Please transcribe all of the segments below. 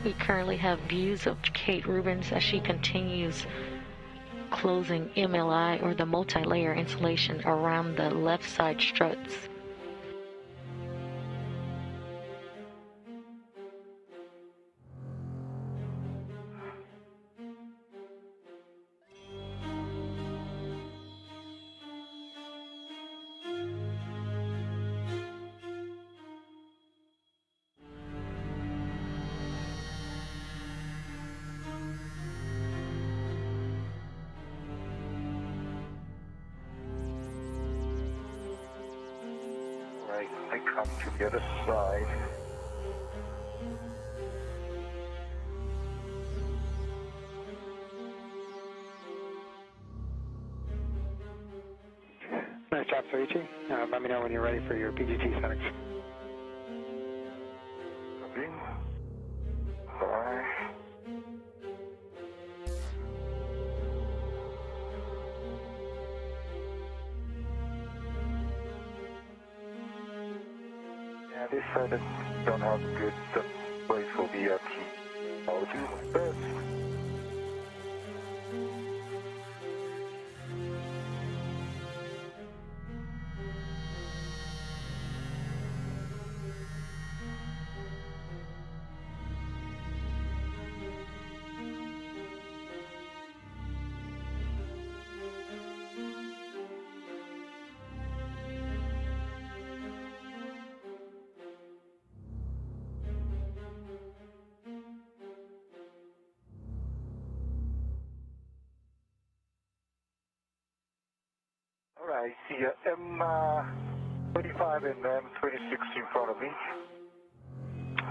We currently have views of Kate Rubins as she continues closing MLI, or the multi-layer insulation, around the left side struts. I come to the other side. Nice job, Soichi. Let me know when you're ready for your PGT settings. Copy. Bye. Yeah, this side don't have good place for BRT. I'll do my best. Alright, see M25 and M26 in front of me.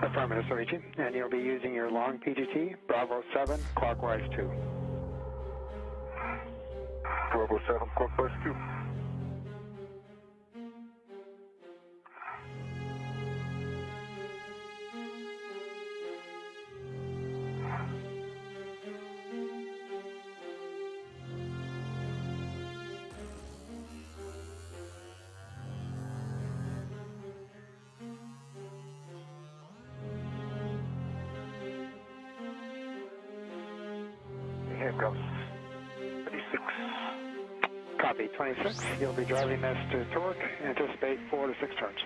Affirmative, Soichi. And you'll be using your long PGT, Bravo 7, clockwise 2. Bravo 7, clockwise 2. Here comes 26. Copy, 26. You'll be driving this to torque. Anticipate 4 to 6 turns.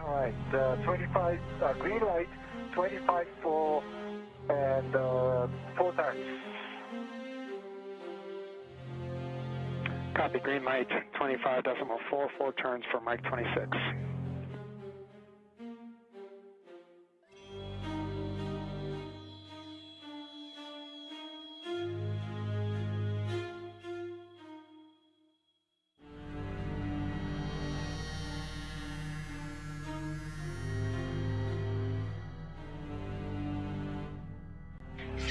Alright, 25, green light, 25 for, and 4 turns. Copy, green light, 25.4, 4 turns for Mike 26.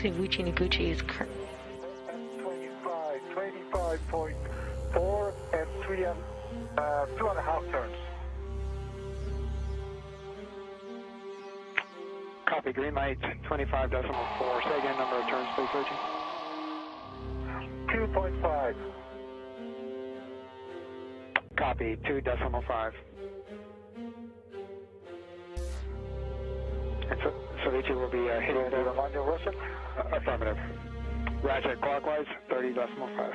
Suichi Noguchi is 25, 25.4 and 2.5 turns. Copy, green light, 25.4. Say again, number of turns, please, Soichi. 2.5. Copy, 2.5. And so, Soichi will be hitting Do the manual Russian? Affirmative. Ratchet clockwise, 30.5.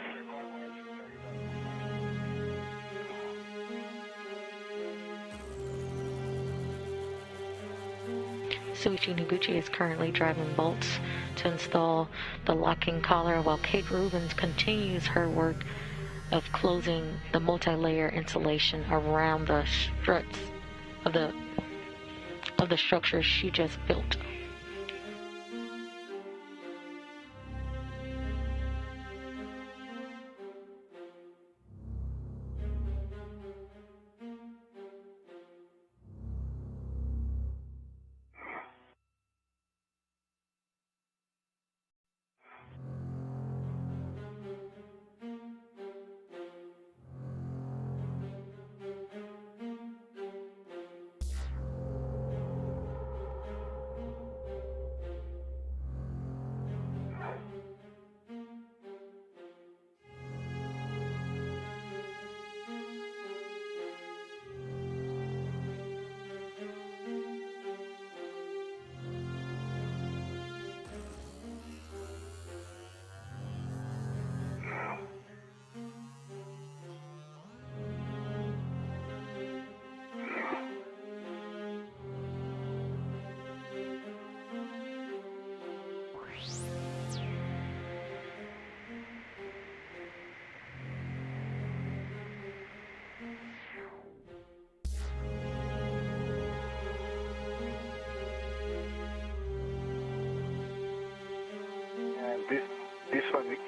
Suichi Noguchi is currently driving bolts to install the locking collar, while Kate Rubins continues her work of closing the multi-layer insulation around the struts of the structure she just built.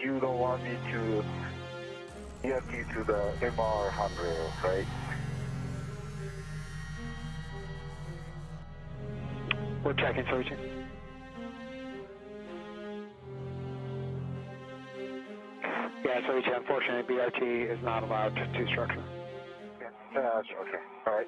you don't want me to EFT to the MR handrail, right? We're checking, Soichi. Yeah, Soichi, unfortunately, BRT is not allowed to structure. Yeah, okay, all right.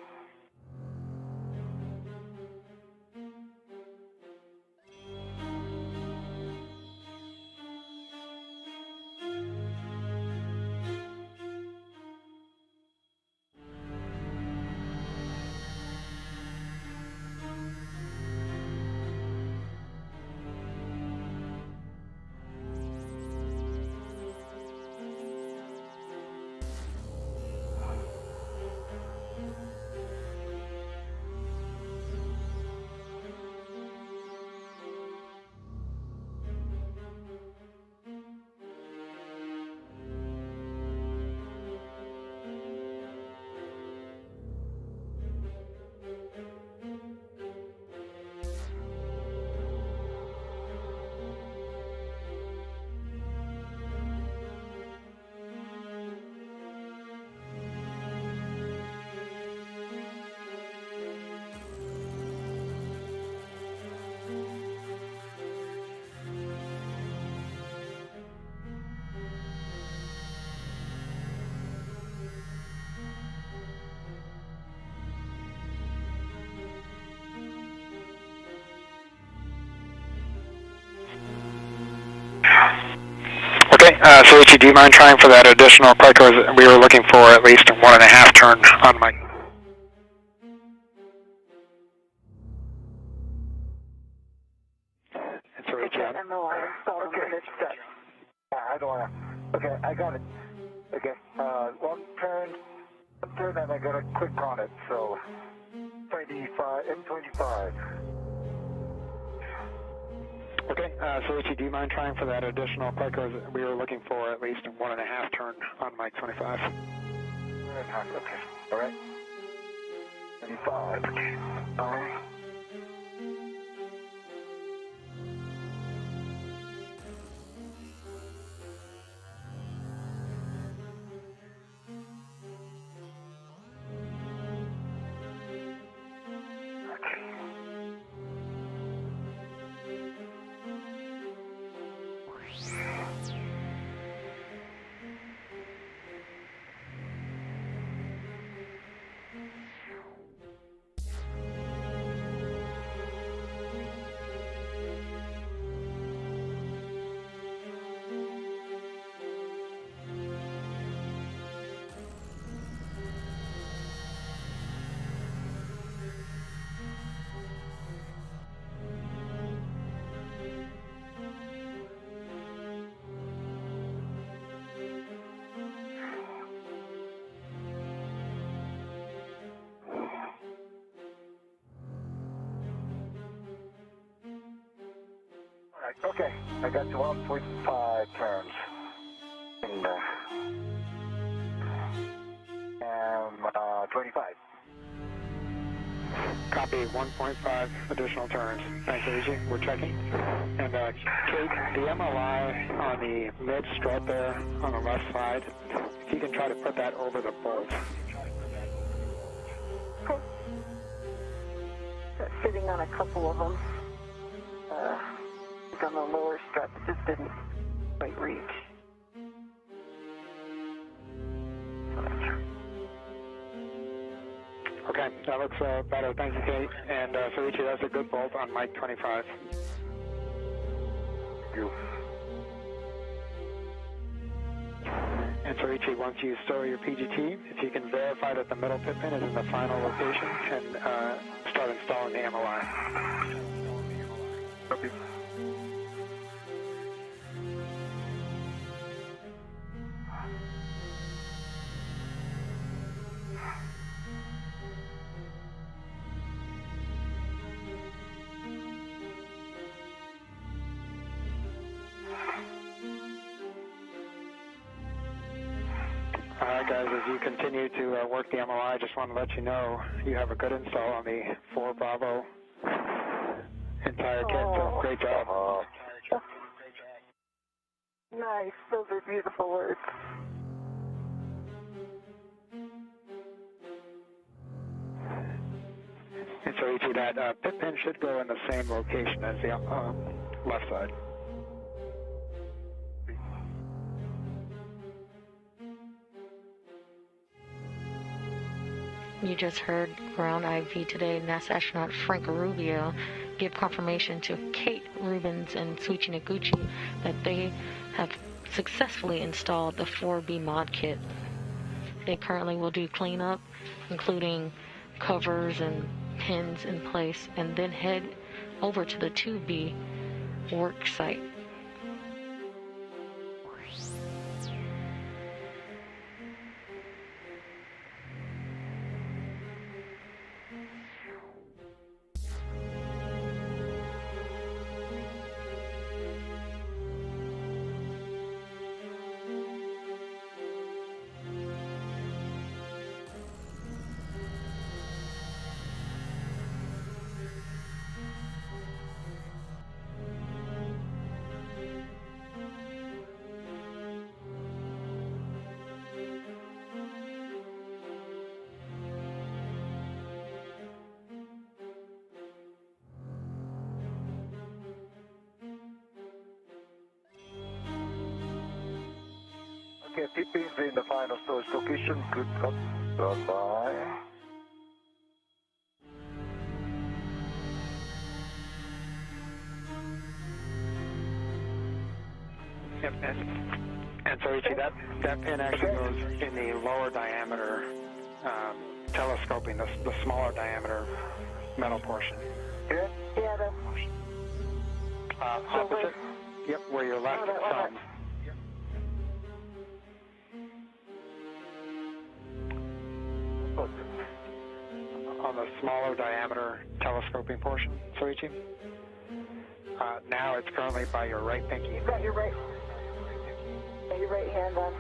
Okay, Soichi, do you mind trying for that additional quick? We were looking for at least 1.5 turn on Mike. And Soichi, Okay. I don't want to. Okay, I got it. Okay, one turn, and I got to click on it, so 25, M25. okay, Soichi, do you mind trying for that additional quick? We were looking for at least 1.5 turn on Mike 25. Okay, all right. 25. Okay. All right. Okay, I got 12.5 turns. And 25. Copy, 1.5 additional turns. Thanks, Soichi. We're checking. And Kate, the MLI on the mid strut there on the left side, if you can try to put that over the bolt. Sitting on a couple of them. On the lower strut, it just didn't quite reach. Okay, that looks better. Thank you, Kate. And Soichi, that's a good bolt on Mike 25. You. And Soichi, once you store your PGT, if you can verify that the middle pit pin is in the final location and start installing the MLI. Copy. Alright guys, as you continue to work the MLI, I just want to let you know you have a good install on the 4 Bravo entire kit, so great job. Nice. Those are beautiful words. And so ET, that pit pin should go in the same location as the left side. You just heard ground IV today, NASA astronaut Frank Rubio give confirmation to Kate Rubins and Suichi Noguchi that they have successfully installed the 4B mod kit. They currently will do cleanup, including covers and pins in place, and then head over to the 2B work site. Okay, TP is in the final storage location. Good luck. Bye-bye. Yep, and so ET, that pin actually goes in the lower diameter telescoping, the smaller diameter metal portion. Yeah? Yeah, that's... Opposite? Yep, where your left thumb. On the smaller diameter telescoping portion, Soichi. Now it's currently by your right pinky. You got your right... Got your right hand on.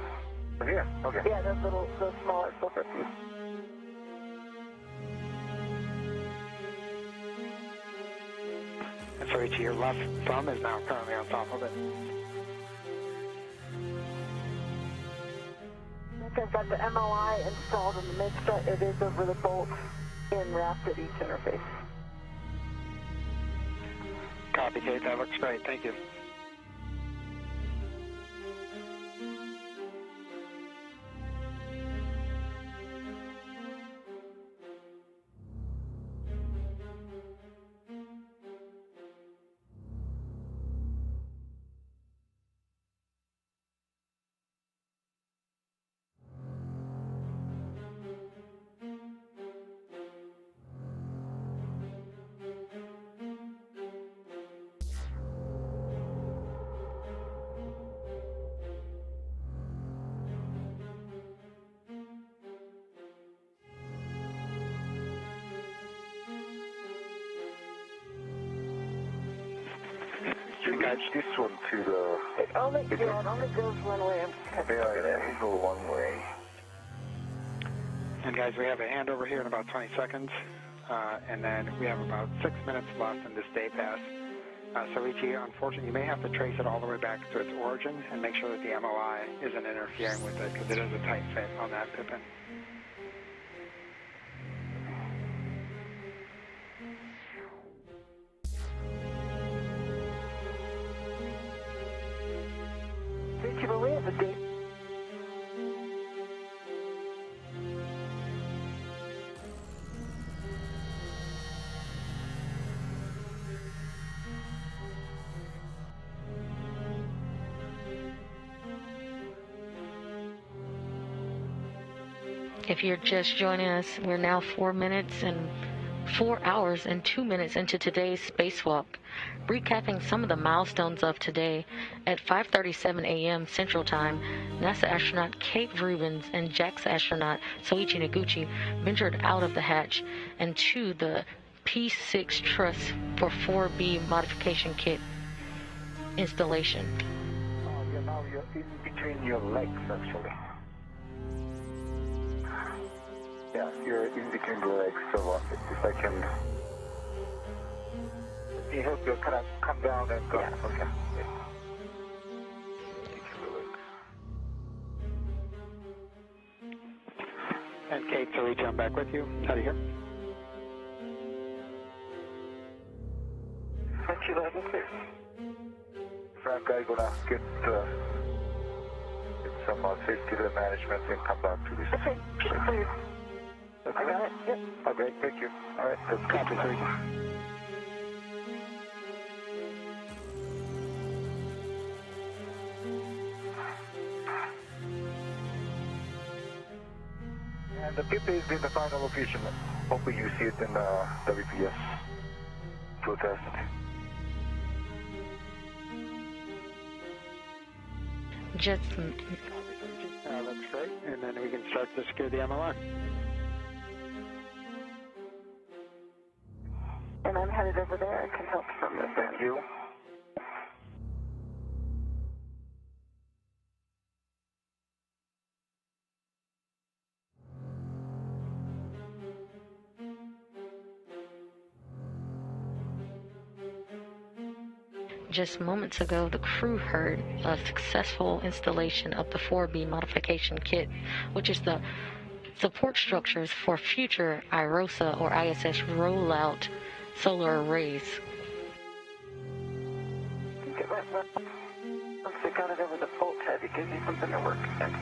Here? Okay. Yeah, those smaller silver piece. And Soichi, your left thumb is now currently on top of it. I've got the MLI installed in the mid-set. It is over the bolt in wrapped at each interface. Copy, Kate. That looks great. Thank you. Guys, this one to the... It only goes one way. Yeah, go one way. And guys, we have a handover here in about 20 seconds, and then we have about 6 minutes left in this day pass. Soichi, unfortunately, you may have to trace it all the way back to its origin and make sure that the MOI isn't interfering with it, because it is a tight fit on that pip pin. But we have a date. If you're just joining us, we're now 4 hours and 2 minutes into today's spacewalk. Recapping some of the milestones of today, at 5:37 a.m. Central Time, NASA astronaut Kate Rubins and JAXA astronaut Soichi Noguchi ventured out of the hatch and to the P6 truss for 4B modification kit installation. Now you're in between your legs, actually. Yeah, you're in between the legs, so if I can... You help you kind of come down and go. Yeah. Okay. And Kate, so we jump back with you. How do you hear? Aren't you loud and clear? Frank, I'm gonna get some safety to the management and come back to this. Okay, please. Okay. I got it. Yep. Okay, thank you. All right, that's good. Copy, sir. And the PIP has been the final location. Hopefully you see it in the WPS flow test. Just That's great. And then we can start to secure the MLR. And I'm headed over there. I can help from this end. Thank you. Just moments ago, the crew heard a successful installation of the 4B modification kit, which is the support structures for future IROSA or ISS rollout solar arrays. I think it went well. Once we got it over the bolt head, it gives you something to work against.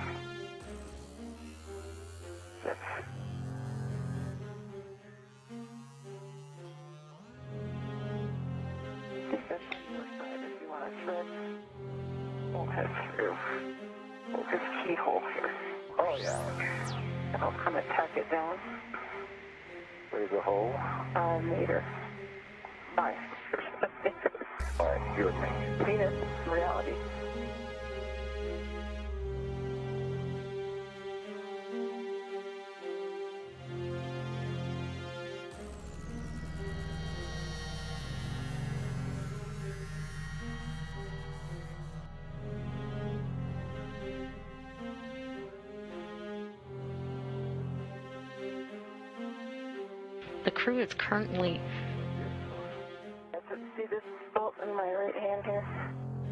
That's if you want to thread bolt head through. Bolt this keyhole here. Oh, yeah. And I'll kind of tack it down. Where's the hole? Meter. Bye. All right, you and me. Venus, reality. The crew is currently See this bolt in my right hand here?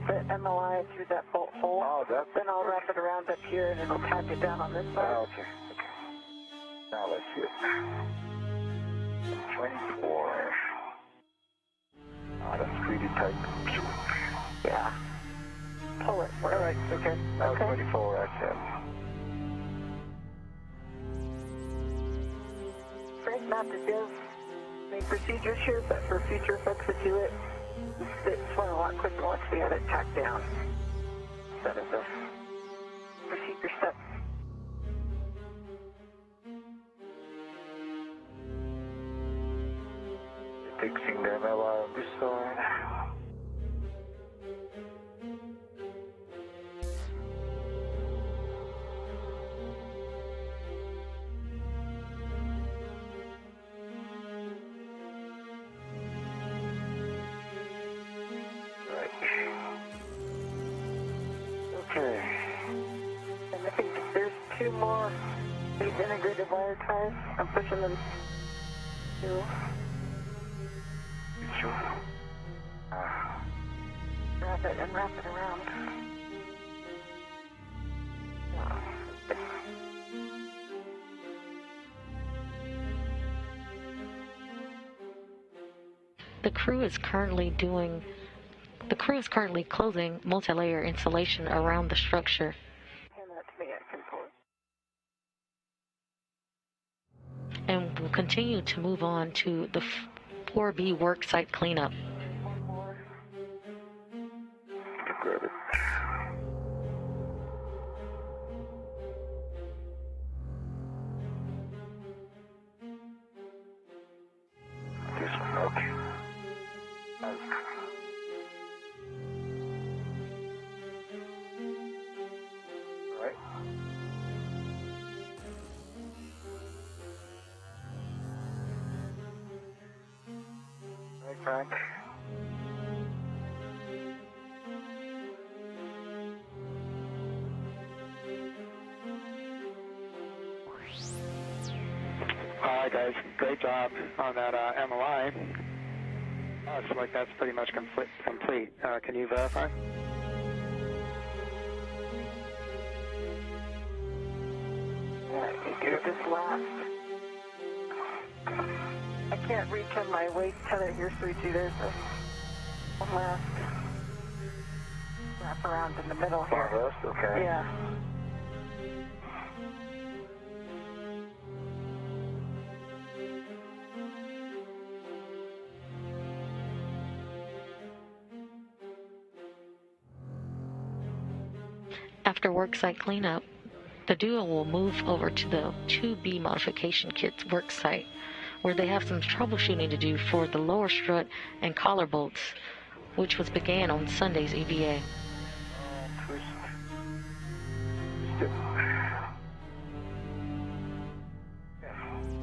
The MLI through that bolt hole. Oh, that's... Then I'll wrap it around up here and it'll tack it down on this side. Oh, okay. Now let's see it. 24. Oh, that's pretty tight. Yeah. Pull it. All right, okay. Now Okay. 24, that's it. Frank, not to give any procedures here, but for future folks that do it, it's went a lot quicker once we had it tacked down. Instead of the procedure step. Fixing the MLR on this side. Right. Okay. And I think there's two more these integrated wire ties. I'm pushing them through. Sure. Wrap it and wrap it around. The crew is currently closing multi-layer insulation around the structure. Hand that to me, I can pull it. And will continue to move on to the 4B work site cleanup. One more. Grab it. This one, okay. Alright. Alright, Frank. All right, guys. Great job on that MLI. Looks like that's pretty much complete. Can you verify? Alright, thank you. at this last. I can't reach on my waist tether here, sweetie. There's one last wrap around in the middle here. Oh, this? Okay. Yeah. After worksite cleanup, the duo will move over to the 2B modification kit's worksite, where they have some troubleshooting to do for the lower strut and collar bolts, which was began on Sunday's EVA. Twist.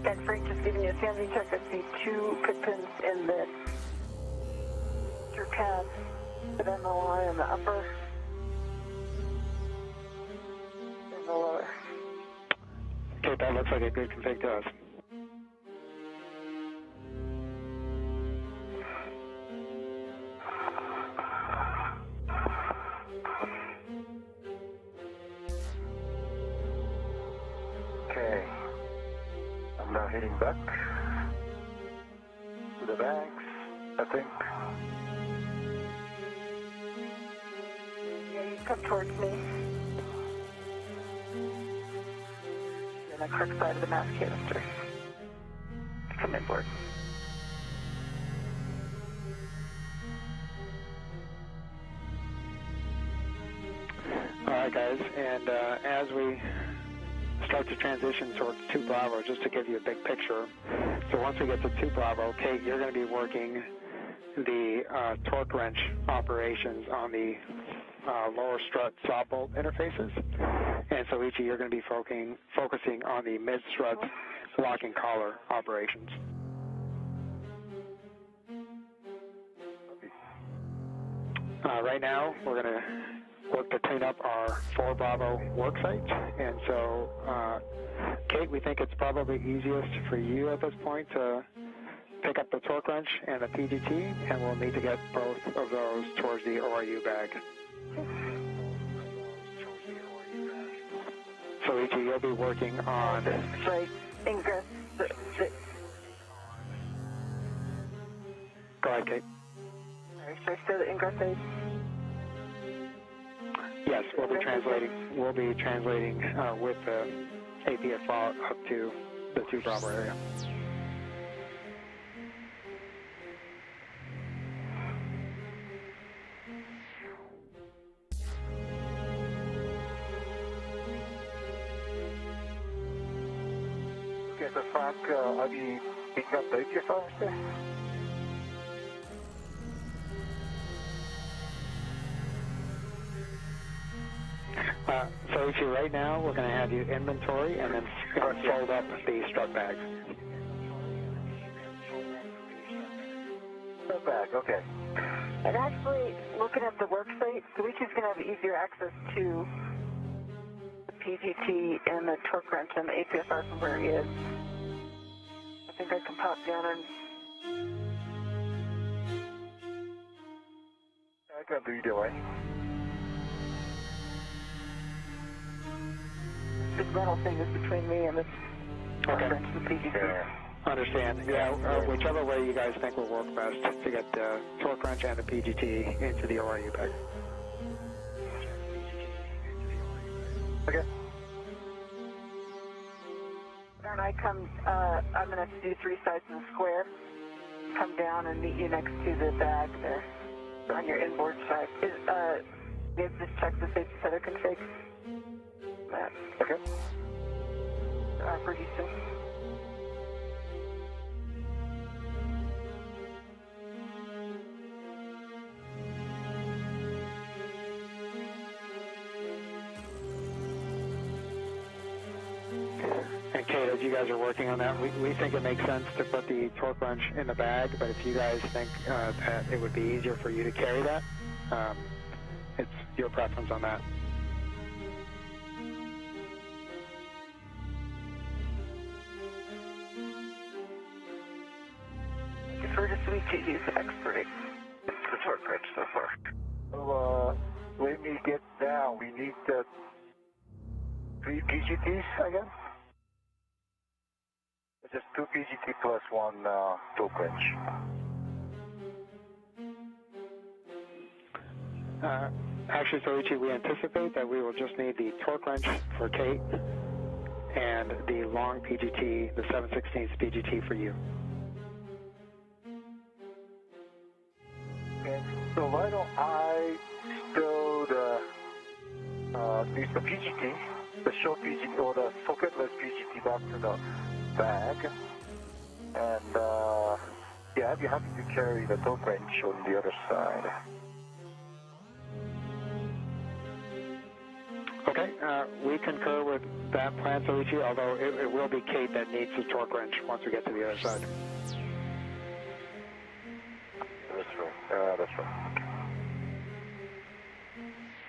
And Frank just giving you a sanity check. I see 2 pit pins in the pads, the MLI in the upper and the lower. Okay, that looks like a good config to us. Okay. I'm now heading back to the banks, I think. Yeah, you come towards me. On the correct side of the mass canister. Come inboard. All right, guys, and as we start to transition towards 2 Bravo, just to give you a big picture. So once we get to 2 Bravo, Kate, you're going to be working the torque wrench operations on the lower strut saw bolt interfaces. And so, Ichi, you're going to be focusing on the mid-strut locking collar operations. Right now, we're going to work to clean up our 4 Bravo work sites. And so, Kate, we think it's probably easiest for you at this point to pick up the torque wrench and the PGT, and we'll need to get both of those towards the ORU bag. So, Ichi, you'll be working on... Right, ingress. Go ahead, Kate. Should I show the ingress aid? Yes, we'll be translating. We'll be translating with the APF file up to the 2 Bravo area. Okay, so Frank, are you picking up both your phones there? So, Ichi, right now we're going to have you inventory and then fold up the strut bags. Strut bag, okay. And actually, looking at the work site, Luigi's going to have easier access to the PGT and the torque wrench and the APFR from where he is. I think I can pop down and... I can do either way. This metal thing is between me and the torque Okay. wrench and the PGT. Yeah. Understand. Yeah, whichever way you guys think will work best to get the torque wrench and the PGT into the ORU bag. Okay. And I come, I'm going to have to do 3 sides in a square. Come down and meet you next to the bag there on your inboard side. You just check the safety tether config. Matt. Okay. For Houston. And Kate, as you guys are working on that, we think it makes sense to put the torque wrench in the bag, but if you guys think that it would be easier for you to carry that, it's your preference on that. Defer to Sweet Cheesy's expert. The torque wrench so far. So, when we get down, we need the 3 PGTs, I guess? just 2 PGT plus 1 torque wrench. Actually, Soichi, we anticipate that we will just need the torque wrench for Kate and the long PGT, the 7/16 PGT for you. Okay, so why don't I stow the PGT, the short PGT or the socketless PGT back to the bag, and yeah, I'd be happy to carry the torque wrench on the other side. Okay, we concur with that plan, Soichi, although it will be Kate that needs the torque wrench once we get to the other side. That's right. That's right.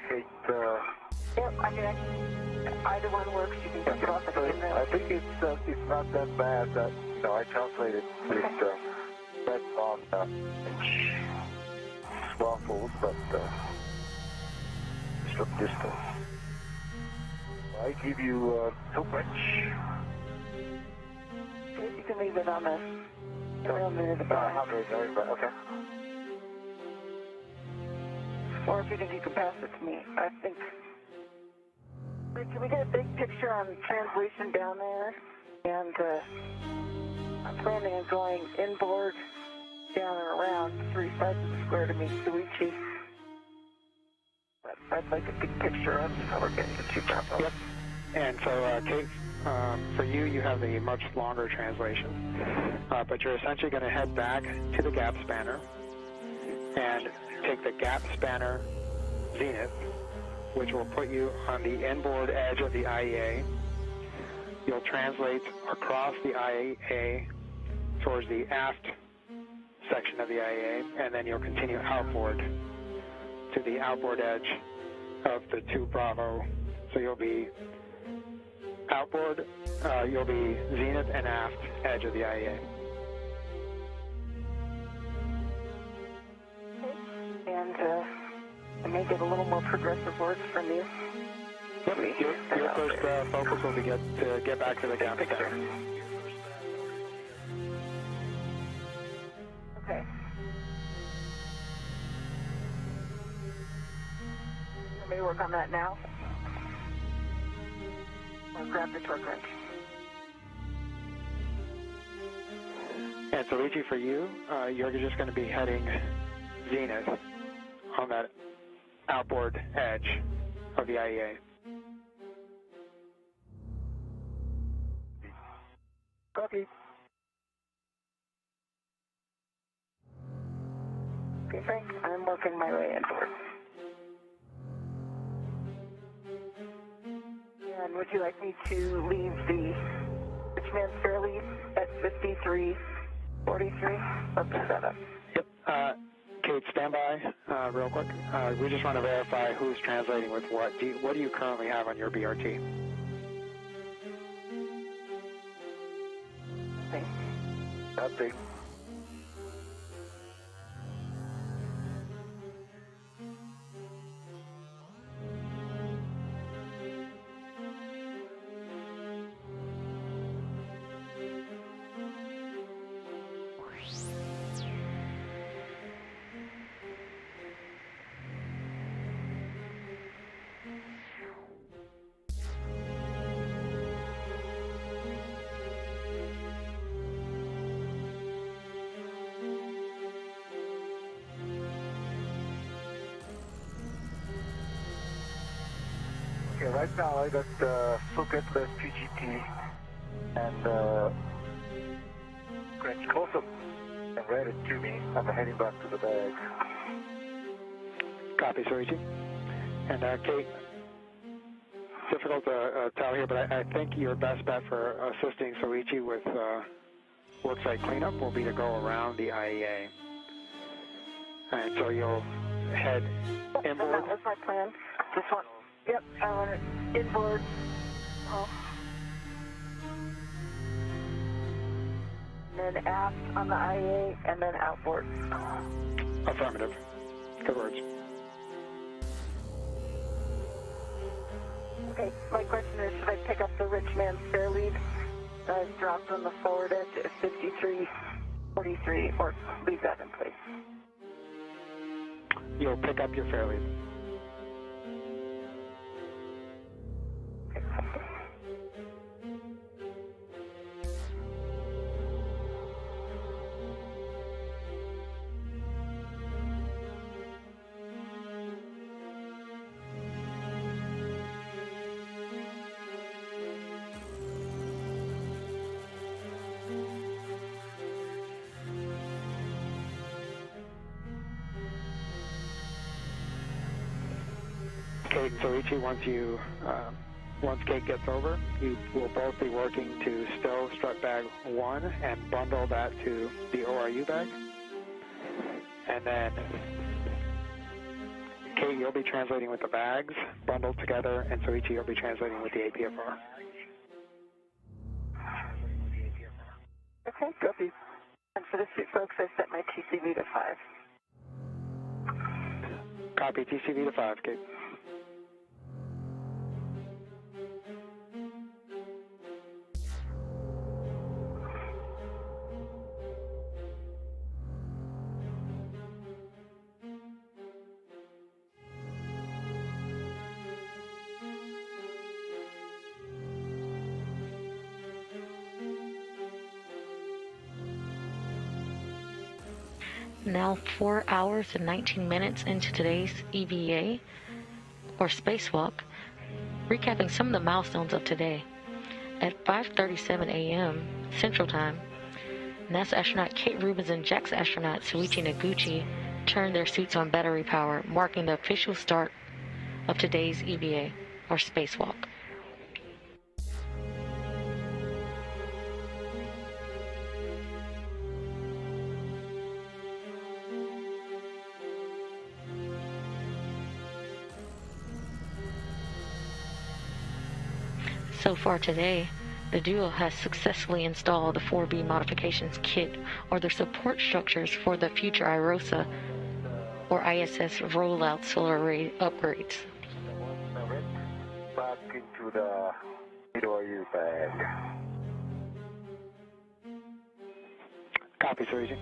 Kate, Yep, I mean, either one works. You can just get off the pin there. I think it's not that bad that, you know, I calculated with red on inch waffles, but short distance. I give you torque wrench. You can leave it on the back. Okay. Or if you think you can pass it to me, I think. Wait, can we get a big picture on translation down there? And I'm planning on going inboard, down and around 3 sides of the square to meet Soichi. But I'd like a big picture of how we're getting the 2 problems. Yep. And so, Kate, for you, you have the much longer translation, but you're essentially going to head back to the gap spanner and take the gap spanner zenith, which will put you on the inboard edge of the IEA. You'll translate across the IEA towards the aft section of the IEA, and then you'll continue outboard to the outboard edge of the 2 Bravo. So you'll be outboard, you'll be zenith and aft edge of the IEA. And I may get a little more progressive words from you. Yep. Your first focus will be to get back to the gap spanner. Okay. Let me work on that now. Or grab the torque wrench. And so, Luigi, for you, you're just going to be heading zenith on that outboard edge of the IEA. Copy. Okay, Frank, I'm working my way inboard. And would you like me to leave the Richmond Fairleaf at 5343? Let's do that up. Yep. Kate, stand by real quick. We just want to verify who's translating with what. What do you currently have on your BRT? Okay. Nothing. Okay, right now I got socketless PGT and wrench close up and read it to me. I'm heading back to the bag. Copy, Soichi. And Kate, difficult to tell here, but I think your best bet for assisting Soichi with worksite cleanup will be to go around the IEA. And so you'll head inboard. That's my plan. This one. Yep, I want it inboard. Oh. And then aft on the IA, and then outboard. Affirmative. Good words. Okay, my question is, should I pick up the rich man's spare lead I've dropped on the forward edge at 5343, or leave that in place. You'll pick up your fairlead. Kate and Soichi, once Kate gets over, you will both be working to stow strut bag 1 and bundle that to the ORU bag. And then, Kate, you'll be translating with the bags bundled together, and Soichi, you'll be translating with the APFR. Okay, copy. And for the suit folks, I set my TCV to 5. Copy, TCV to 5, Kate. Now 4 hours and 19 minutes into today's EVA, or Spacewalk, recapping some of the milestones of today. At 5:37 a.m. Central Time, NASA astronaut Kate Rubins and JAXA astronaut Soichi Noguchi turned their suits on battery power, marking the official start of today's EVA, or Spacewalk. So far today, the duo has successfully installed the 4B modifications kit, or the support structures for the future IROSA or ISS rollout solar array upgrades. Back into the ORU bag. Copy, Soichi.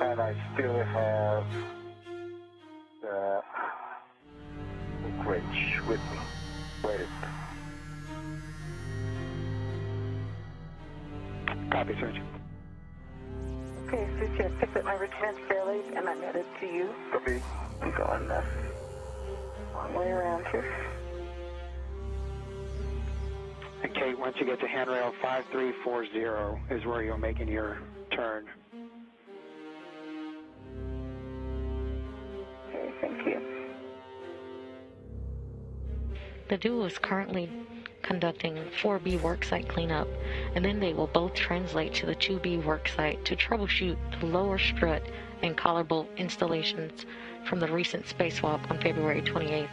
And I still have the wrench with me. Wait. Copy, Soichi. Okay, Suchi, I picked up my return fairly, and I'm headed to you. Copy. I'm going the long way around here. And Kate, once you get to handrail 5340 is where you're making your turn. Okay, thank you. The duo is currently conducting 4B worksite cleanup, and then they will both translate to the 2B worksite to troubleshoot the lower strut and collar bolt installations from the recent spacewalk on February 28th.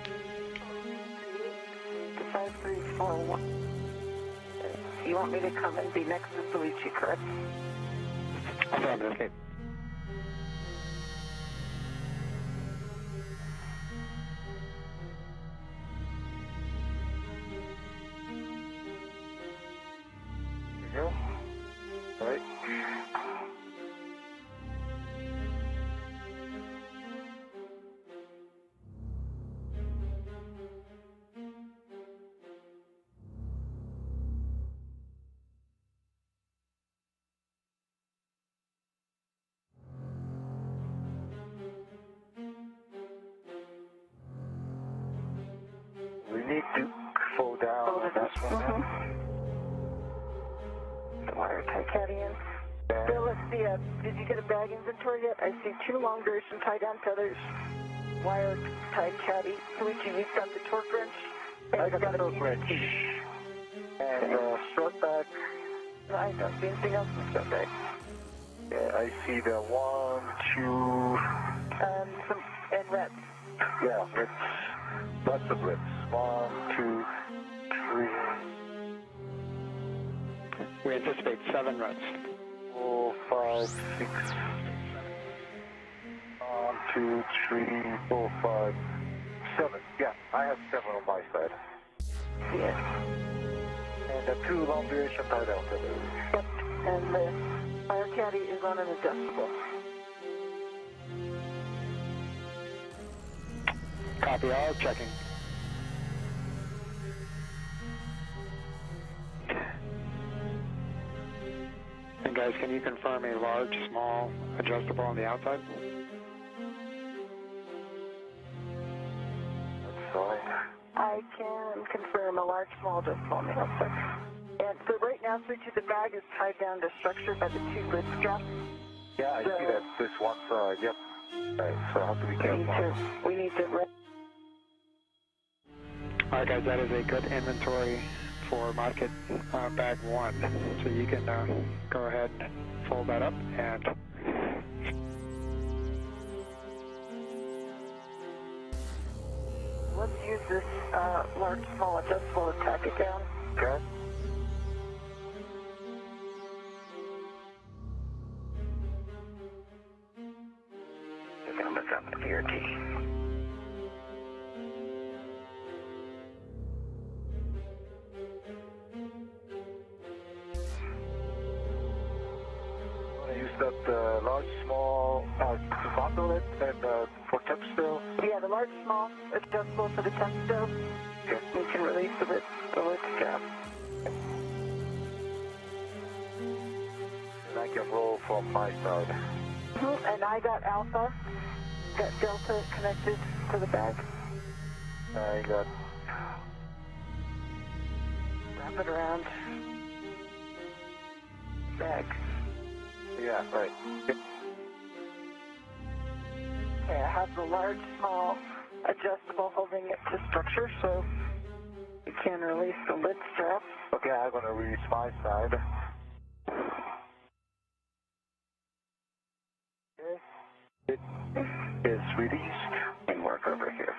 5341. You want me to come and be next to Soichi, correct? Affirmative, Kate. There you go. All right. We need to fall down on this one. The wire tie caddy in. Bill, let's see, did you get a bag inventory yet? I see 2 long duration tie down tethers, wire tie caddy. Soichi, you've got the torque wrench. I got a torque wrench. And short back. No, I don't see anything else in the short bag. Yeah, I see the 1, 2. And reps. Yeah, it's lots of rips. 1, 2, 3. We anticipate 7 runs. 4, 5, 6. 1, 2, 3, 4, 5, 7. Yeah, I have 7 on my side. Yes. And the 2 long duration tie down to the... Yep. And the fire caddy is on an adjustable. Copy all, checking. And guys, can you confirm a large, small, adjustable on the outside? That's fine. I can confirm a large, small adjustable on the outside. And so right now, switch to the bag is tied down to structure by the 2 lid straps. Yeah, I see that. This one side, yep. Right, so I have to be careful. We need to All right, guys, that is a good inventory for market bag 1. So you can go ahead and fold that up and let's use this large, small adjustable to tack it down. Okay. You're going to mess up the PRT. Use that large, small gondolet and for temp still. Yeah, the large, small adjustable for the temp stove. Okay. You can release the lid strap. And I can roll from my side. And I got Alpha, got Delta connected to the bag. I got... Wrap it around. Bag. Yeah, right. Yep. Okay, I have the large, small adjustable holding it to structure, so you can release the lid strap. Okay, I'm going to release my side. Okay. It is released. And work over here.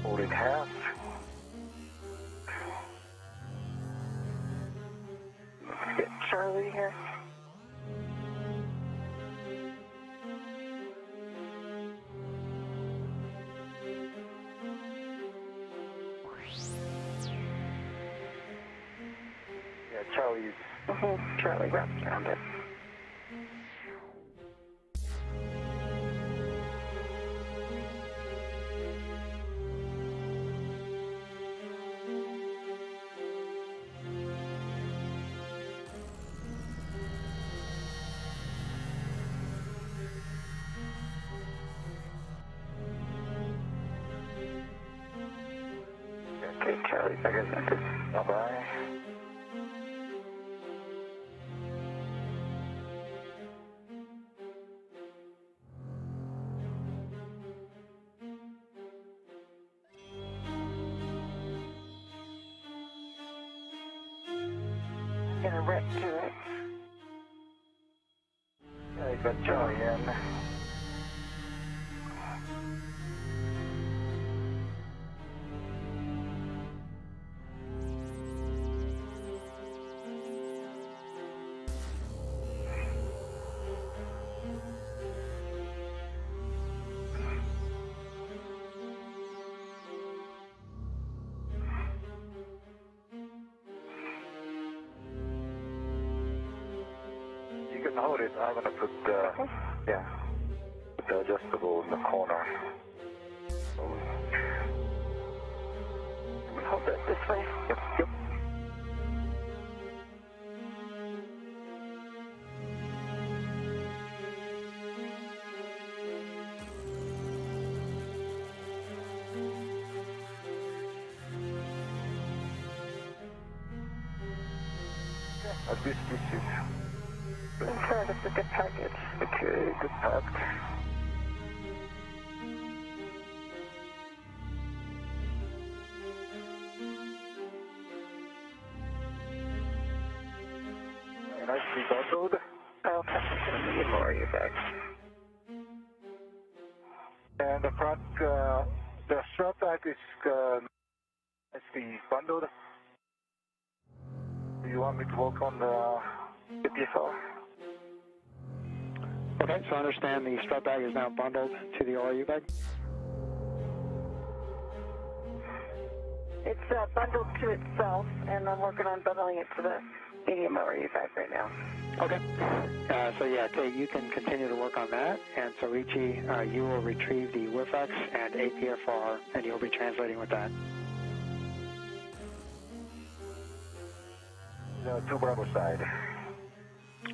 Fold in half. Let's get Charlie here. Yeah, Charlie's... Charlie wraps around it. Okay, Charlie, I guess that's it. Bye-bye. Gonna wreck to it. Yeah, you got Charlie in. You can hold it. I'm gonna put the adjustable in the corner. Hold it this way. Yep, yep. This is... Inside of the good package. Okay, good packed. Nicely bundled. I'll test it to the medium lower your bag. And the front, the strap bag is the bundled. Do you want me to work on the PSL? Okay, so I understand the strap bag is now bundled to the ORU bag? It's bundled to itself, and I'm working on bundling it to the medium ORU bag right now. Okay. So yeah, Kate, you can continue to work on that, and so Ichi, you will retrieve the WIFX and APFR, and you'll be translating with that. The 2 Bravo side.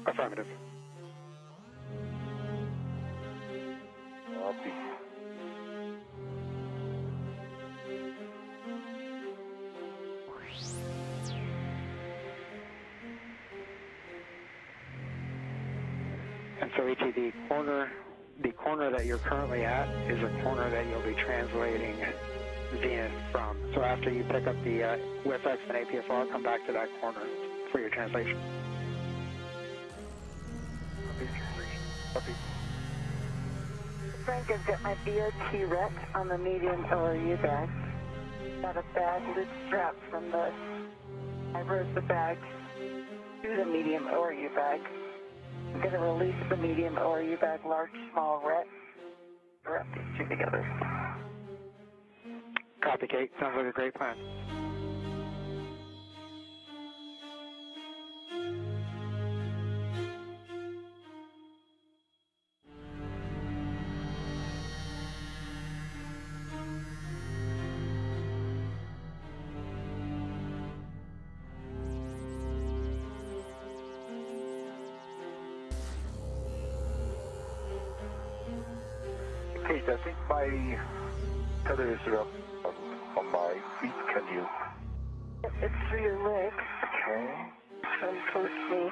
Affirmative. Copy. And so Ichi, the corner that you're currently at is a corner that you'll be translating Zenith from. So after you pick up the WIFX and APFR, come back to that corner for your translation. Copy. Frank, I've got my BOT rec on the medium ORU bag. Got a bag loop strap from the, I rode the bag to the medium ORU bag. I'm going to release the medium ORU bag, large, small, rec. Wrap these two together. Copy, Kate. Sounds like a great plan. Kate, I think my tether is on my feet. Can you? It's through your legs. Okay. Come towards me.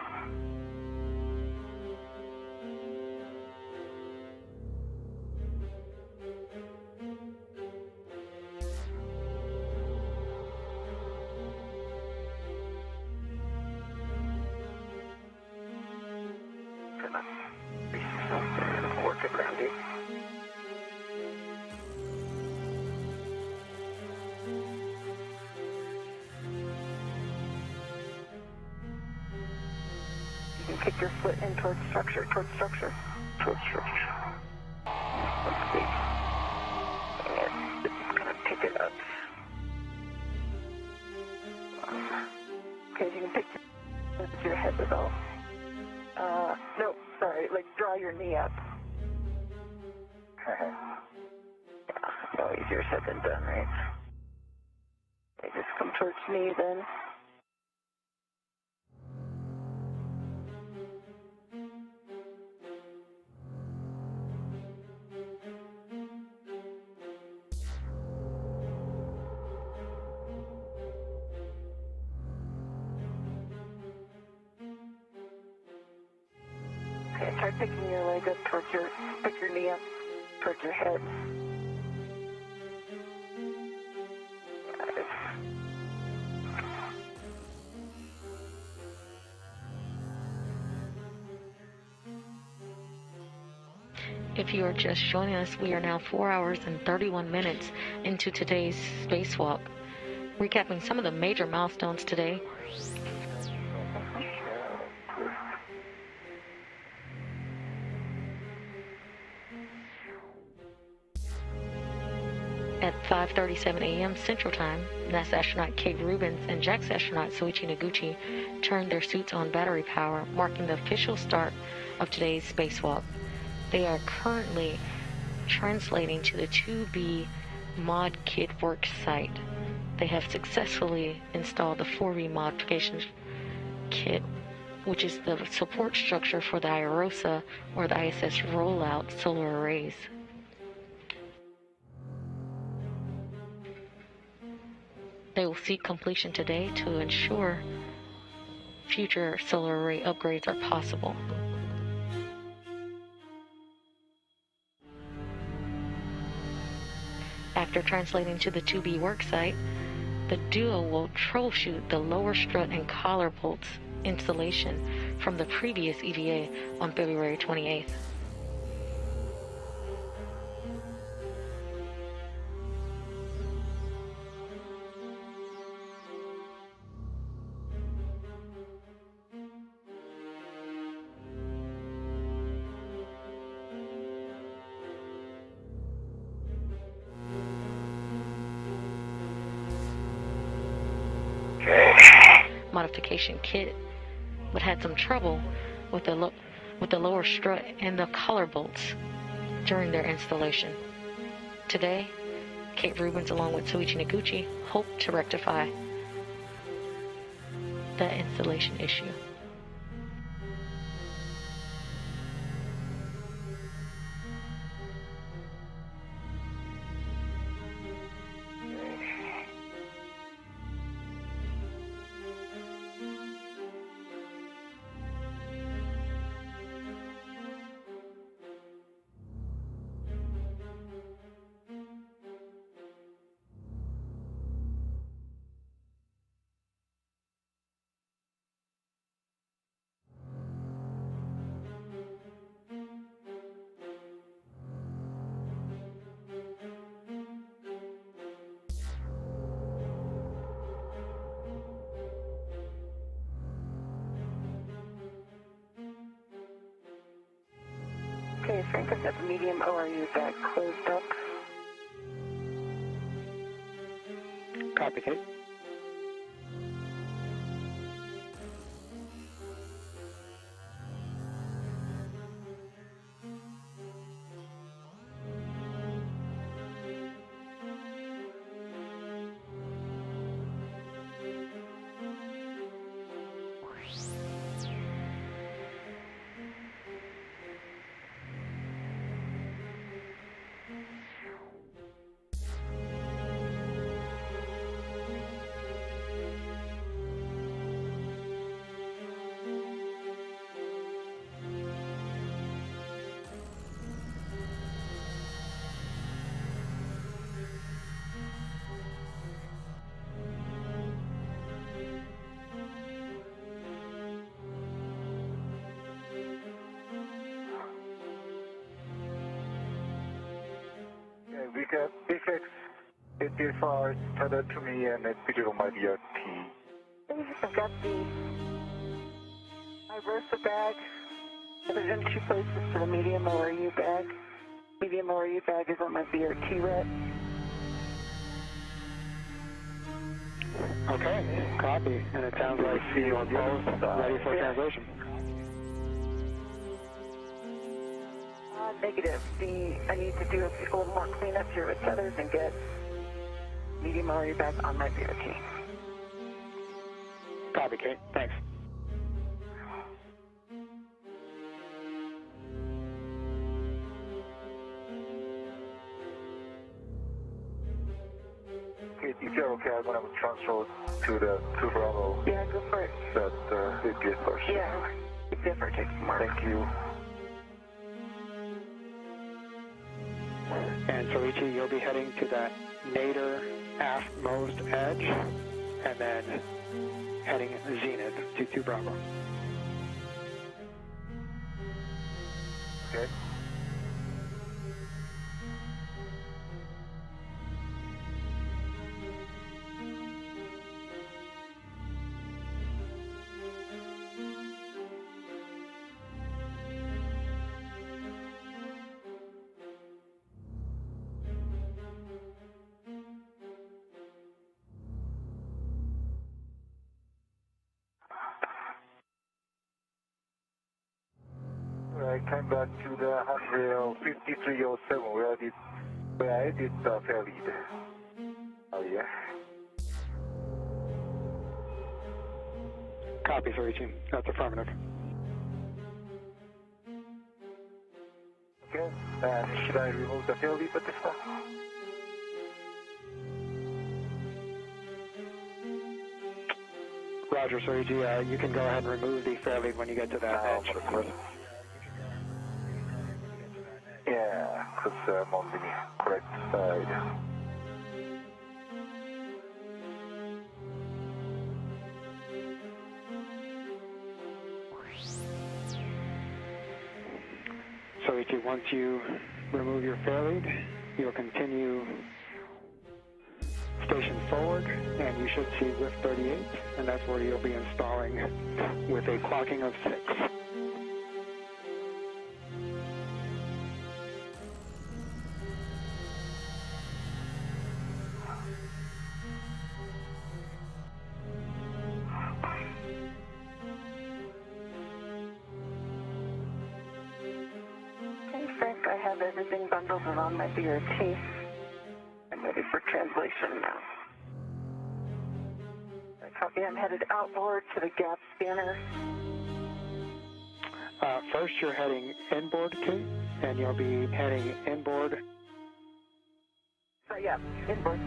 Work it around you. You can kick your foot in towards structure, towards structure. Towards structure. Let's see. And it's going to pick it up. Okay, so you can pick your head with all. No, sorry, like draw your knee up. Yeah, no easier said than done, right? Okay, just come towards me then. Okay, try picking your leg up towards pick your knee up towards your head. If you are just joining us, we are now 4 hours and 31 minutes into today's spacewalk. Recapping some of the major milestones today. At 5:37 a.m. Central Time, NASA astronaut Kate Rubins and JAXA astronaut Soichi Noguchi turned their suits on battery power, marking the official start of today's spacewalk. They are currently translating to the 2B mod kit work site. They have successfully installed the 4B modification kit, which is the support structure for the IROSA or the ISS rollout solar arrays. They will seek completion today to ensure future solar array upgrades are possible. After translating to the 2B worksite, the duo will troubleshoot the lower strut and collar bolts installation from the previous EVA on February 28th. Modification kit, but had some trouble with the lower strut and the collar bolts during their installation. Today, Kate Rubens, along with Soichi Noguchi, hope to rectify that installation issue. Okay, Frank, I've got the medium ORU bag closed up. Copy, Kate. We got BFX 85 tethered to me and it's video on my DRT. I've got the Versa bag. There's in two places for the medium ORU bag. Medium ORU bag is on my BRT ret. Okay, copy. And it sounds like you are both ready for translation. Negative. I need to do a little more cleanup here with tethers and get medium ORU back on my BRT. Copy, Kate. Thanks. Okay, if you're okay, I'm going to transfer to the 2 Bravo. Yeah, go for it. That it gets first. Yeah, it's different. Take some more. Thank you. And Soichi, you'll be heading to that nadir aftmost edge, and then heading zenith to 2 Bravo. Okay. I came back to the handrail 5307 where I did the fair lead. Oh yeah. Copy, Soichi. That's affirmative. Okay. And should I remove the fair lead at this time? Roger, Soichi. You can go ahead and remove the fair lead when you get to that edge. Of course. Yeah, because I'm on the correct side. So once you remove your fairlead, you'll continue station forward, and you should see WIF 38, and that's where you'll be installing with a clocking of 6. Okay, Frank, I have everything bundled and on my BRT. I'm ready for translation now. Copy, I'm headed outboard to the gap spanner. First, you're heading inboard, Kate, and you'll be heading inboard. Yeah, inboard.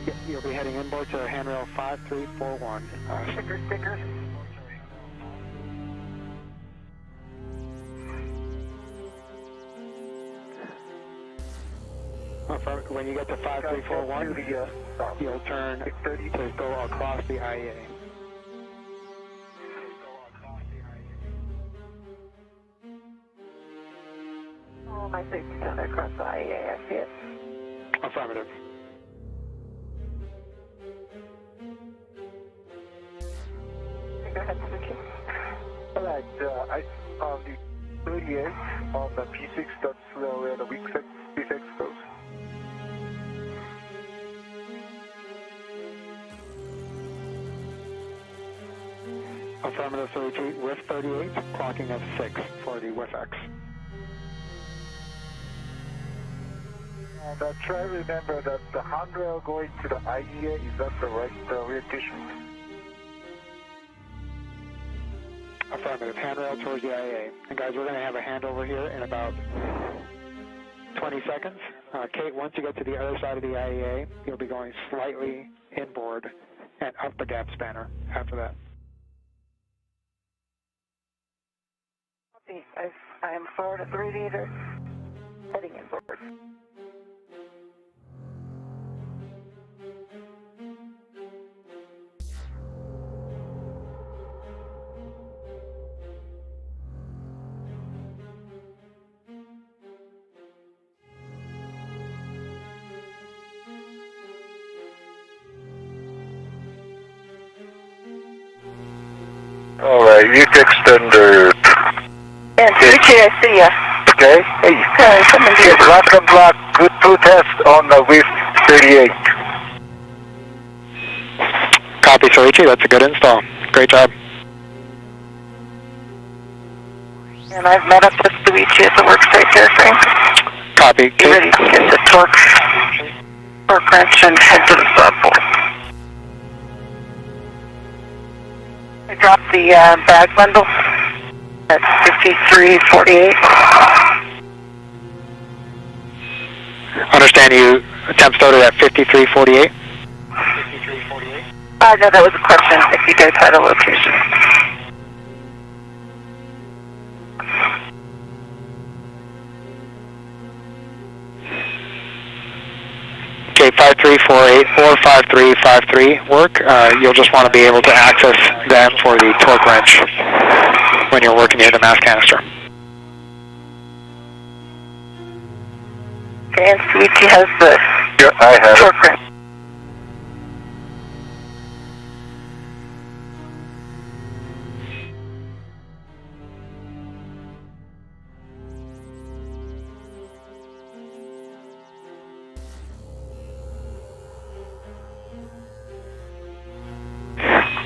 Yeah, you'll be heading inboard to handrail 5341. Sticker. When you get to 5341, you'll turn to go across the IEA. Oh, my safety center across the IEA, I see it. Affirmative. Go ahead, Suzuki. All right, on the 38 on the P6, that's where the weak P6 goes. Affirmative 33, WIF 38, clocking of 6 for the WIF-X. And try to remember that the handrail going to the IEA is that the right orientation. Affirmative, handrail towards the IEA. And guys, we're going to have a handover here in about 20 seconds. Kate, once you get to the other side of the IEA, you'll be going slightly inboard and up the gap spanner after that. I am forward at the radiator, heading inboard. All right, you extender. And Suzuki, I see ya. Okay. Hey. Coming here. Rock and block. Good protest on the WIF 38. Copy, Soichi. That's a good install. Great job. And I've met up with Soichi at the work site there, Frank. Copy. Get ready to get the torque wrench and head to the starport. I dropped the bag bundle. That's 5348. Understand you attempt started at 5348? 5348? No, that was a question, if you guys had a location. Okay, 5348 or 5353 work. You'll just want to be able to access them for the torque wrench when you're working near the mass canister. Okay, and Suichi has the I have torque wrench.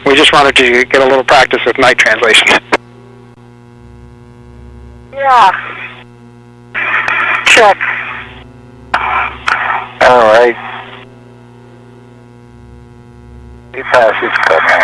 We just wanted to get a little practice with night translation. Yeah. Check. All right. The pass is coming.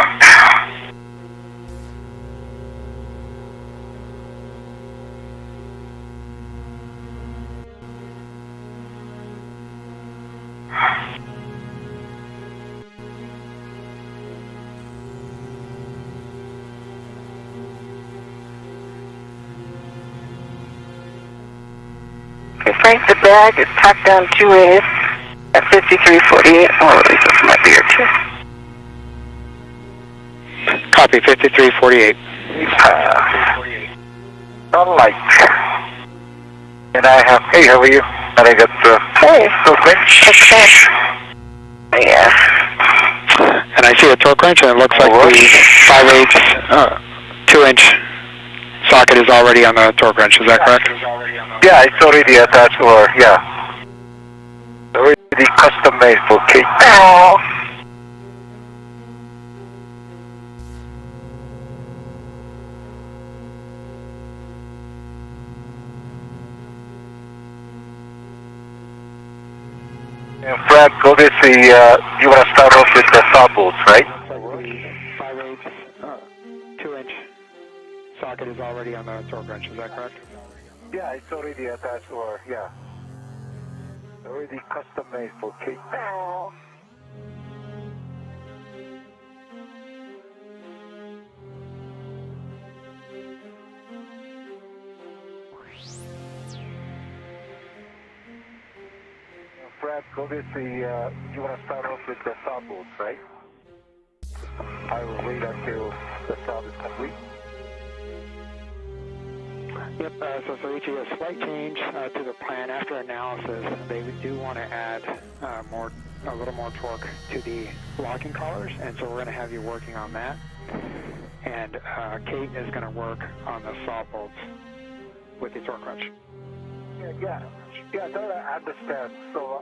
Okay, Frank, the bag is packed down 2 ways at 5348. I'll release it from my beer, too. Copy, 5348. Sunlight. And I have, hey, how are you? And I got Hey. torque wrench. Yeah. And I see a torque wrench, and it looks like the 5/8 2-inch socket is already on the torque wrench. Is that correct? Yeah, it's already attached, or yeah, already custom made for Kate. Oh. And Fred, obviously, you want to start off with the saw bolts, right? Looks like the 5/8 2-inch socket is already on the torque wrench. Is that correct? Yeah, it's already attached, or yeah, already custom made for Kate. Oh. Fred, obviously, you want to start off with the saw bolts, right? I will wait until the saw is complete. Yep, so Soichi, a slight change to the plan after analysis. They do want to add a little more torque to the locking collars, and so we're going to have you working on that. And Kate is going to work on the saw bolts with the torque wrench. Yeah, that I understand. So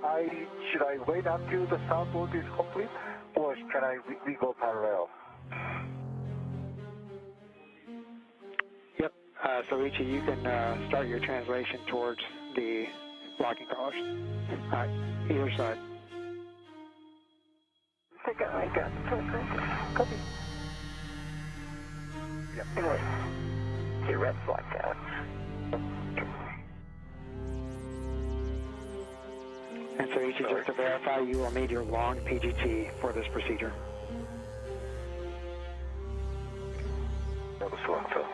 should I wait until the saw bolt is complete, or can we go parallel? Yep, Soichi, you can start your translation towards the locking collars. Either side. Take out my gun. Copy. Yep. Anyway, get red flag out. And Soichi, just to verify, you will need your long PGT for this procedure. That was what I felt.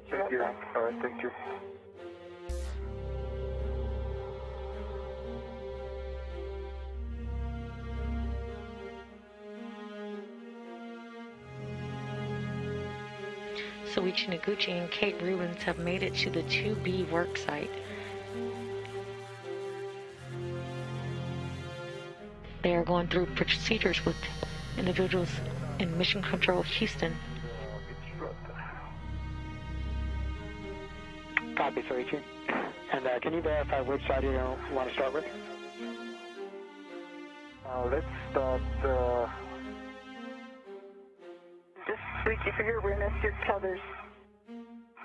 Thank you. All right, thank you. Soichi Noguchi and Kate Rubens have made it to the 2B work site. They are going through procedures with individuals in Mission Control Houston. Copy, Soichi. And can you verify which side you want to start with? Let's start. Just Soichi, for your awareness, your tether's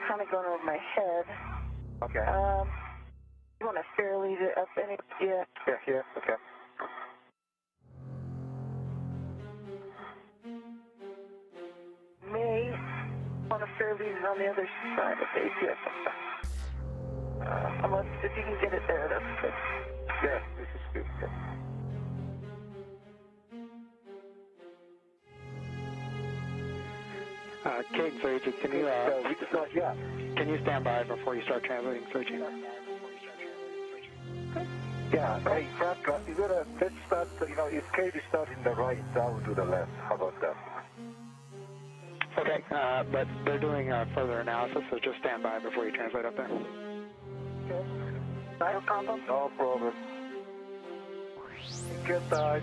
kind of going over my head. Okay. You want to fairly lead it up any? Yeah. Yeah, okay. May want to fairly lead it on the other side of the APS. Unless if you can get it there, that's good. Yeah, this is good. Yeah. Kate and Soichi, can you can you stand by before you start translating, Soichi? Yeah, hey, Frank, you gotta, let's start, if Kate is starting the right, I will do the left. How about that? Okay, but they're doing further analysis, so just stand by before you translate up there. Okay. No problem. No problem. Good time.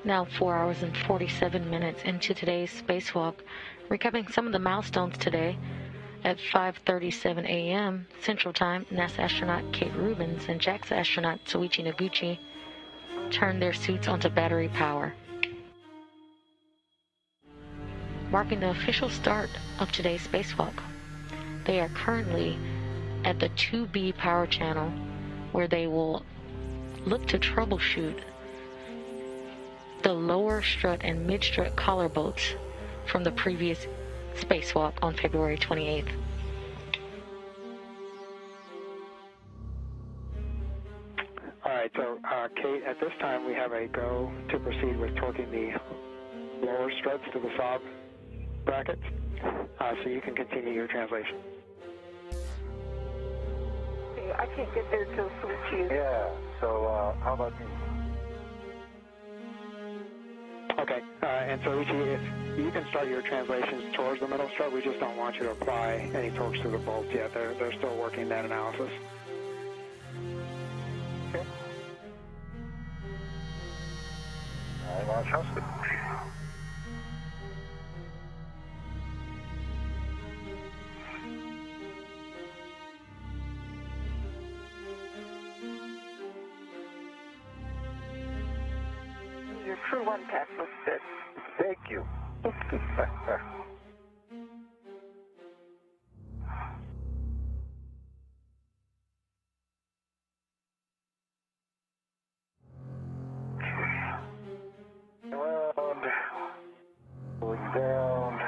Now 4 hours and 47 minutes into today's spacewalk, recapping some of the milestones today. At 5:37 a.m. Central Time, NASA astronaut Kate Rubens and JAXA astronaut Soichi Noguchi turned their suits onto battery power, marking the official start of today's spacewalk. They are currently at the 2B power channel where they will look to troubleshoot the lower strut and mid strut collar bolts from the previous spacewalk on February 28th. All right, so Kate, at this time we have a go to proceed with torquing the lower struts to the sob brackets, so you can continue your translation. Okay, I can't get there till Suchi. Yeah, so how about me? Okay, and so Ichi, if you can start your translations towards the middle strut, we just don't want you to apply any torques to the bolts yet. They're still working that analysis. Okay. I want to trust it. Your crew one pack looks good. Thank you. Around, going down.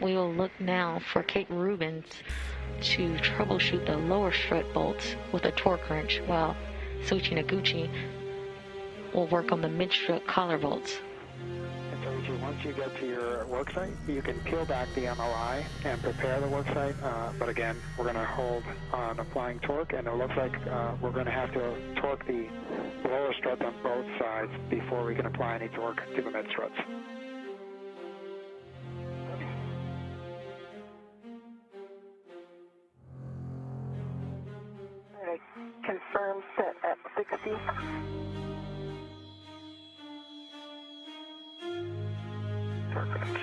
We will look now for Kate Rubens to troubleshoot the lower strut bolts with a torque wrench, while Suchi Noguchi will work on the mid-strut collar bolts. And so Ichi, once you get to your worksite, you can peel back the MLI and prepare the worksite, but again, we're going to hold on applying torque, and it looks like we're going to have to torque the lower struts on both sides before we can apply any torque to the mid struts. Confirm set at 60. Perfect.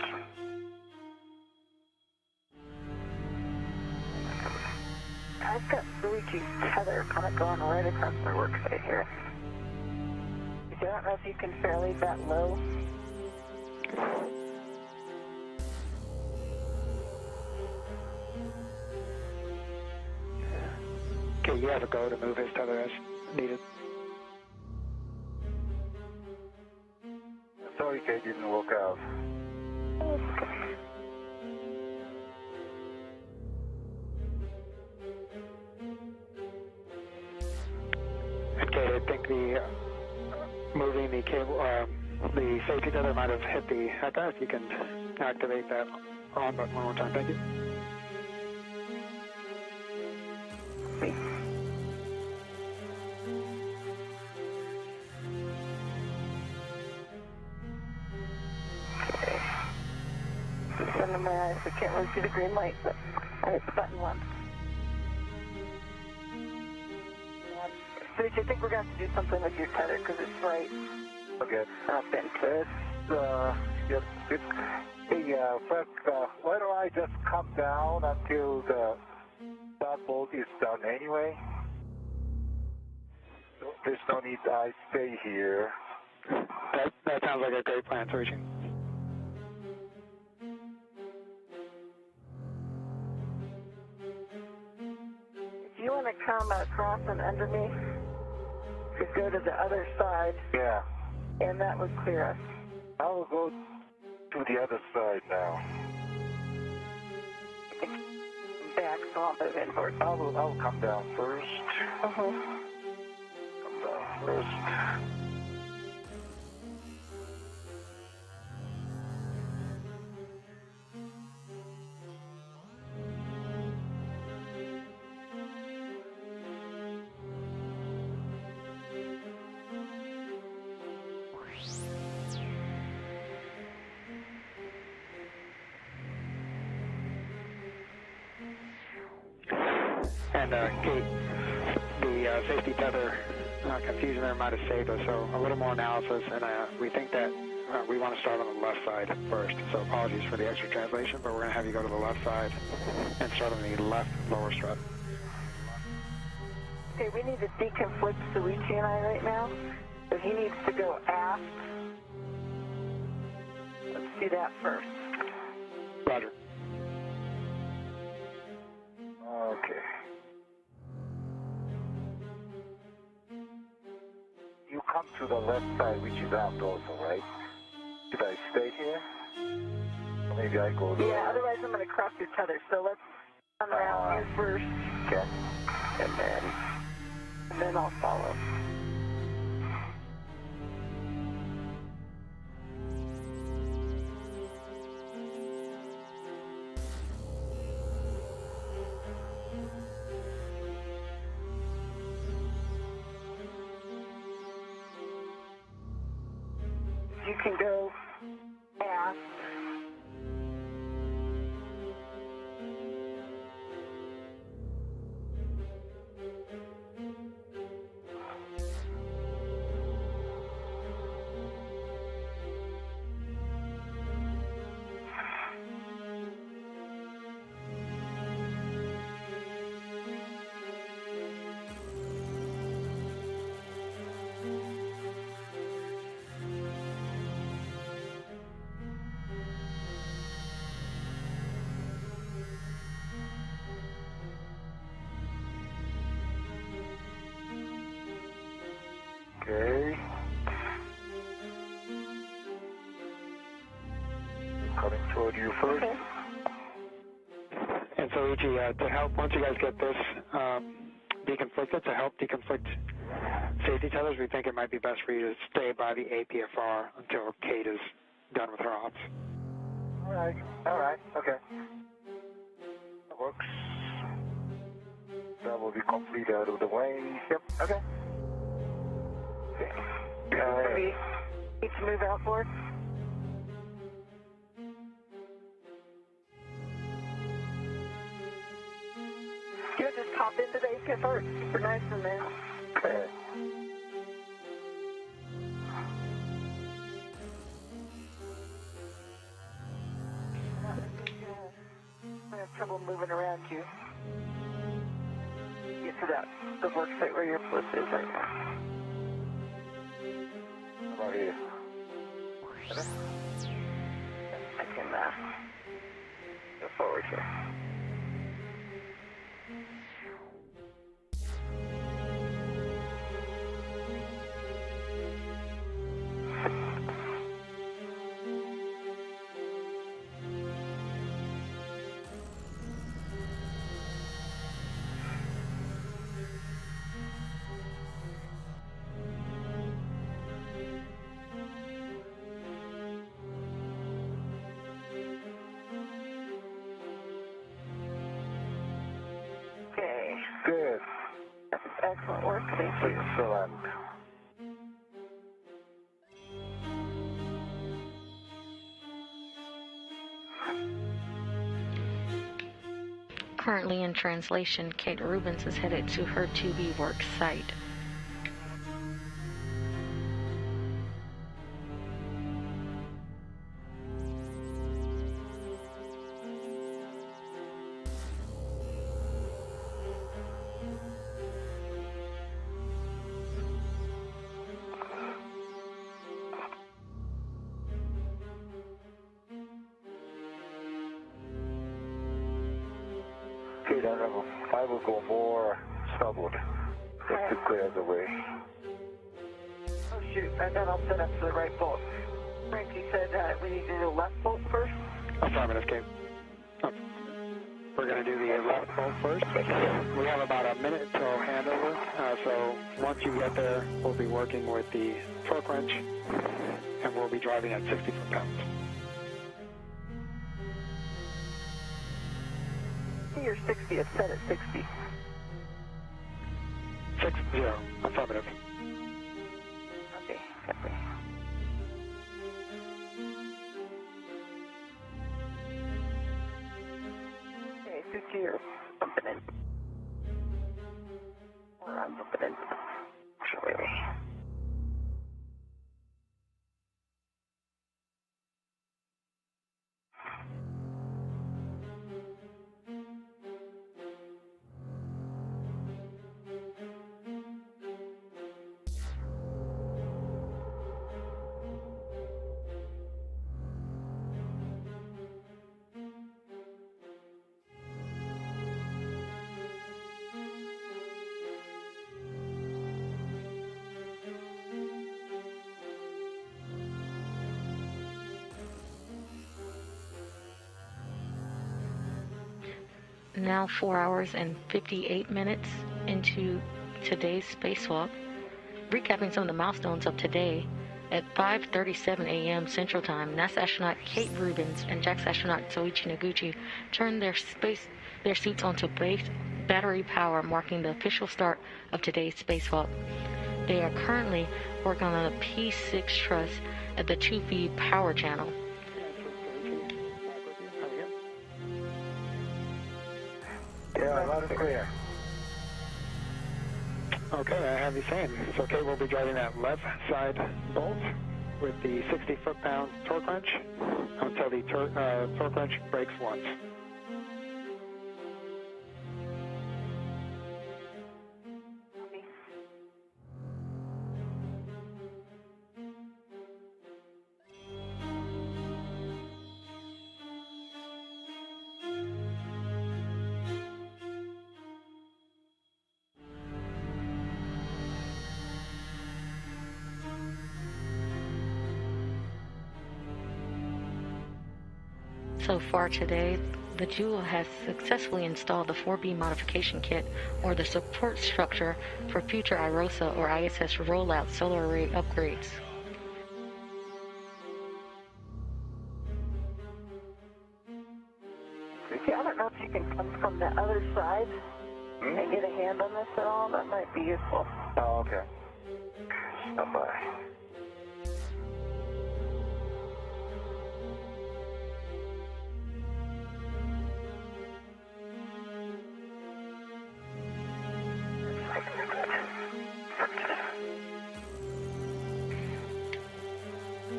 I've got Luigi's tether kind of going right across my worksite here. I don't know if you can fairly that low. Okay, you have a go to move his tether as needed. Sorry, Kate, didn't work out. Okay, I think the moving the cable, the safety tether might have hit the HECA. If you can activate that on button one more time, thank you. Under my eyes, I can't really see the green light, but I hit the button once. So I think we're going to have to do something with your tether because it's right Okay. up into it. Yes, it's, hey, Frank, why don't I just come down until the start bolt is done anyway? There's no need I stay here. That sounds like a great plan, Sergi. If you want to come across and under me, you could go to the other side, Yeah. and that would clear us. I will go to the other side now. Back, so I'll move in first. I'll come down first. Uh-huh. Come down first. And Kate, the safety tether confusion there might have saved us, so a little more analysis, and we think that we want to start on the left side first. So apologies for the extra translation, but we're going to have you go to the left side and start on the left lower strut. Okay, we need to deconflict Luigi and I right now, so he needs to go aft. Let's do that first. Roger. Okay. You come to the left side, which is aft also, right? Should I stay here? Or maybe I go there? Yeah, otherwise I'm going to cross your tether, so let's come around you first. Okay. And then I'll follow. You can go aft. Okay. Coming toward you first. Okay. And so, Ichi, to help, once you guys get this deconflicted, to help deconflict safety tethers, we think it might be best for you to stay by the APFR until Kate is done with her ops. All right, okay. That works. That will be complete out of the way. Yep, okay. Maybe need to move out for. Good, just hop into the APFR. It's super nice in there. Okay. I have trouble moving around you. Get to the work site where your flip is right now. Right here. I can go forward here. Okay. Good. That's excellent work. Thank you. Excellent. Currently in translation, Kate Rubens is headed to her 2B work site. Okay, then I will go more southward just to clear the way. Oh shoot, and then I'll set up for the right bolt. Frankie said we need to do the left bolt first. Affirmative, Kate. Oh. We're going to do the left bolt first. We have about a minute till handover, so once you get there, we'll be working with the torque wrench, and we'll be driving at 60 foot-pounds. You're 60, it's set at 60. 60, affirmative. Okay, copy. Okay, 50, you're pumping in. I'm looking into this. Actually. Now 4 hours and 58 minutes into today's spacewalk. Recapping some of the milestones of today. At 5:37 a.m. Central Time, NASA astronaut Kate Rubins and JAXA astronaut Soichi Noguchi turned their suits onto base battery power, marking the official start of today's spacewalk. They are currently working on a P6 truss at the 2-feed power channel. Yeah, loud and clear. Okay, I have you saying. So Kate will be driving that left side bolt with the 60 foot-pound torque wrench until the torque wrench breaks once. So far today, the Jewel has successfully installed the 4B modification kit, or the support structure for future IROSA or ISS rollout solar array upgrades. See, I don't know if you can come from the other side and get a hand on this at all. That might be useful. Oh, okay. Stand by.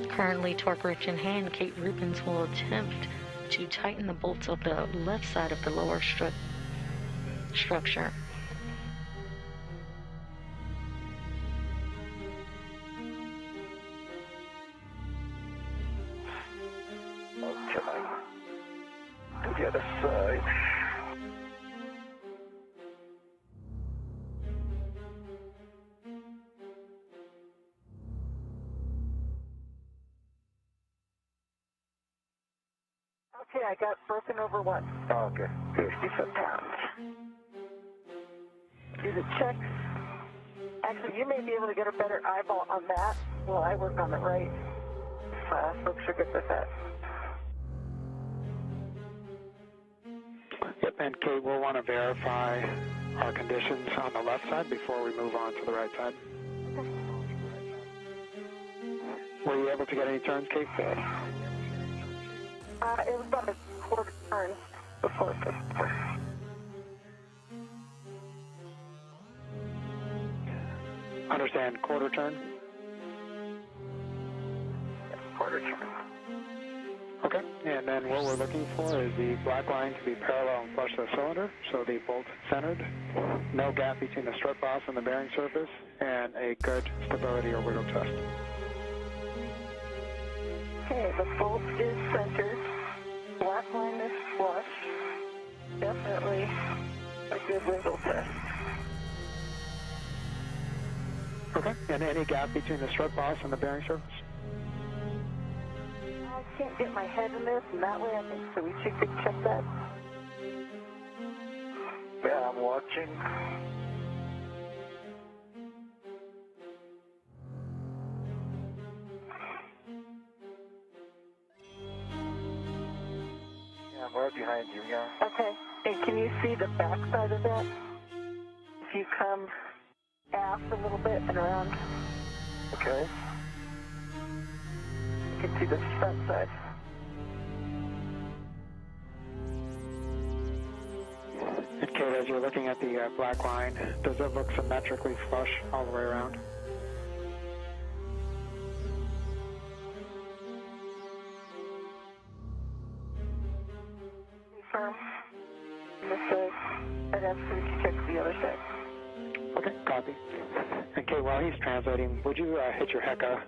Currently torque wrench in hand, Kate Rubins will attempt to tighten the bolts of the left side of the lower structure. Okay. To the other side. Okay, I got broken over one. Oh, okay. 60 foot-pounds. Do the checks. Actually, you may be able to get a better eyeball on that while I work on the right. Folks are good with that. Yep, and Kate will want to verify our conditions on the left side before we move on to the right side. Were you able to get any turns, Kate? It was about a quarter turn before it took. Understand, quarter turn? Quarter turn. Okay, and then what we're looking for is the black line to be parallel and flush the cylinder, so the bolt centered, no gap between the strut boss and the bearing surface, and a good stability or wiggle test. Okay, the bolt is centered. Black line is flush. Definitely a good wiggle test. Okay, and any gap between the strut boss and the bearing surface? I can't get my head in this, and that way I think Soichi could check that. Yeah, I'm watching. Yeah, I'm right behind you, yeah. Okay, and can you see the back side of that? If you come aft a little bit and around, Okay. you can see the front side. And Kate, as you're looking at the black line, does it look symmetrically flush all the way around? Confirm. This side. I'd have to check the other side. Okay, copy. And Kate, while he's translating, would you hit your HECA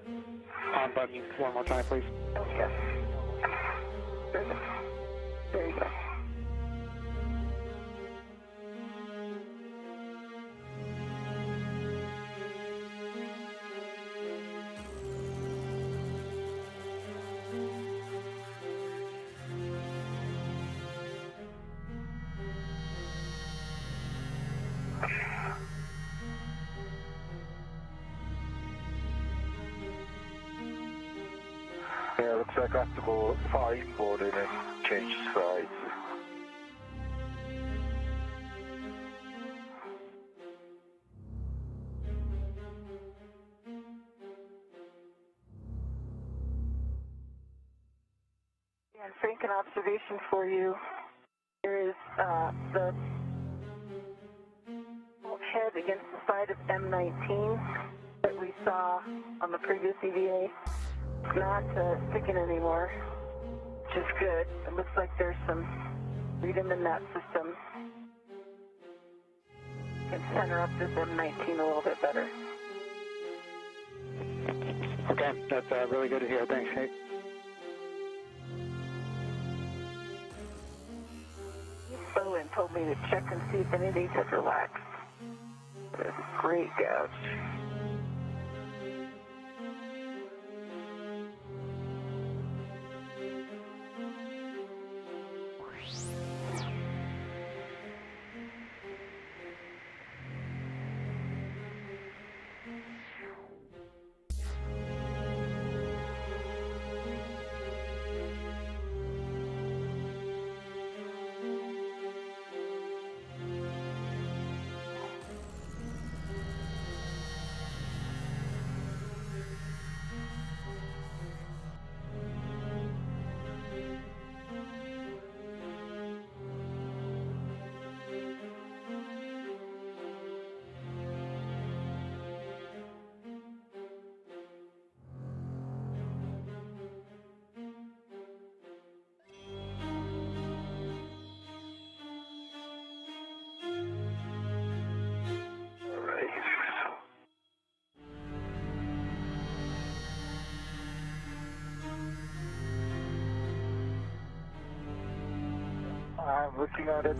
on button one more time, please? Okay. There you go. Yeah, looks like I have to go far inboard and then change sides. And Frank, an observation for you. There is the head against the side of M19 that we saw on the previous EVA. It's not sticking anymore, which is good. It looks like there's some freedom in that system. You can center up this M19 a little bit better. Okay, that's really good to hear. Thanks, Kate. Bowen told me to check and see if any of these had relaxed. There's a great gouge. I'm looking at it.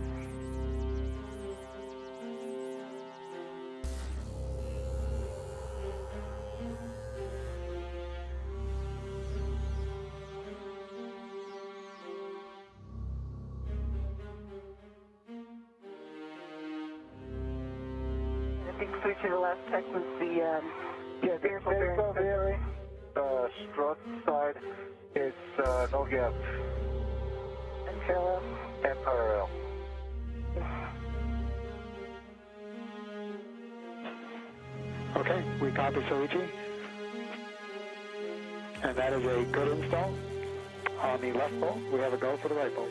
I think switching the last tech was the Yeah, there's no bearing. Strut side is no gap and parallel. and parallel. Okay, we copy Soichi. And that is a good install. On the left bolt, we have a go for the right bolt.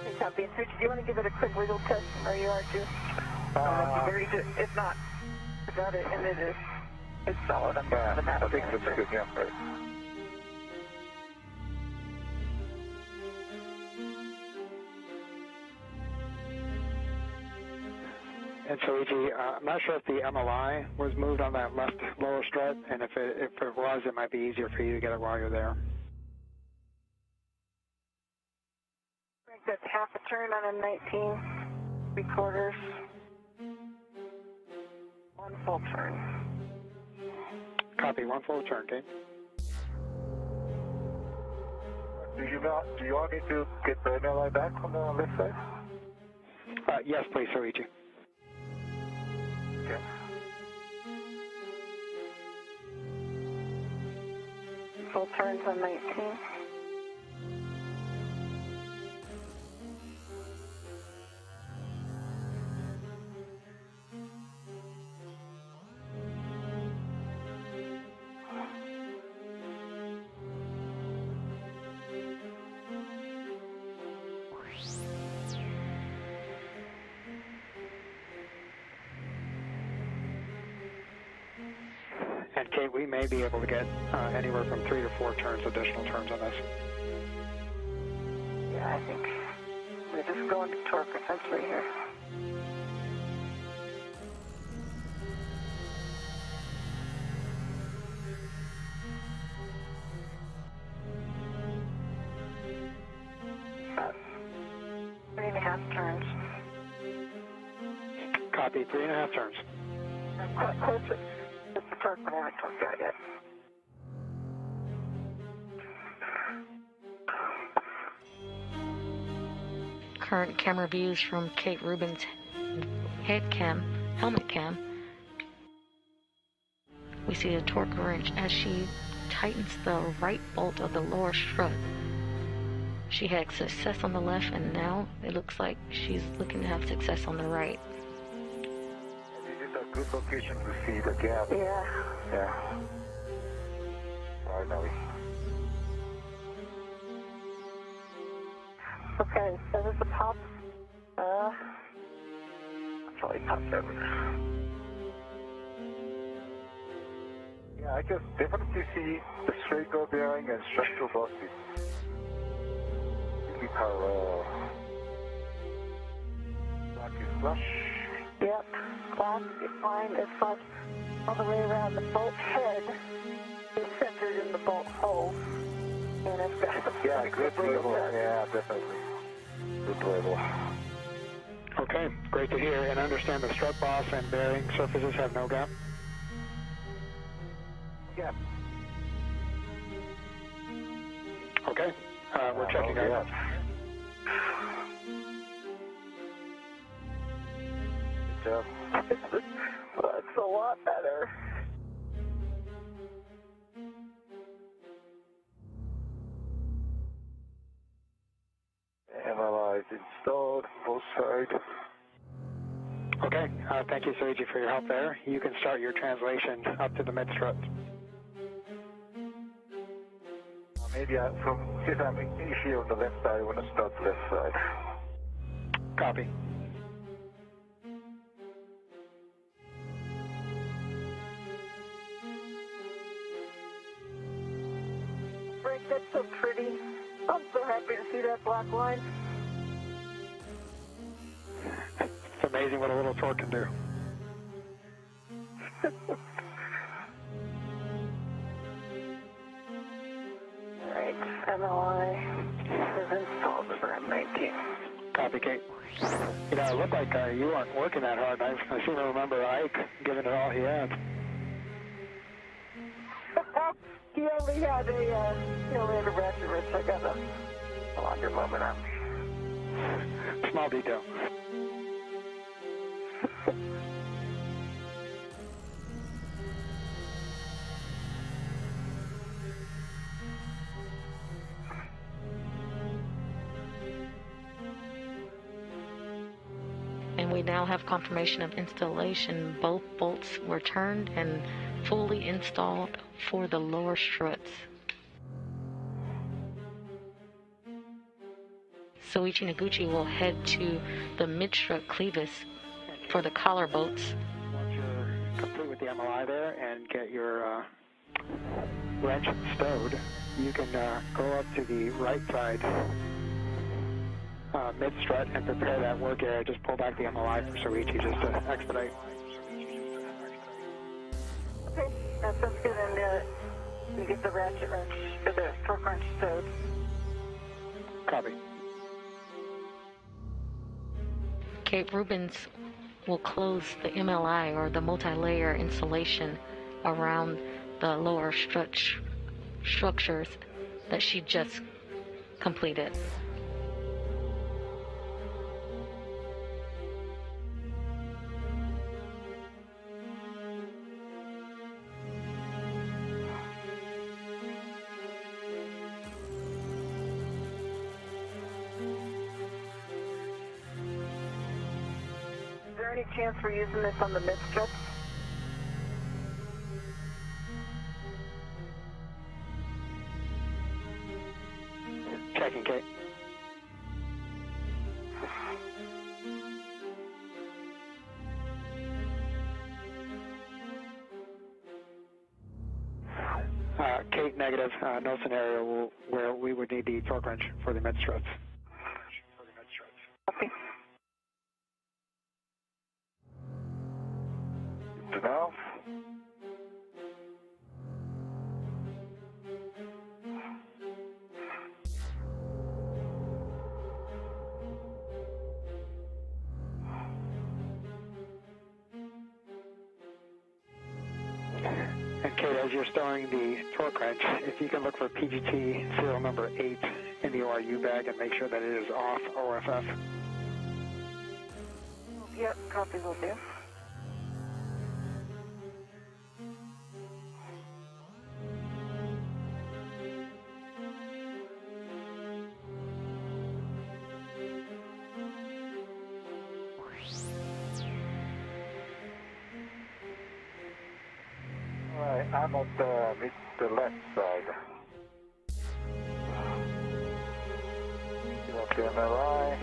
Okay, copy. And switch, do you want to give it a quick wiggle test from where you are too? Very good. If not, got it, and it is. It's solid. I'm Yeah, the map. I think that's a good gap, right? And Soichi, I'm not sure if the MLI was moved on that left lower strut, and if it was, it might be easier for you to get it while you're there. I think that's half a turn on a 19, 3/4, 1 full turn. Copy, 1 full turn, Kate. Do you want me to get the MLI back on the left side? Yes, please, Soichi. Okay. Full turns on 19. And Kate, we may be able to get anywhere from 3 to 4 additional turns on this. Yeah, I think we're just going to torque essentially here. About 3.5 turns. Copy, 3.5 turns. I'm quite close to the torque, but I haven't torqued out yet. Current camera views from Kate Rubin's helmet cam. We see a torque wrench as she tightens the right bolt of the lower strut. She had success on the left, and now it looks like she's looking to have success on the right. This is a good location to see the gap. Yeah. Yeah. All right, now we... Okay, so there's a pop. Probably popped over. Yeah, I can definitely see the straight go bearing and structural busting. Really parallel. Black is flush. Yep, glass is fine. It's flush all the way around. The bolt head is centered in the bolt hole. And it's got Yeah, good level. Yeah, definitely. Good level. Okay, great to hear. And understand the strut boss and bearing surfaces have no gap? Yeah. Okay, we're checking out. Good job. That's a lot better. MLI is installed, both sides. Okay, thank you, Soichi, for your help there. You can start your translation up to the mid-strut. Maybe since I'm initially on the left side, I want to start left side. Copy. Frank, that's so pretty. I'm so happy to see that black line. It's amazing what a little torque can do. Alright, MLI is installed for M19. Copy, Kate. You know, it looked like you weren't working that hard. I seem to remember Ike giving it all he had. He only had a ratchet wrench. I got a longer moment on me. Small detail. And we now have confirmation of installation. Both bolts were turned and fully installed for the lower struts. Soichi Noguchi will head to the mid-strut clevis for the collar bolts. Once you're complete with the MLI there and get your wrench stowed, you can go up to the right side mid-strut and prepare that work area. Just pull back the MLI for Soichi just to expedite. Okay, that sounds good. And you get the ratchet wrench, or the torque wrench stowed. Copy. Kate Rubins will close the MLI, or the multi-layer insulation, around the lower structures that she just completed. Is there any chance we're using this on the mid-strut? Checking, Kate. Kate, negative. No scenario where we would need the torque wrench for the mid struts. Copy. To now. And Kate, as you're storing the torque wrench, if you can look for PGT serial number 8 in the ORU bag and make sure that it is off OFF. Yep, copy will do. Alright, I'm on the left side. Get up the MRI.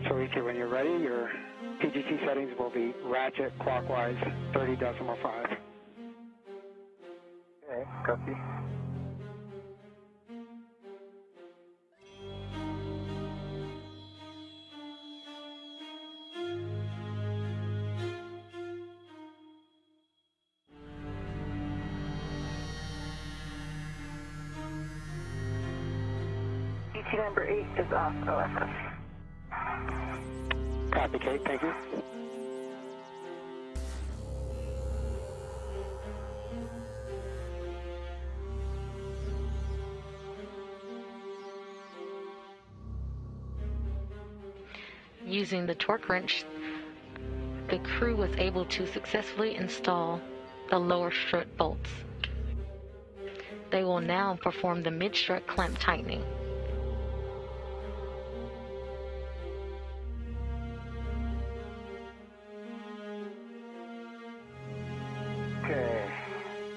So Ichi, when you're ready, your PGT settings will be ratchet clockwise 30.5. Okay, copy. PT number 8 is off OFF. Copy, Kate. Thank you. Using the torque wrench, the crew was able to successfully install the lower strut bolts. They will now perform the mid-strut clamp tightening. Okay,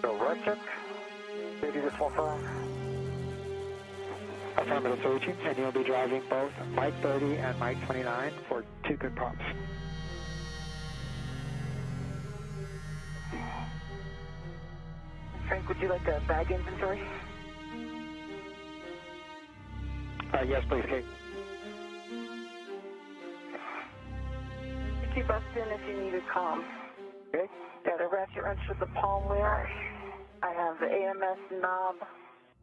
so right check. Maybe this one first. Affirmative, Soichi, and you'll be driving both Mike 30 and Mike 29 for 2 good pops. Frank, would you like a bag inventory? Yes, please, Kate. Keep us in if you need a comm. Okay. Got a ratchet wrench with the palm wheel. I have the AMS knob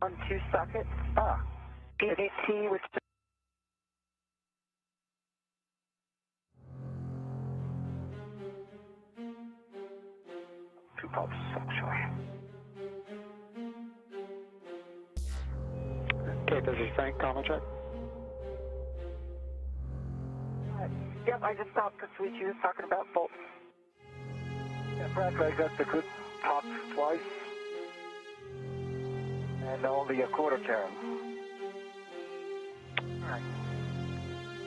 on 2 sockets. PGT with Two pops, actually. Kate, this is Frank. Common check. Yep, I just stopped because Suichi was talking about bolts. Yeah, frankly, I got the good pops twice. And only a quarter turn. Alright.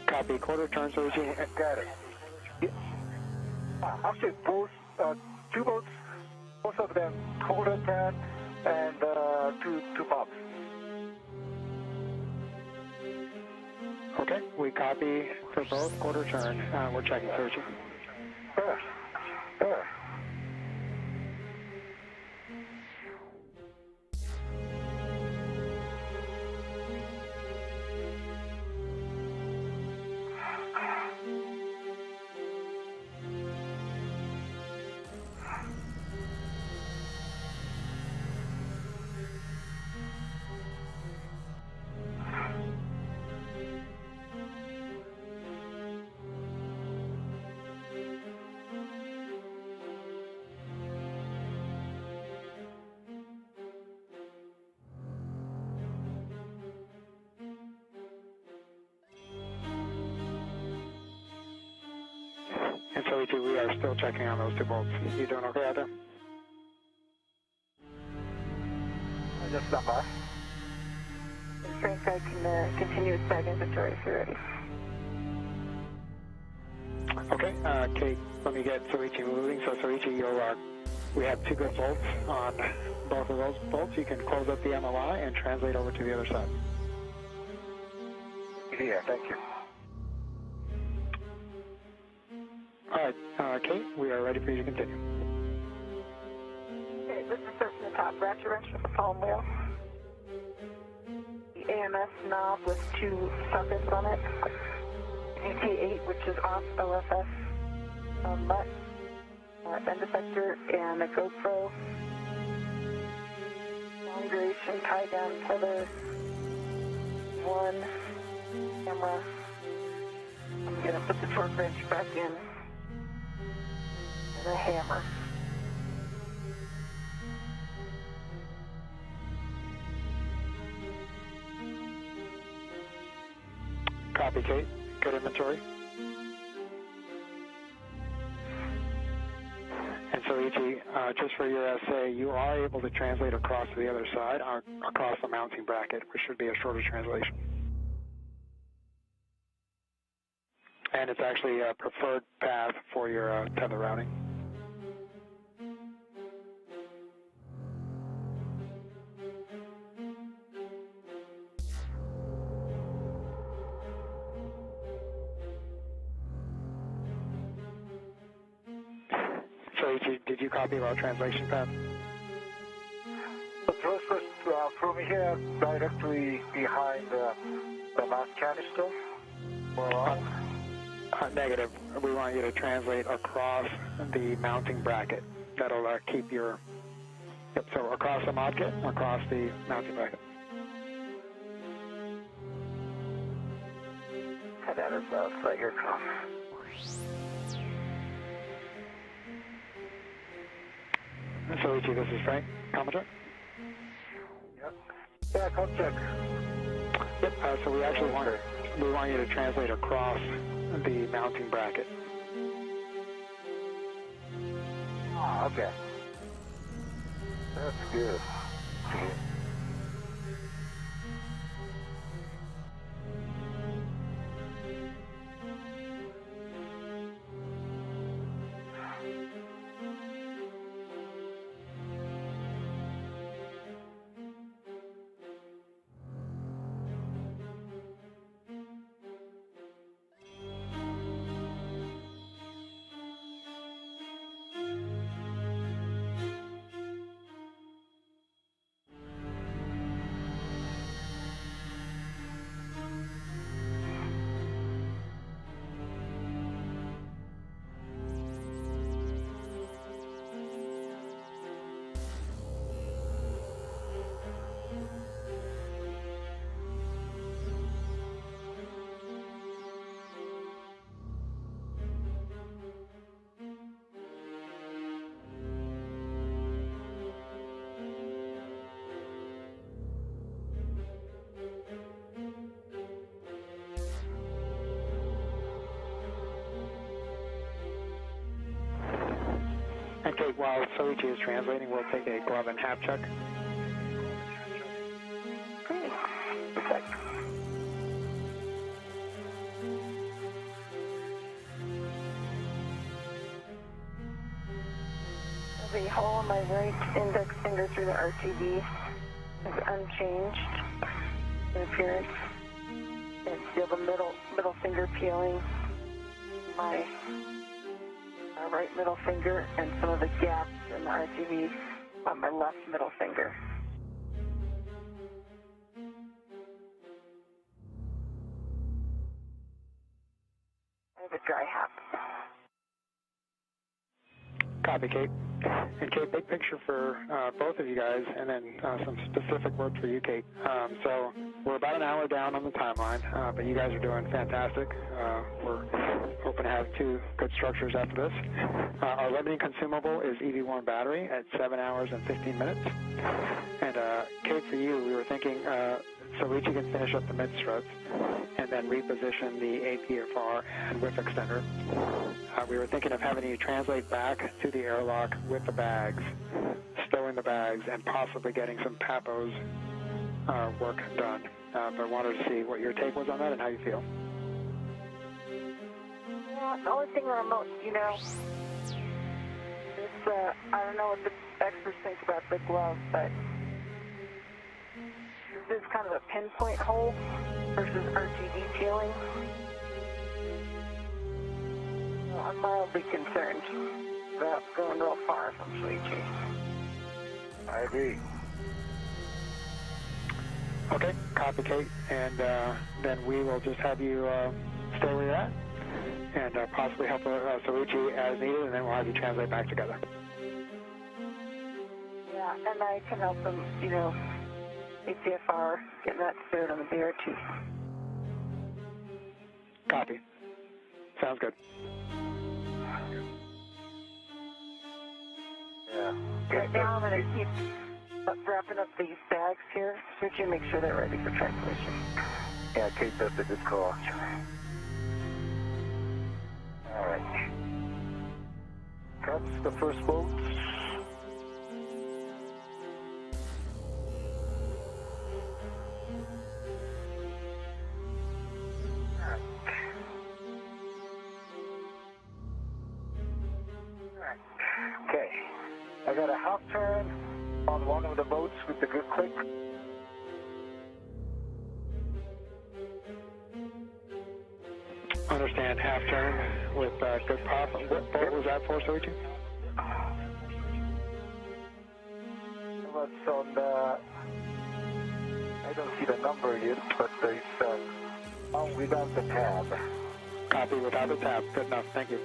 Copy. Quarter turn, Soichi. Got it. Yeah. Actually, both, 2 boats, both of them, quarter turn and two pops. Okay, we copy for both quarter turn. We're checking, Soichi. There. And Soichi, we are still checking on those 2 bolts. You doing okay out there? I just stand by. Frank, I can continue with bag inventory if you're ready. Okay, Kate, let me get Soichi moving. So Soichi, you'll We have 2 good bolts on both of those bolts. You can close up the MLI and translate over to the other side. Yeah, thank you. All right, Kate, we are ready for you to continue. Okay, this is starting the top ratchet wrench with the palm wheel. The AMS knob with 2 sockets on it. VT8, which is off LFS. LUT, end effector, and a GoPro. Long duration tie down tether. 1 camera. I'm going to put the torque wrench back in. And a hammer. Copy, Kate. Good inventory. And so, E.T., just for your essay, you are able to translate across to the other side, across the mounting bracket, which should be a shorter translation. And it's actually a preferred path for your tether routing. So, did you copy our translation path? The process from here directly behind the last canister? Or Negative. We want you to translate across the mounting bracket. That'll keep your... Yep, so across the mod kit, across the mounting bracket. Cut out of the Slager com. So, E.T., this is Frank. Comment check? Yep. Yeah, come check. Yep, so we actually want you to translate across the mounting bracket. Ah, okay. That's good. And Kate, while Soichi is translating, we'll take a glove and half check. Great. Perfect. The hole in my right index finger through the RTV is unchanged in appearance. And feel the middle finger peeling. My right middle finger and some of the gaps in the RTV on my left middle finger. I have a dry hap. Copy, Kate. And Kate, big picture for both of you guys, and then some specific work for you, Kate. So we're about an hour down on the timeline, but you guys are doing fantastic. We're hoping to have 2 good structures after this. Our limiting consumable is EV1 battery at 7 hours and 15 minutes. And Kate, for you, we were thinking so each you can finish up the mid struts and then reposition the APFR and whip extender. We were thinking of having you translate back to the airlock with the bags, stowing the bags, and possibly getting some PAPO's work done. But wanted to see what your take was on that and how you feel. Yeah, the only thing that I'm, this I don't know what the experts think about the glove, but this is kind of a pinpoint hole versus RTD peeling. Well, I'm mildly concerned about going real far from Sweetie. I agree. Okay, copy, Kate, and then we will just have you stay where you're at and possibly help Soichi as needed, and then we'll have you translate back together. Yeah, and I can help them, you know, ACFR, getting that food on the BRT. Copy. Sounds good. Yeah. Right now I'm going to keep wrapping up these bags here, so you make sure they're ready for translation. Yeah, Kate, that's a good call. All right. That's the first boat. Okay, I got a half turn on one of the boats with the good click. Understand, half turn with good pop. What boat was that for, Soichi? What's on the... I don't see the number yet, but it's without the tab. Copy without the tab. Good enough. Thank you.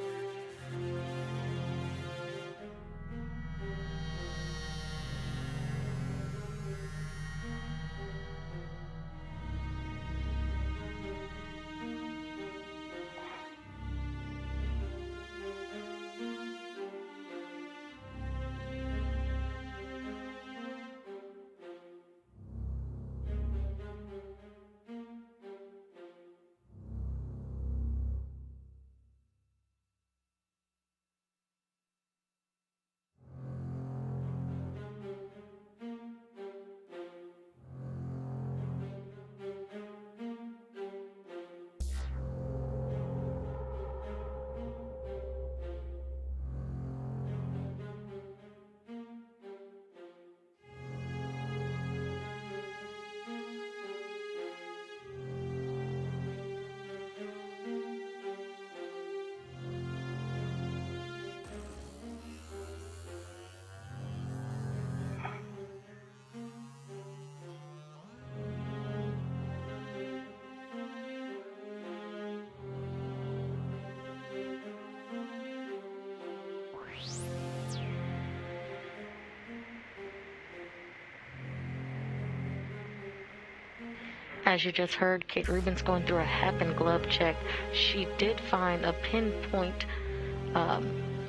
As you just heard, Kate Rubin's going through a happen glove check. She did find a pinpoint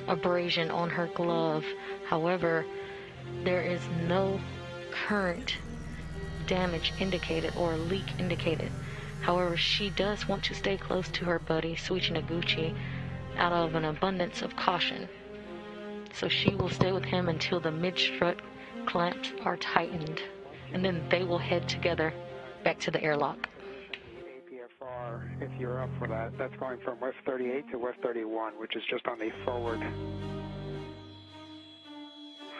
abrasion on her glove. However, there is no current damage indicated or leak indicated. However, she does want to stay close to her buddy, Suichi Noguchi, out of an abundance of caution. So she will stay with him until the mid-strut clamps are tightened, and then they will head together back to the airlock. APFR, if you're up for that, that's going from West 38 to West 31, which is just on the forward.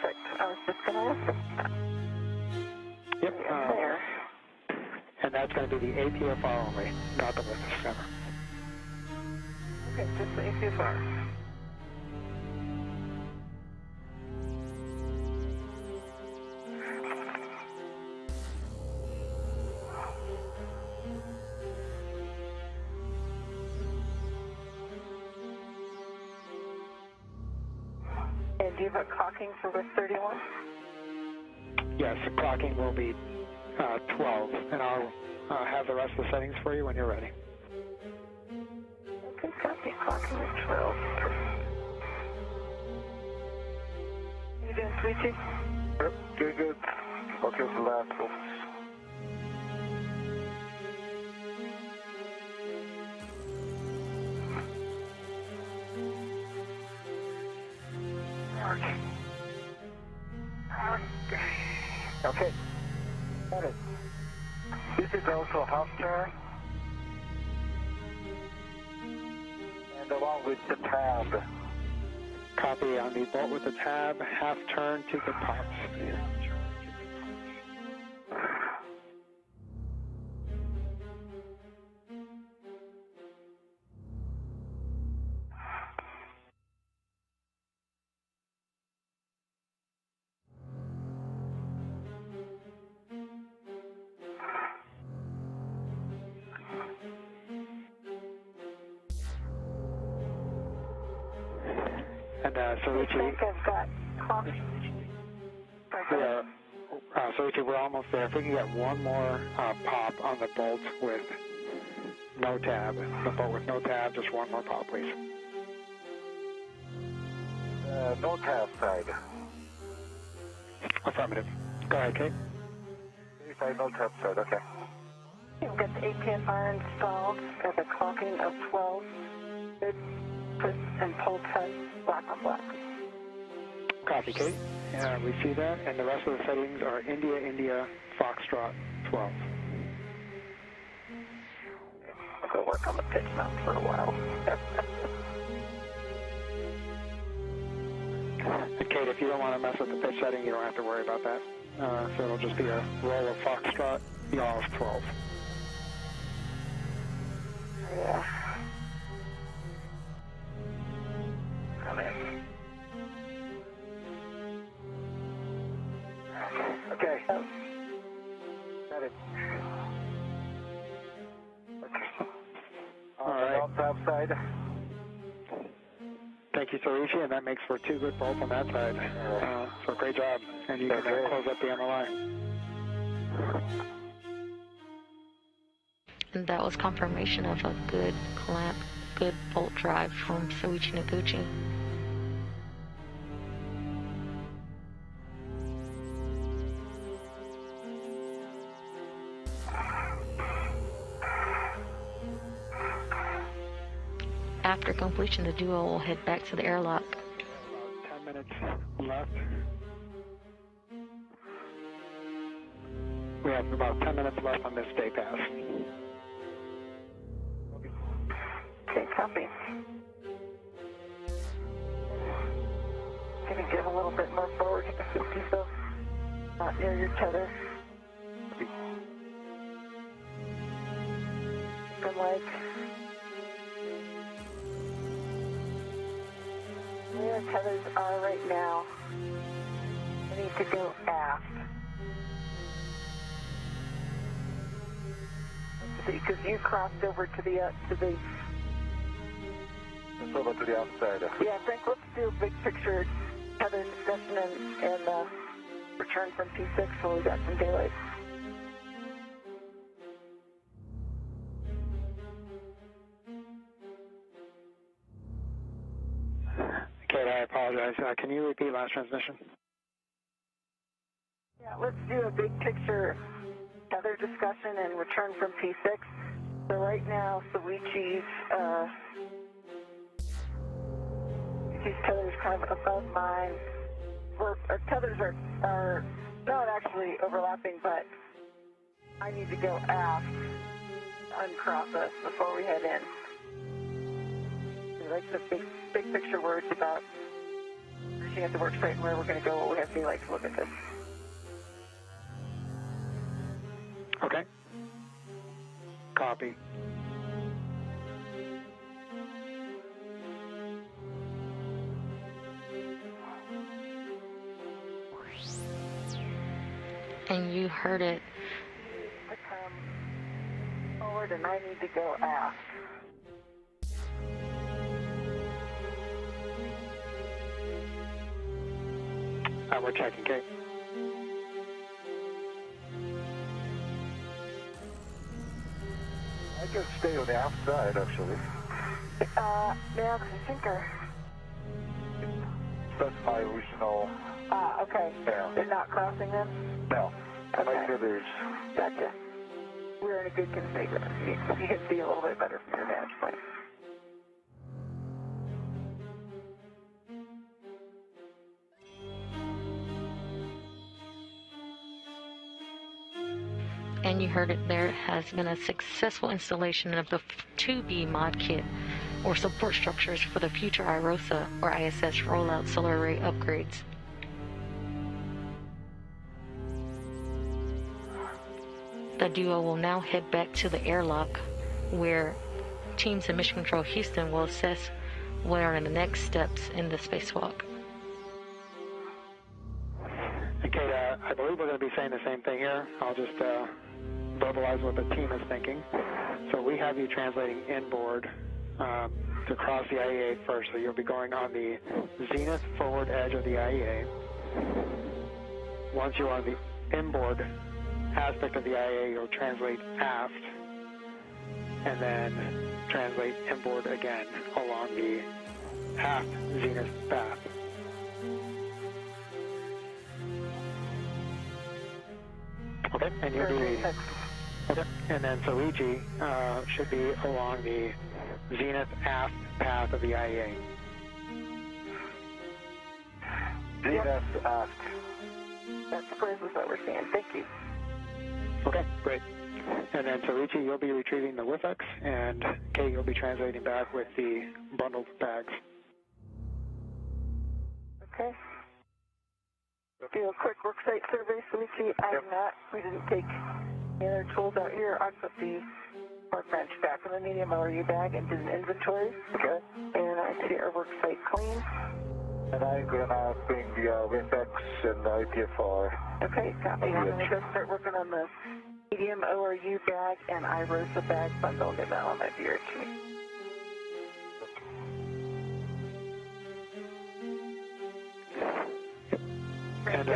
Perfect. I was just going to ask them. Yep. There. And that's going to be the APFR only, not the West Center. Okay, just the APFR. And do you have a clocking for West 31? Yes, the clocking will be 12, and I'll have the rest of the settings for you when you're ready. Okay, copy. Clocking at 12. You doing, Sweetie? Yep, good, good. Okay, the last boat. Okay. Got it. This is also half turn. And along with the tab. Copy on the bolt with the tab, half turn, 2 good pops. And I think I've got clock. Soichi, we're almost there. If we can get one more pop on the bolt with no tab. The bolt with no tab, just one more pop, please. No tab side. Affirmative. Go ahead, Kate. Side, no tab side, okay. We've got the APFR installed at the clocking of 12. Good push and pull test, black on black. Copy, Kate. We see that, and the rest of the settings are India, India, Foxtrot, 12. I'll go work on the pitch mount for a while. Kate, if you don't want to mess with the pitch setting, you don't have to worry about that. So it'll just be a roll of Foxtrot, yaw of 12. Yeah. Come in. Okay. Got it. Okay. All right. On top side. Thank you, Soichi, and that makes for 2 good bolts on that side. So great job. And you can close up the MLI. And that was confirmation of a good clamp, good bolt drive from Soichi Noguchi. After completion, the duo will head back to the airlock. 10 minutes left. We have about 10 minutes left on this day pass. Okay, copy. Gonna get a little bit more forward. Keep yourself not near your tether. Good leg. Where our tethers are right now, we need to go aft. Because you crossed over to the Let's over to the outside. Yeah, Frank, let's do a big picture tether discussion and return from P6 when we got some daylight. Kate, I apologize. Can you repeat last transmission? Yeah, let's do a big picture tether discussion and return from P6. So right now, Soichi's tethers kind of above mine. Our tethers are not actually overlapping, but I need to go aft to uncross us before we head in. Like the big picture words about reaching at the work site and where we're going to go, what we have daylight to look at this. Okay. Copy. And you heard it. I come forward and I need to go aft. We're checking, Kate. I can stay on the outside, actually. Yeah, because I think That's my original. okay. Yeah. They're not crossing them? No. Okay. My feathers. Gotcha. We're in a good configuration. You can see a little bit better from your vantage point. And you heard it there. Has been a successful installation of the 2B mod kit or support structures for the future IROSA or ISS rollout solar array upgrades. The duo will now head back to the airlock, where teams in Mission Control Houston will assess what are the next steps in the spacewalk. Okay, I believe we're going to be saying the same thing here. I'll just verbalize what the team is thinking. So we have you translating inboard to cross the IEA first. So you'll be going on the zenith forward edge of the IEA. Once you're on the inboard aspect of the IEA, you'll translate aft and then translate inboard again along the aft zenith path. Okay, and you'll be, okay, and then Soichi should be along the zenith aft path of the IEA. Zenith aft. That's the phrases that we're seeing. Thank you. Okay, great. And then Soichi, you'll be retrieving the WIFX, and Kate, you'll be translating back with the bundled bags. Okay. Do a quick worksite survey, Suichi. We didn't take any other tools out here. I put the workbench back in the medium ORU bag and did an inventory. Okay. And I see our worksite clean. And I'm gonna bring the WinFX and the ITFR. Okay, copy. I'm gonna go start working on the medium ORU bag and IROSA bag bundle. Get that on my VRT. And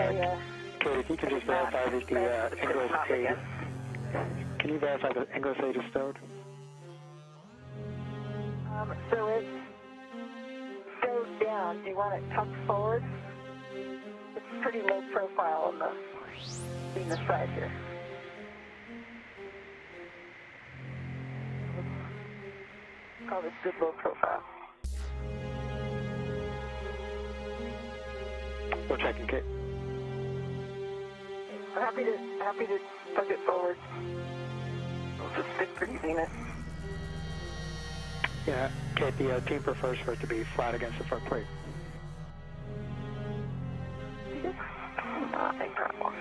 Kate, if you can just verify that the English aid, can you verify that English aid is stowed? So it's stowed down. Do you want it tucked forward? It's pretty low profile on the side here. Call this good low profile. We're checking, Kate. I'm happy to tuck it forward. It'll just fit pretty zenith. Yeah, Kate, the team prefers for it to be flat against the front plate. Not a problem.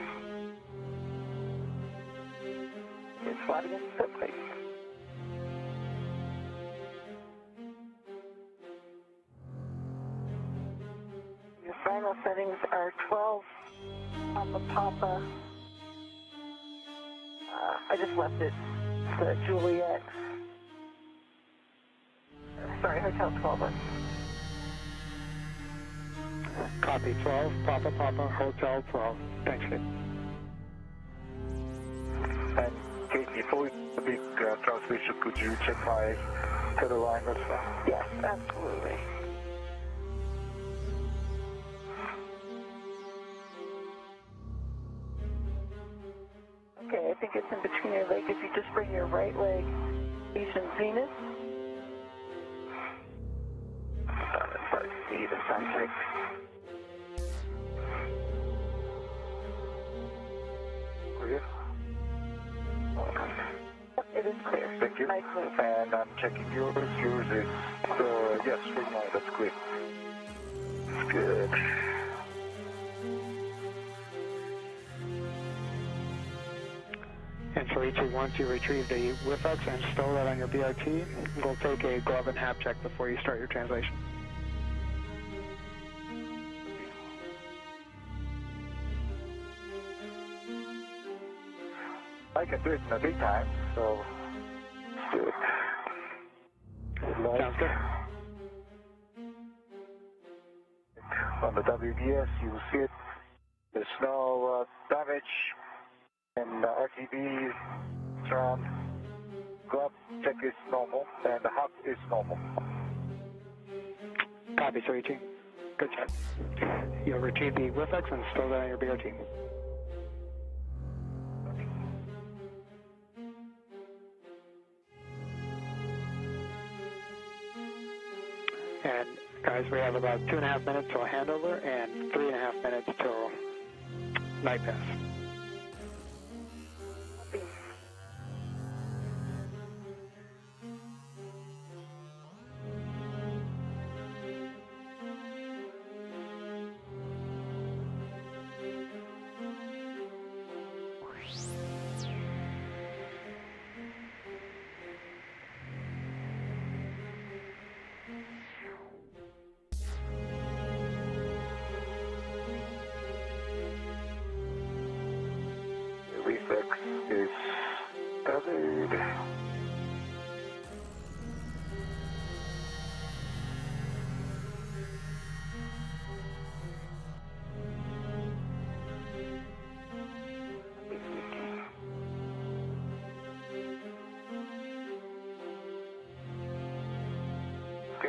It's flat against the foot plate. Your final settings are 12 on the Papa. I just left it to Juliet. Sorry, Hotel 12. Copy 12, Papa, Hotel 12. Thanks, Kate. And Kate, before we make transmission, could you check my tether line as well? Yes, absolutely. Okay, I think it's in between your legs. If you just bring your right leg Asian zenith. Let's see the sunset. Clear? It is clear. Thank you. Nice move. And I'm checking yours. Yours is, yes, right now, that's great. That's good. And for each once you retrieve the WIFX and stow that on your BRT, we'll take a glove and hap check before you start your translation. I can do it in the daytime, so let's do it. Sounds good. On the WBS, you will see it. There's no damage, and RTB surround. Glove check is normal, and the hub is normal. Copy, Soichi. Good job. You'll retrieve the WIFX and stow that on your BRT. And guys, we have about 2.5 minutes till handover and 3.5 minutes till night pass.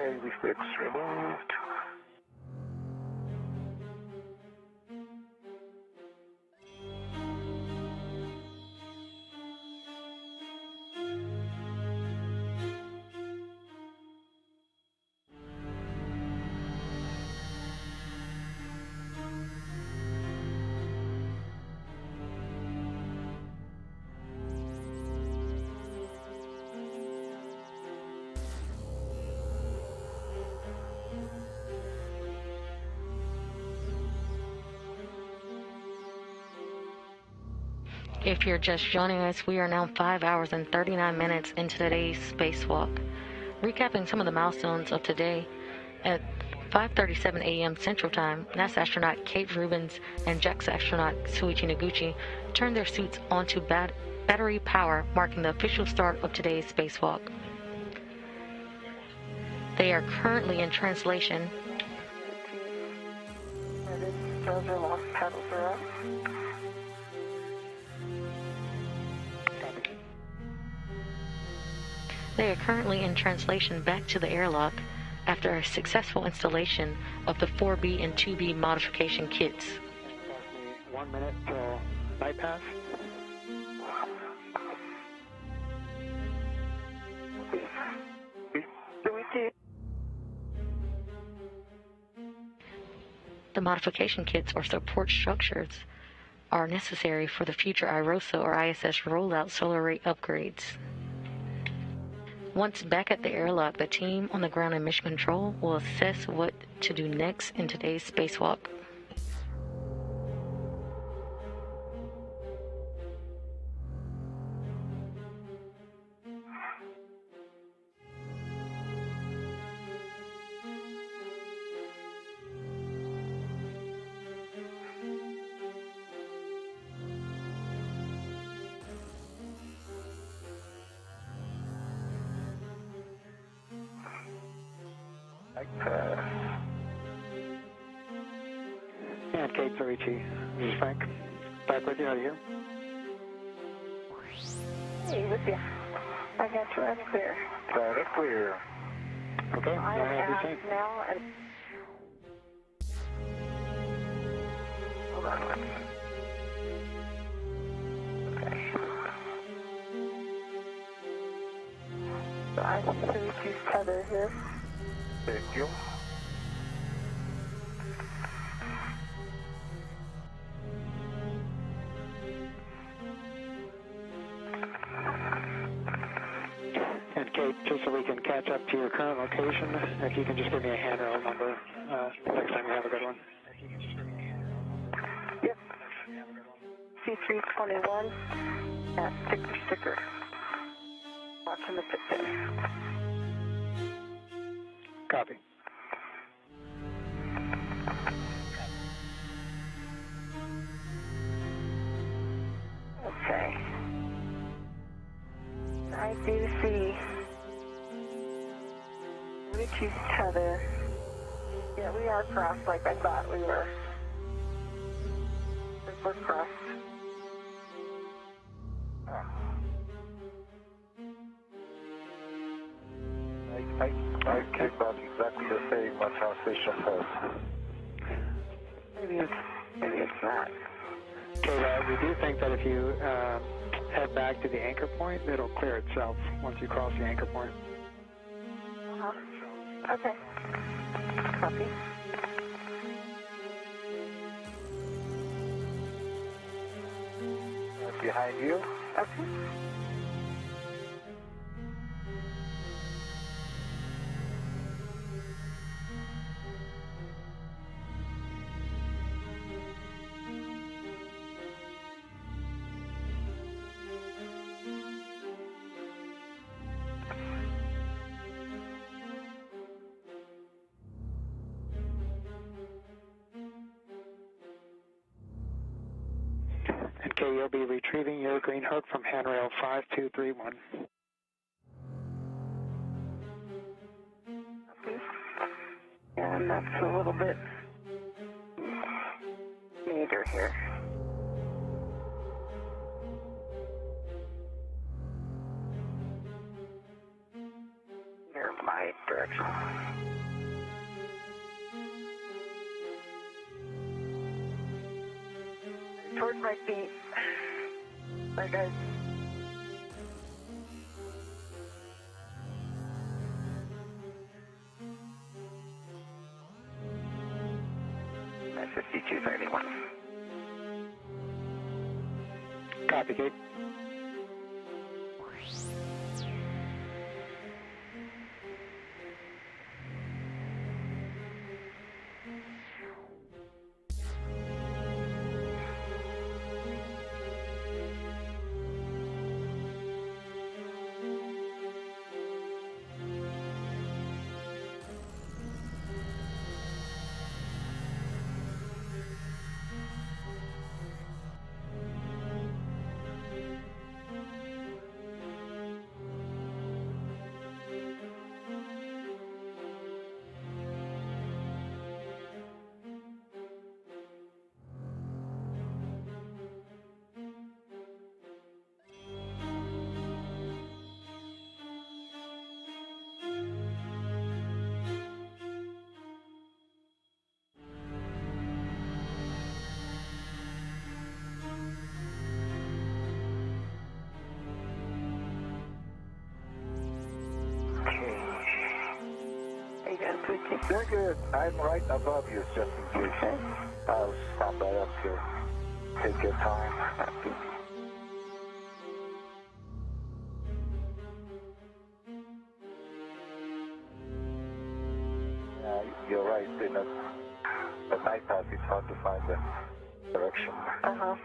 Okay, reflex removed. If you're just joining us, we are now 5 hours and 39 minutes into today's spacewalk. Recapping some of the milestones of today, at 5:37 a.m. Central Time, NASA astronaut Kate Rubins and JAXA astronaut Shuichi Noguchi turned their suits onto battery power, marking the official start of today's spacewalk. They are currently in translation. Those are lost, paddles are up. They are currently in translation back to the airlock after a successful installation of the 4B and 2B modification kits. 1 minute till night pass. The modification kits or support structures are necessary for the future IROSA or ISS rollout solar array upgrades. Once back at the airlock, the team on the ground and mission control will assess what to do next in today's spacewalk. And Kate Sorichi, this is Frank. Back with you out of here. Hey, with you. I got you out clear. Got it clear. Okay, I go am ahead, asked Lucy. now and... Hold on. Okay. So I see choose tether here. Thank you. And Kate, just so we can catch up to your current location, if you can just give me a handrail number next time you have a good one. Yep. C321 at Sticker. Watching the pit there. Copy. Okay. I do see. Let me choose tether. Yeah, we are crossed like I thought we were. We're crossed. I came back exactly the same translation says. Maybe it's not. Okay, we do think that if you head back to the anchor point, it'll clear itself once you cross the anchor point. Okay. Copy. Behind you. Okay. Okay, you'll be retrieving your green hook from handrail 5231. And that's a little bit meager here. Near my direction. Towards my feet. Bye, guys. That's 5231. Copy, Kate. You're good. I'm right above you, just in case. Okay. I'll stop right up here. Take your time. Yeah, you're right. In the night path, it's hard to find the direction. Uh-huh.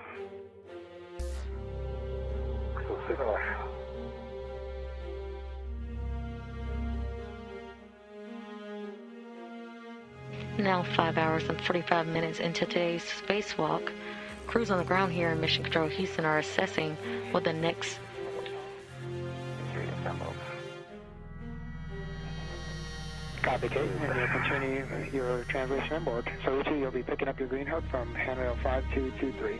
So similar. Now 5 hours and 45 minutes into today's spacewalk, crews on the ground here in Mission Control Houston are assessing what the next Copy, Kate, and you'll continue your translation inboard. So Richie, you'll be picking up your green hook from handrail 5223.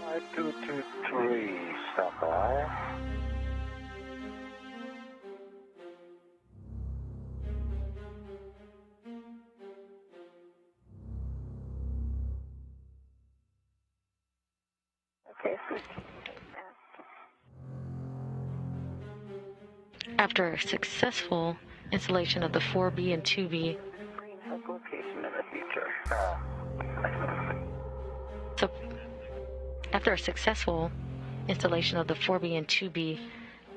5223, stop by. Okay, so after a successful installation of the 4B and 2B. green hook location in the future. So, after a successful installation of the 4B and 2B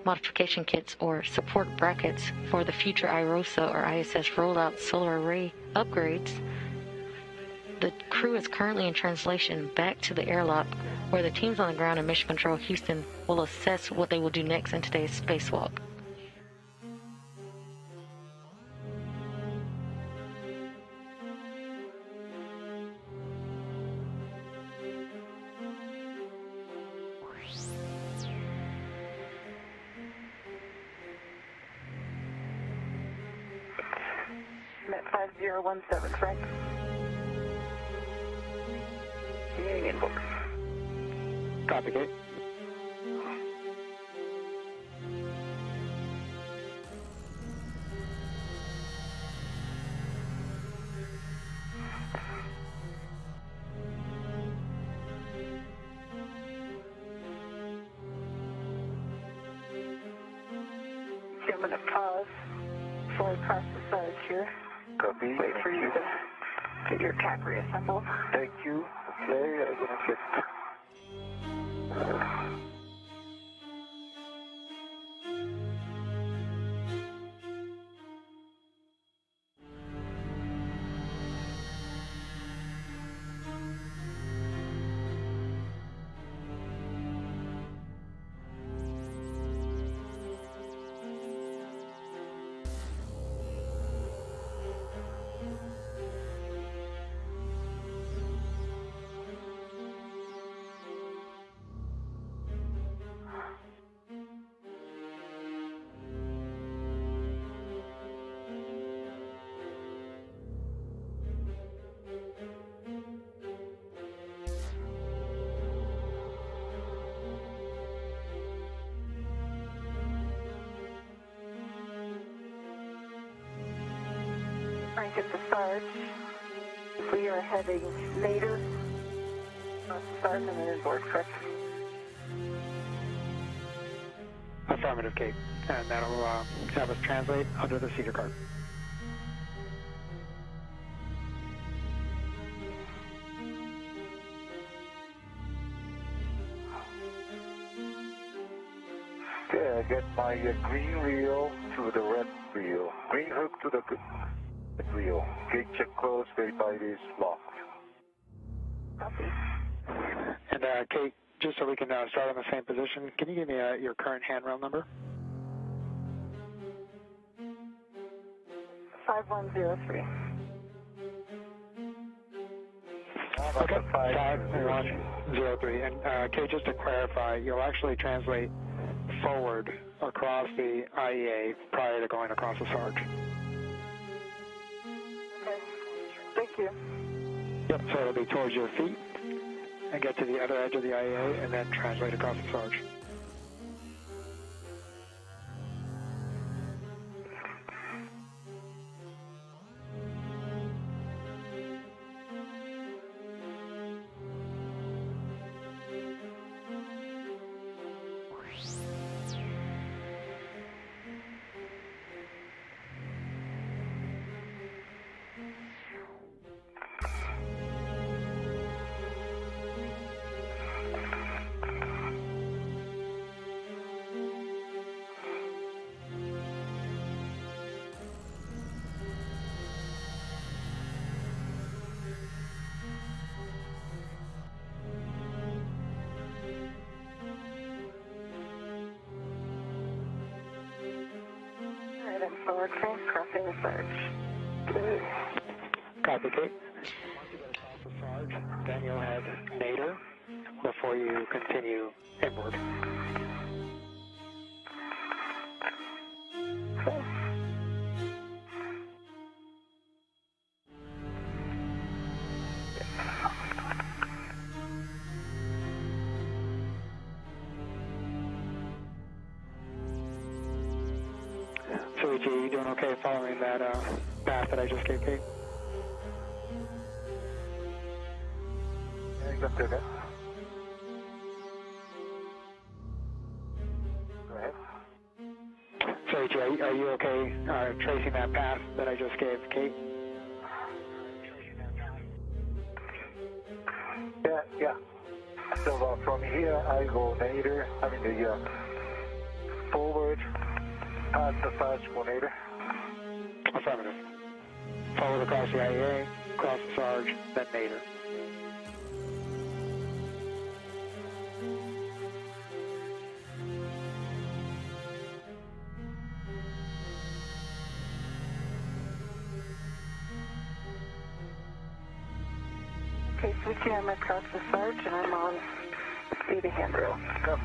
modification kits or support brackets for the future IROSA or ISS rollout solar array upgrades, the crew is currently in translation back to the airlock where the teams on the ground in Mission Control Houston will assess what they will do next in today's spacewalk. Met 5017, Frank. Union book. Copy, Kate. Okay, I'm going to pause before I cross the sides here. Copy. Wait for you to get your cap reassembled. Thank you. Okay, I'm gonna get. rank at the Sarge. We are heading later. Sarge and then inboard, correct? Affirmative, Kate. And that'll have us translate under the Cedar card. Okay, I get my green reel to the red reel. Green hook to the red reel. Gate check closed, verify it is locked. Copy. And Kate, just so we can start on the same position, can you give me your current handrail number? 5103. Okay, 5103. And Kate, just to clarify, you'll actually translate forward across the IEA prior to going across the Sarge. Okay. Thank you. Yep, so it'll be towards your feet and get to the other edge of the IEA and then translate across the Sarge. Alright, I'm forward train crossing the Sarge. Good. Copy, Kate. Once you get across the Sarge, then you'll head nadir before you continue inward. Okay. So, EG, you doing okay following that path that I just gave Kate? Yeah, got that. Go ahead. So, EG, are you okay tracing that path that I just gave Kate? Yeah. So from here I go nadir, forward past the Sarge go nadir. Affirmative. Forward across the IEA, across the Sarge, then nadir. Okay, switching, I'm across the Sarge and I'm on speed of handrail. Copy.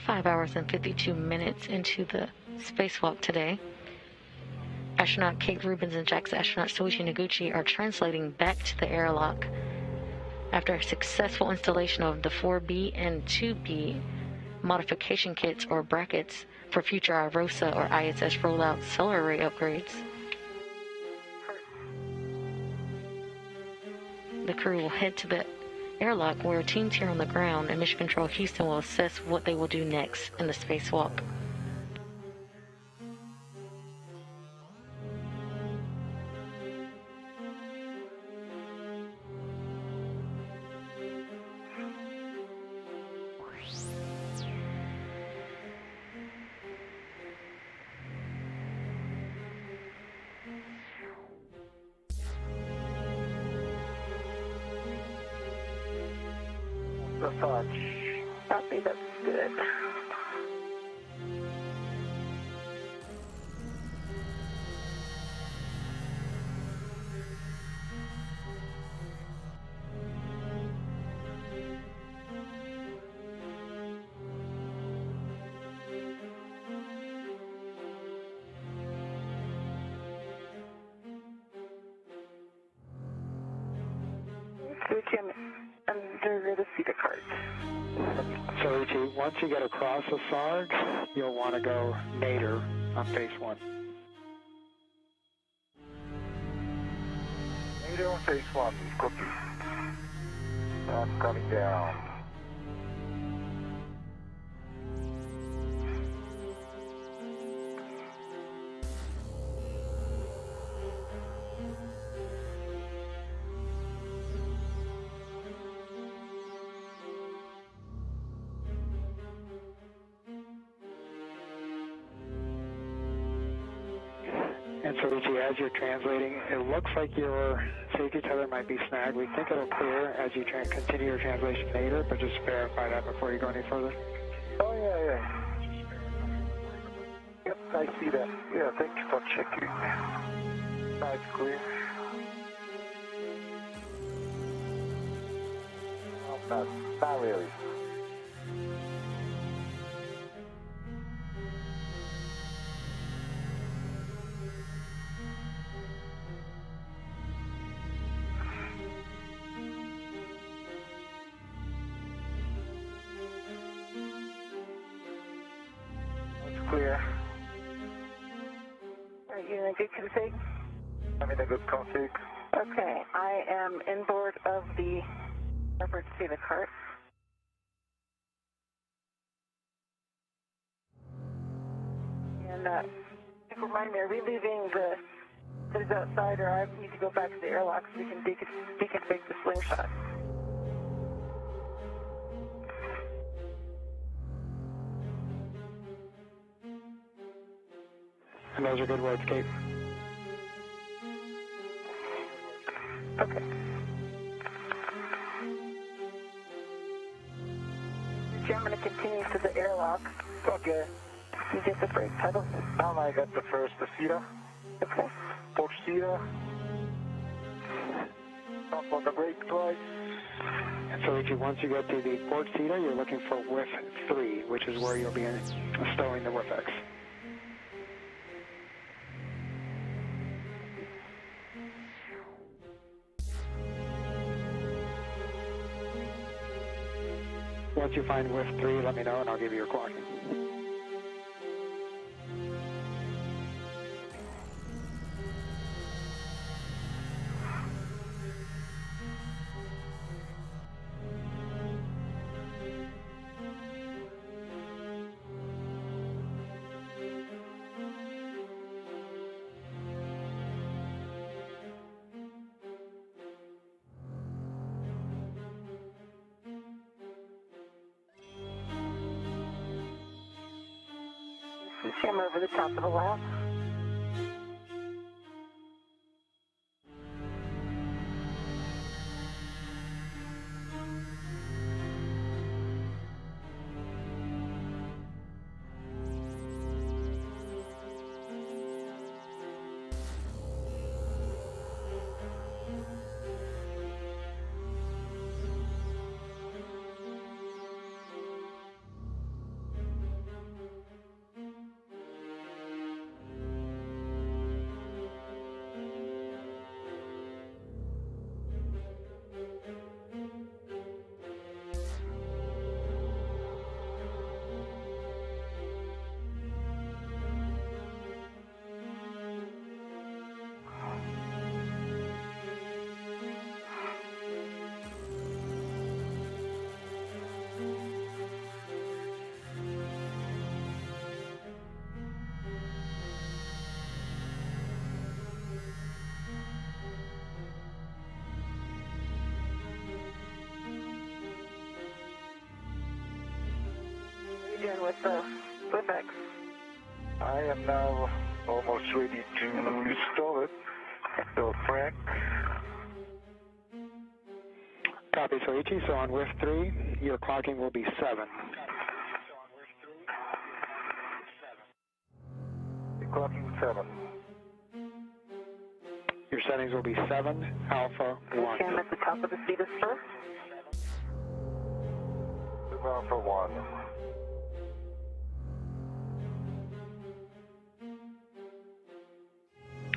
Five hours and 52 minutes into the spacewalk today. Astronaut Kate Rubins and JAXA astronaut Soichi Noguchi are translating back to the airlock after a successful installation of the 4B and 2B modification kits or brackets for future IROSA or ISS rollout solar array upgrades. The crew will head to the airlock where teams here on the ground and Mission Control Houston will assess what they will do next in the spacewalk. The Sarge. Copy, that's good. Switch him under the seat cart. So Ichi, once you get across the SARG, you'll want to go nadir on phase 1. Nadir on phase 1, cookie. I'm coming down. And so Ichi, as you're translating, it looks like your safety tether might be snagged. We think it'll clear as you continue your translation later, but just verify that before you go any further. Oh, yeah. Yep, I see that. Yeah, thank you for checking. Now it's clear. Oh, not really. Clear. Are you in a good config? I'm in a good config. Okay, I am inboard of the emergency cart. And remind me, are we leaving the things outside, or I need to go back to the airlock so we can deconfig the slingshot? And those are good words, Kate. Okay. I'm going to continue to the airlock. Okay. You get the brake pedal? Now I got the first seater. Okay. Port seater. Stop on the brake twice. And so Ichi, once you get to the port seater, you're looking for whiff 3, which is where you'll be stowing the WIFX. Once you find whiff 3, let me know and I'll give you your clocking. See him over the top of the lap. Doing with the WIFX? I am now almost ready to install it. So, Frank. Copy, Soichi. So on whiff 3, your clocking will be 7. Clocking 7. Your settings will be 7, alpha, 1. Okay, I'm at the top of the seat, sir. Alpha 1.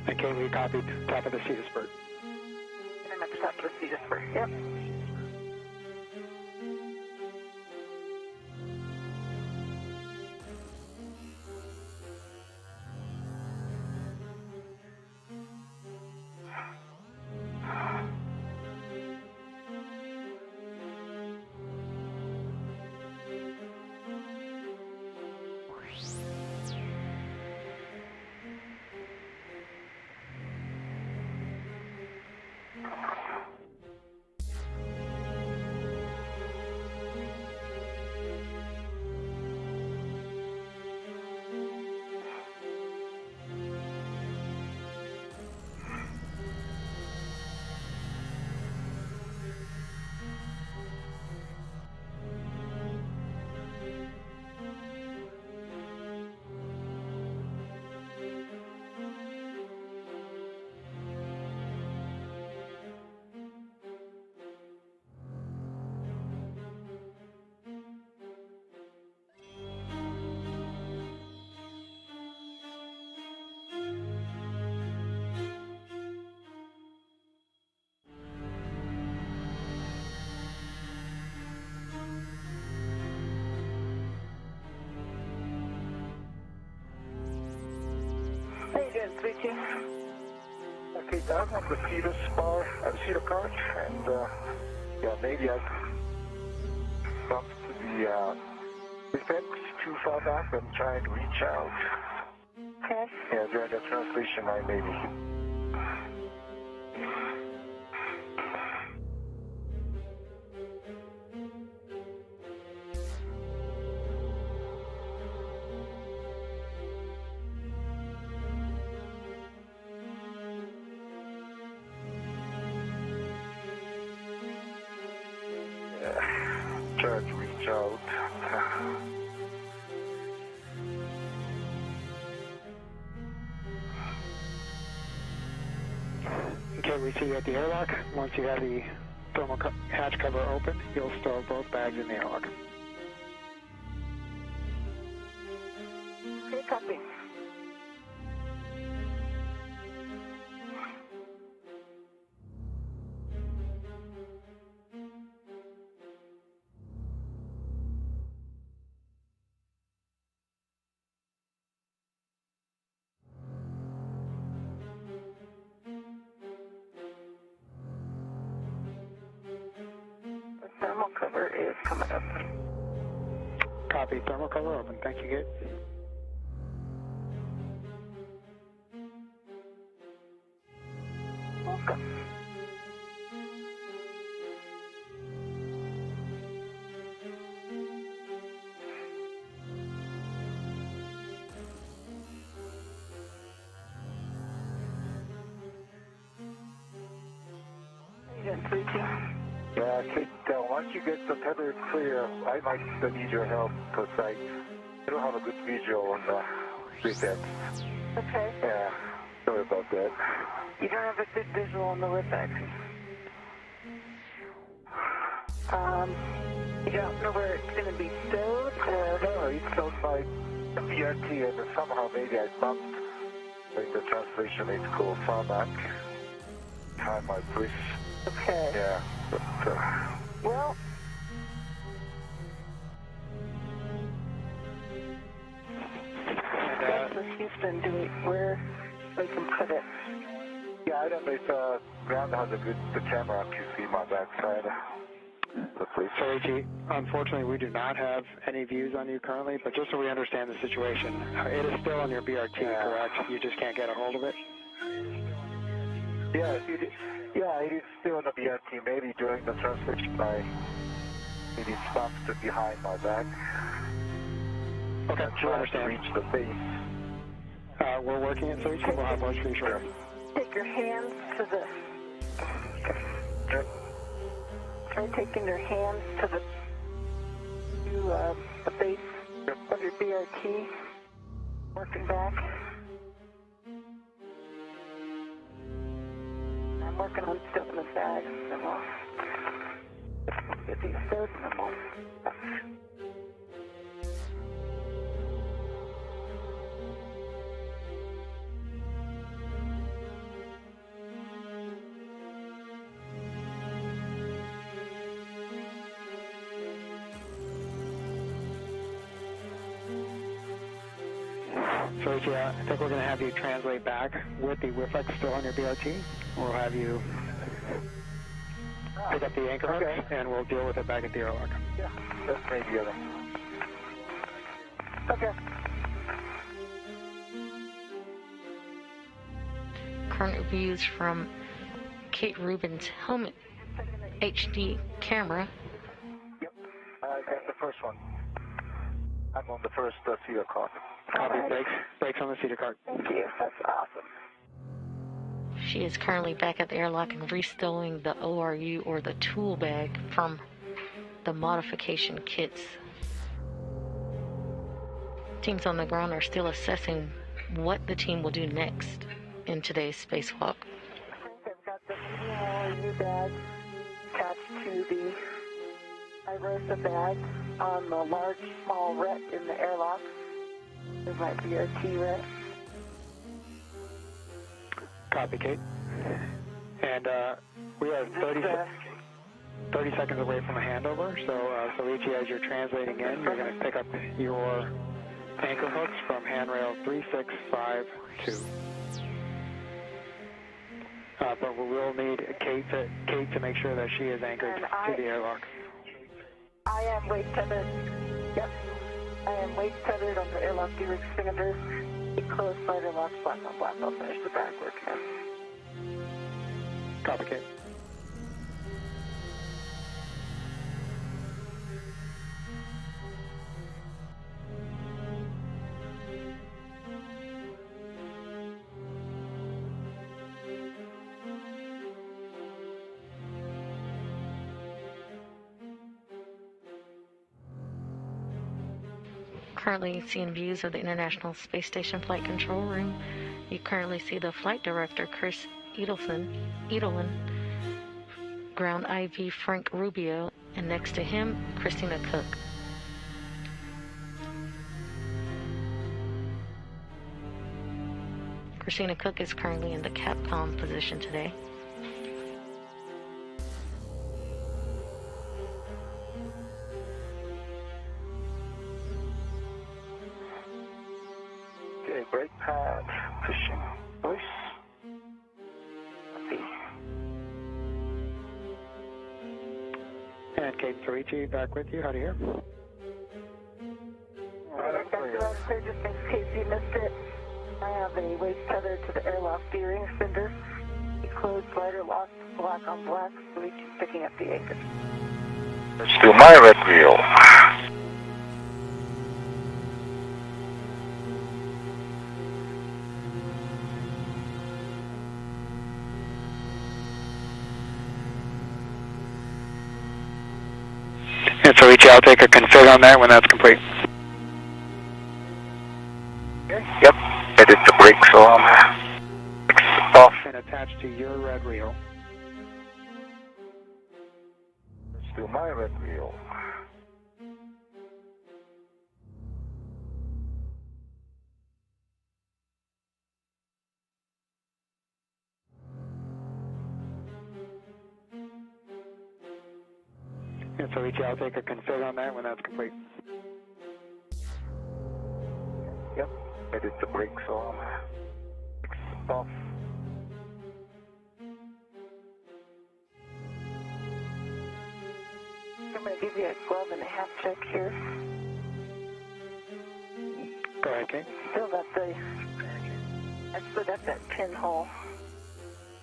Okay, we copied top of the seat spurt. I'm at the that procedure first. Yep. How you doing, sweetie? Okay, I'm on the feeder cart, and yeah, maybe I bump to the fence too far back and try and reach out. Okay. Yeah, during the translation line, maybe. Try to reach out. Okay, we see you at the airlock. Once you have the thermal hatch cover open, you'll store both bags in the airlock. Okay, copy. The thermal cover is coming up. Copy, thermal cover open. Thank you, Kate. Welcome. How you doing, sweetie? Yeah, Kate, once you get the tether clear, I might need your help because I don't have a good visual on the street end. Okay. Yeah, sorry about that. You don't have a good visual on the WebEx. You don't know where it's going to be stowed? No, it's stowed by the BRT, and somehow maybe I bumped like the translation is called far back behind my place. Okay. Yeah, but Well, that's with Houston. Where we can put it? yeah, I don't know if ground has the camera to see my backside. The police. So, AG, unfortunately, we do not have any views on you currently, but just so we understand the situation, it is still on your BRT, correct? You just can't get a hold of it? Yeah, it is still on the BRT. Maybe during the translation, it is bumped behind my back. Okay, we Trying to understand. reach the base. We're working it, so AG, we'll have voice for you shortly. Take your hands to the... Try taking your hands to the base of your BRT. Working back. I'm working on stuffing the bag, so we'll get these stowed in a moment. So yeah, I think we're going to have you translate back with the WIFX still on your BRT. We'll have you pick up the anchor hooks, and we'll deal with it back at the airlock. Yeah, that's maybe other. Okay. Current views from Kate Rubin's helmet HD camera. Yep, I got the first one. I'm on the first cedar car. Copy, brakes on the cedar cart. Thank you. That's awesome. She is currently back at the airlock and restowing the ORU, or the tool bag, from the modification kits. Teams on the ground are still assessing what the team will do next in today's spacewalk. I've got the medium ORU bag attached to the IROSA bag on the large, small ret in the airlock. There's my BRT ret. Copy, Kate. And we are 30 seconds away from a handover, so Richie, as you're translating in, you're going to pick up your anchor hooks from handrail 3652. But we will need Kate to make sure that she is anchored to the airlock. I am weight tethered. Yep. I am weight tethered on the airlock gear expanders. It closed fighter locks black on black. I'll finish the back work now. Copy, Kate. Currently seeing views of the International Space Station Flight Control Room. You currently see the Flight Director, Chris Edelin, Ground IV Frank Rubio, and next to him, Christina Cook. Christina Cook is currently in the Capcom position today. Okay, brake pad, pushing, push. And Kate Sorici back with you. How do you hear? Back to us, sir, just in case you missed it. I have a weight tether to the airlock steering fender. It closed glider locked black on black, so we keep picking up the anchor. Let's do my red wheel. And so Richie, I'll take a config on that when that's complete. Okay. Yep, I did the brake, so I'm off. And attached to your red reel. Let's do my red wheel. And so Richie, I'll take a config on that when that's complete. Yep, I did the brake, so I'm off. I'm going to give you a 12 and a half check here. Go ahead, Kate. I still got that pinhole.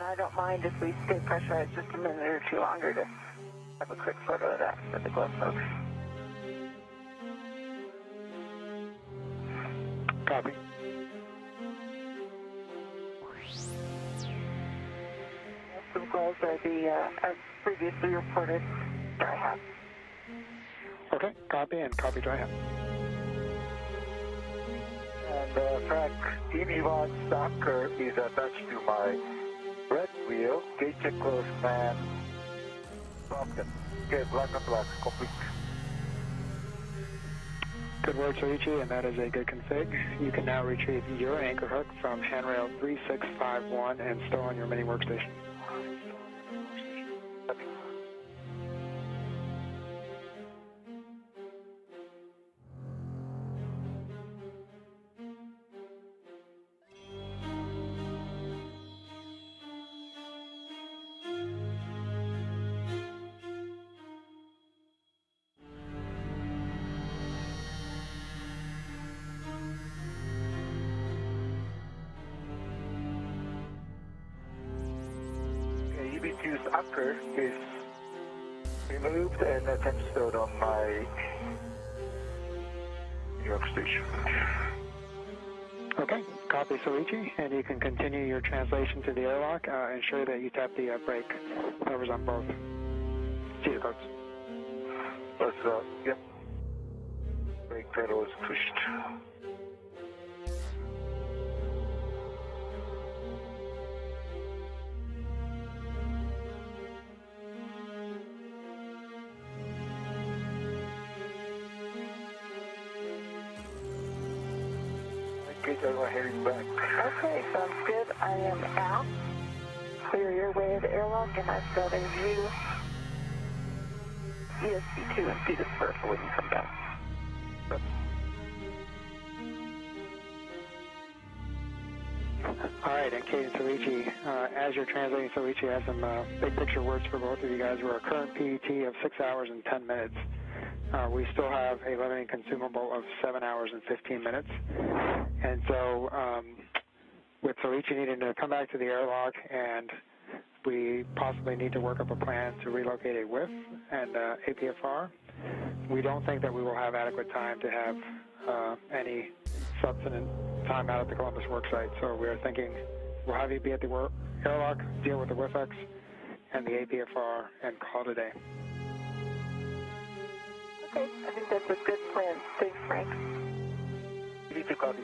I don't mind if we stay pressurized just a minute or two longer to have a quick photo of that for the glove folks. Copy. Some gloves are as previously reported, dry hat. Okay, copy and copy dry hat. And Frank, Evon Stalker is attached to my red wheel. Gate check closed, man. Broken. Okay, black on black, complete. Good work, Soichi, and that is a good config. You can now retrieve your anchor hook from handrail 3651 and stow on your mini workstation. anchor is removed and attached stowed on my New York station. Okay, copy Soichi, and you can continue your translation to the airlock. Ensure that you tap the brake levers on both seat coats. Yep. Brake pedal is pushed. Okay, I'm heading back. Okay, sounds good. I am out. Clear your way of the airlock, and I've got a view ESP2 and see this first when you come back. All right, and Kate and Soichi, as you're translating, Soichi has some big picture words for both of you guys. We're a current PET of 6 hours and 10 minutes. We still have a limiting consumable of 7 hours and 15 minutes. And so with Soichi needing to come back to the airlock, and we possibly need to work up a plan to relocate a WIF and APFR, we don't think that we will have adequate time to have any substantive time out at the Columbus worksite. So we are thinking we'll have you be at the airlock, deal with the WIFX and the APFR, and call it a day. Okay, I think that's a good plan. Thanks, Frank. You need to copy.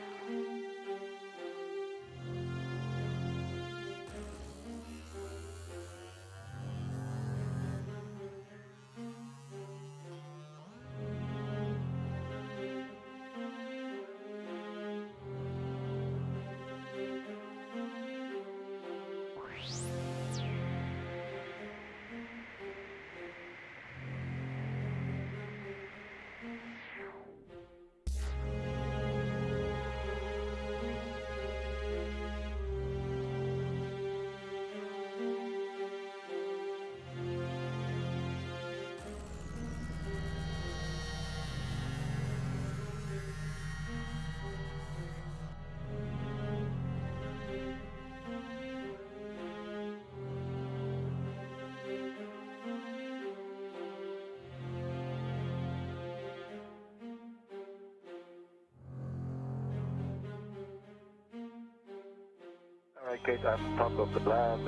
Alright, Kate, I'm top of the lab.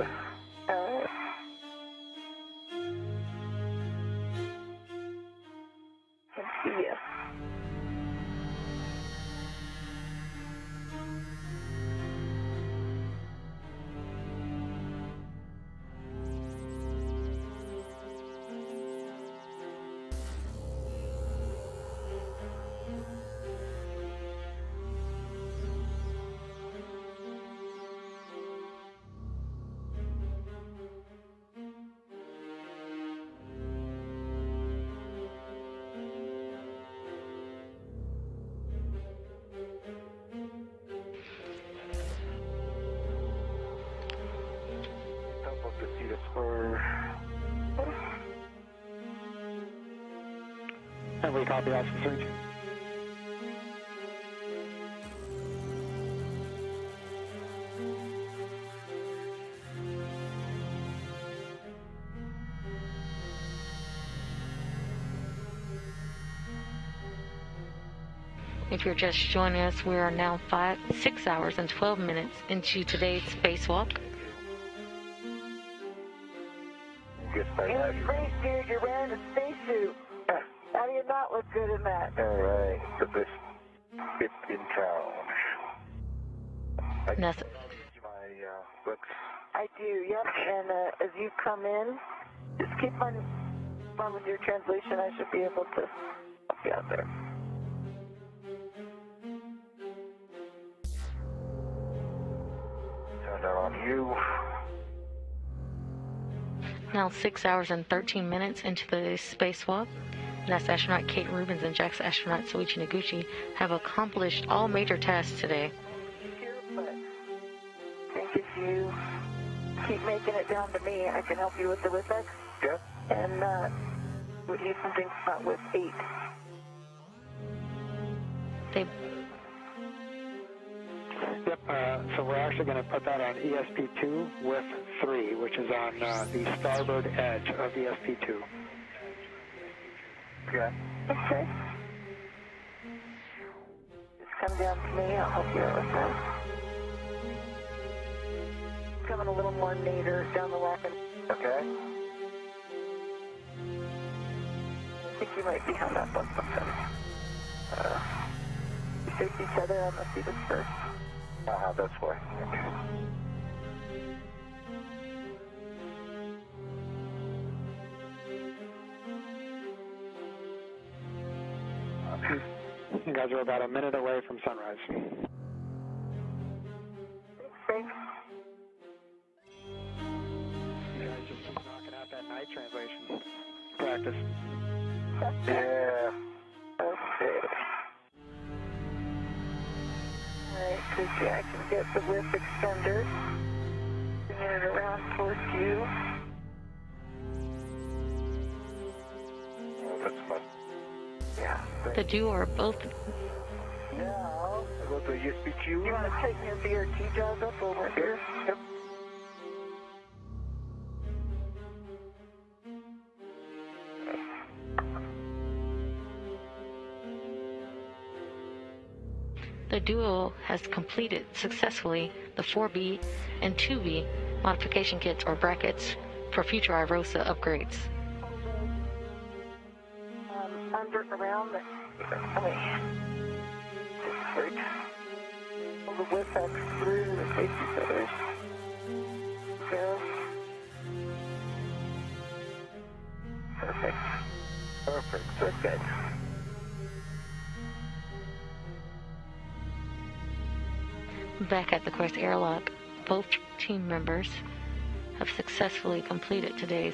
Alright. See ya. Top of the seat for... And we copy that from Soichi. If you're just joining us, we are now 6 hours and 12 minutes into today's spacewalk. Yes, You look great, dude. You're wearing a spacesuit. How do you not look good in that? Alright, the best bit in town. I can That's- see my books. I do, yep. And as you come in, just keep on with your translation. I should be able to help you out there. Turn that on you. Now 6 hours and 13 minutes into the spacewalk. NASA astronaut Kate Rubins and JAXA astronaut Soichi Noguchi have accomplished all major tasks today. Here, but I think if you keep making it down to me, I can help you with the WIFX. Yeah? And we need something about with 8. They Yep, So we're actually going to put that on ESP2 with 3, which is on the starboard edge of ESP2. Okay. Okay. Just come down to me. I'll help you out with that. Coming a little more nadir down the rocket. Okay. I think you might be on that bump something. We face each other on the seat first. That's why. You guys are about a minute away from sunrise. Thanks. You guys just keep knocking out that night translation practice. Yeah. Okay. Alright, so yeah, I can get the whip extender. Bring it around towards you. Oh, that's much. Yeah. The duo are both. Now, I go to ESP2. You want to tighten your BRT jaws up over here? Yep. The duo has completed successfully the 4B and 2B modification kits or brackets for future IROSA upgrades. Under, around the... Right. Pull the whip back through the safety feathers. Go. Perfect. Perfect. Good, good. Back at the Quest airlock, both team members have successfully completed today's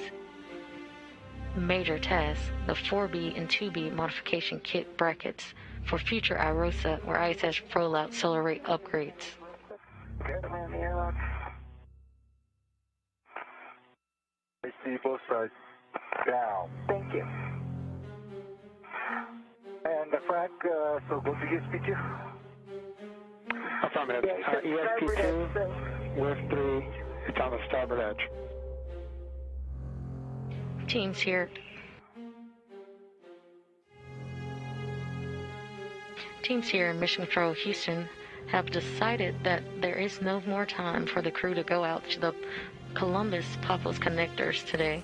major task, the 4B and 2B modification kit brackets for future IROSA or ISS rollout solar rate upgrades. Okay. Around the airlock. I see both sides. Down. Thank you. And the frac, so go to ESP2. Affirmative. Yeah, ESP2 so with 3. It's on the starboard edge. Teams here. Teams here in Mission Control Houston have decided that there is no more time for the crew to go out to the Columbus Papos connectors today.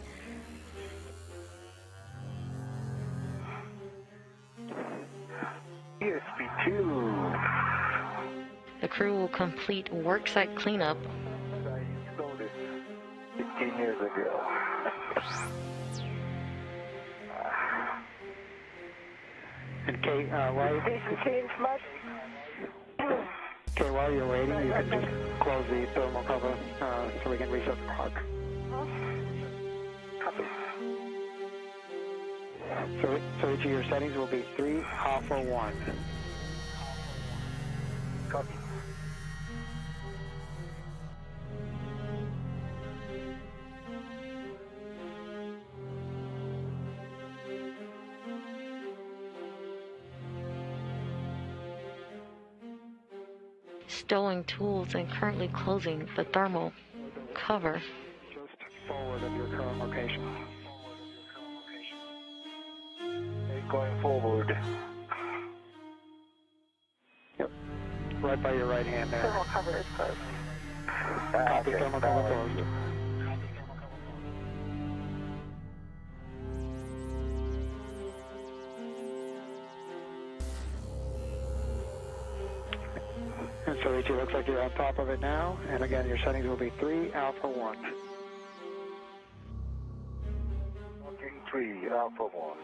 ESP2. The crew will complete worksite cleanup I stole this 15 years ago. And Kate, while you're waiting, you can just close the thermal cover so we can reset the clock. Copy. So each of your settings will be 3 alpha 1. Copy. stowing tools and currently closing the thermal cover. Just forward of your current location. Okay, going forward. Yep. Right by your right hand there. Thermal cover is closed. Copy, Okay, thermal cover closed. And so it looks like you're on top of it now. And again, your settings will be 3 alpha 1. 3 alpha 1.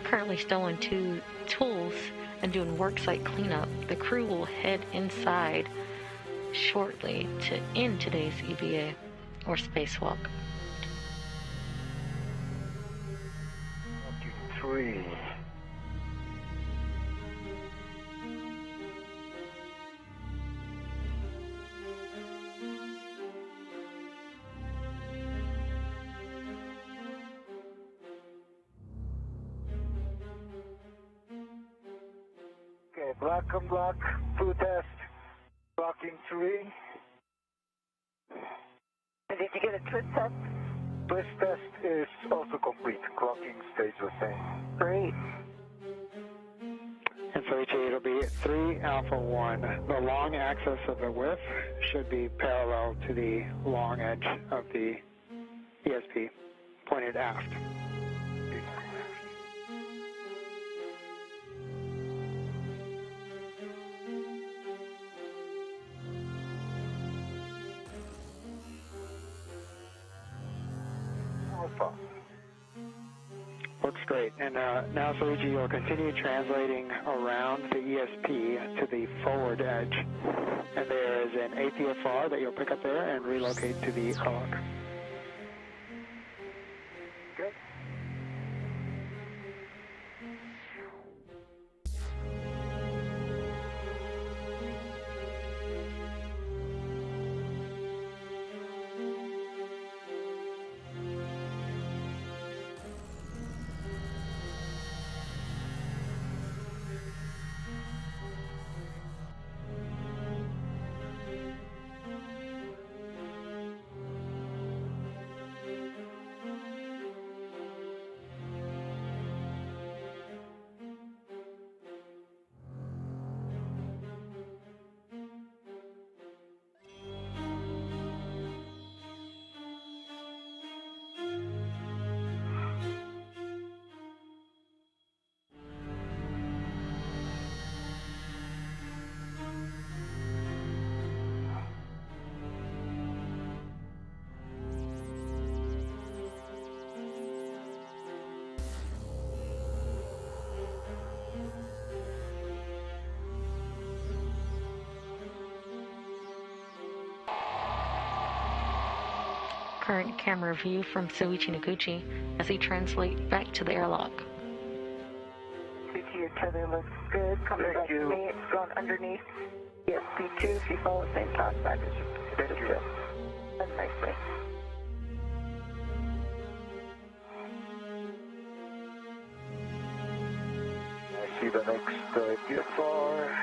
Currently stowing 2 tools and doing worksite cleanup. The crew will head inside shortly to end today's EVA or spacewalk. 3. Black on black, full test, blocking 3. And did you get a twist test? Twist test is also complete. Clocking stays the same. Great. And so it'll be 3 Alpha 1. The long axis of the whiff should be parallel to the long edge of the ESP, pointed aft. Alpha. Looks great. And now, Soichi, you'll continue translating around the ESP to the forward edge. And there is an APFR that you'll pick up there and relocate to the airlock. Good. Current camera view from Soichi Noguchi as he translates back to the airlock. Suichi, your tether looks good. Coming back to me. It's going underneath ESP2. If you follow the same path back as you did it. Done nicely. I see the next PFR.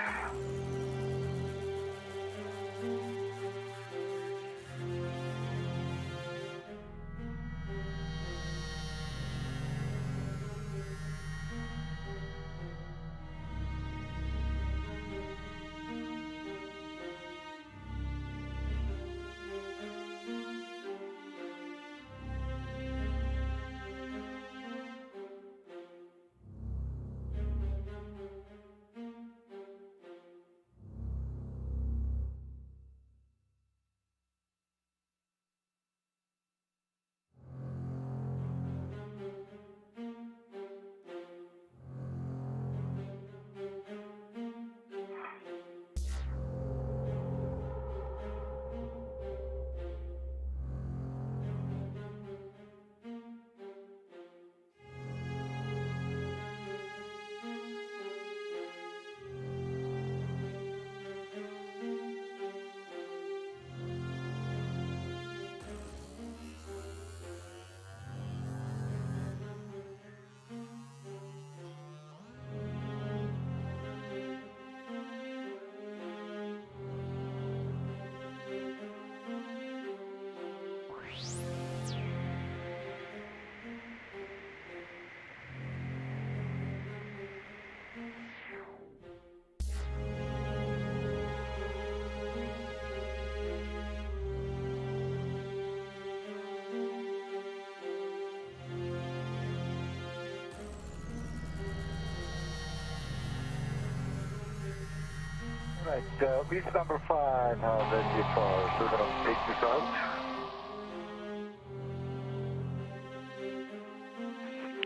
Right, lease number 5 has NG4, so we're going to take this out.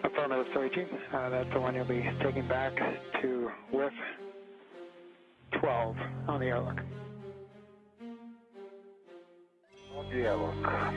Affirmative, Soichi. That's the one you'll be taking back to whiff 12 on the airlock. On the airlock.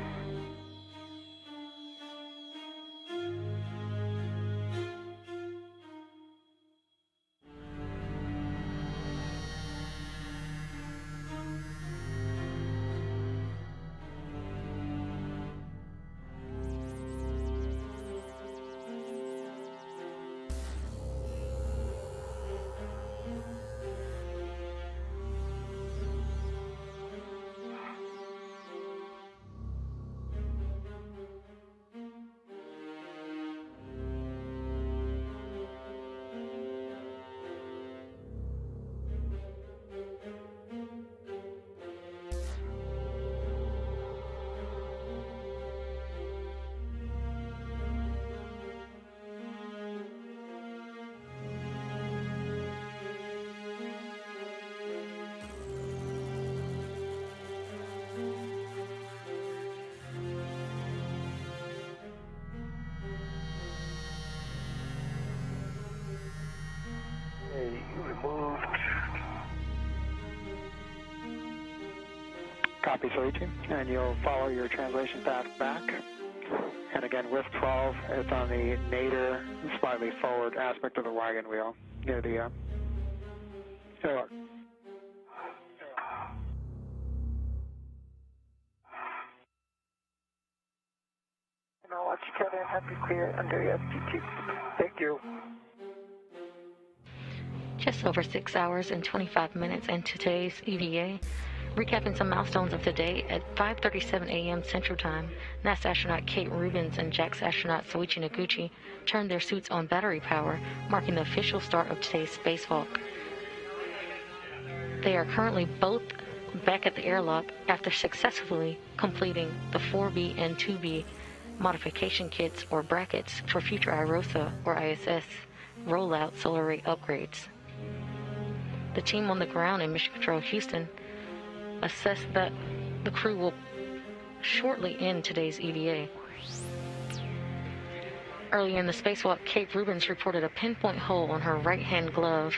Copy, Soichi. And you'll follow your translation path back. And again, with 12, it's on the nadir, slightly forward aspect of the wagon wheel, near the airlock. And I'll watch each other and have you clear under your SPT. Thank you. Just over 6 hours and 25 minutes into today's EVA. Recapping some milestones of today, at 5:37 a.m. Central Time, NASA astronaut Kate Rubins and JAXA astronaut Soichi Noguchi turned their suits on battery power, marking the official start of today's spacewalk. They are currently both back at the airlock after successfully completing the 4B and 2B modification kits or brackets for future IROSA or ISS rollout solar array upgrades. The team on the ground in Mission Control Houston assessed that the crew will shortly end today's EVA. Earlier in the spacewalk, Kate Rubins reported a pinpoint hole on her right-hand glove,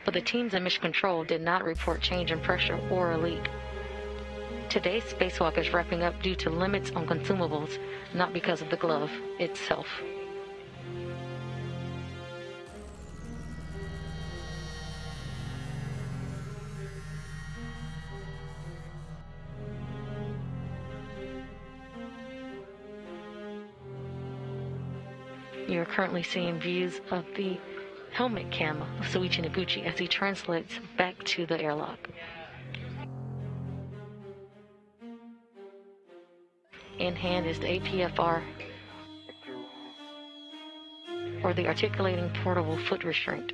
but the teams in Mission Control did not report change in pressure or a leak. Today's spacewalk is wrapping up due to limits on consumables, not because of the glove itself. You are currently seeing views of the helmet cam of Soichi Noguchi as he translates back to the airlock. In hand is the APFR, or the Articulating Portable Foot Restraint.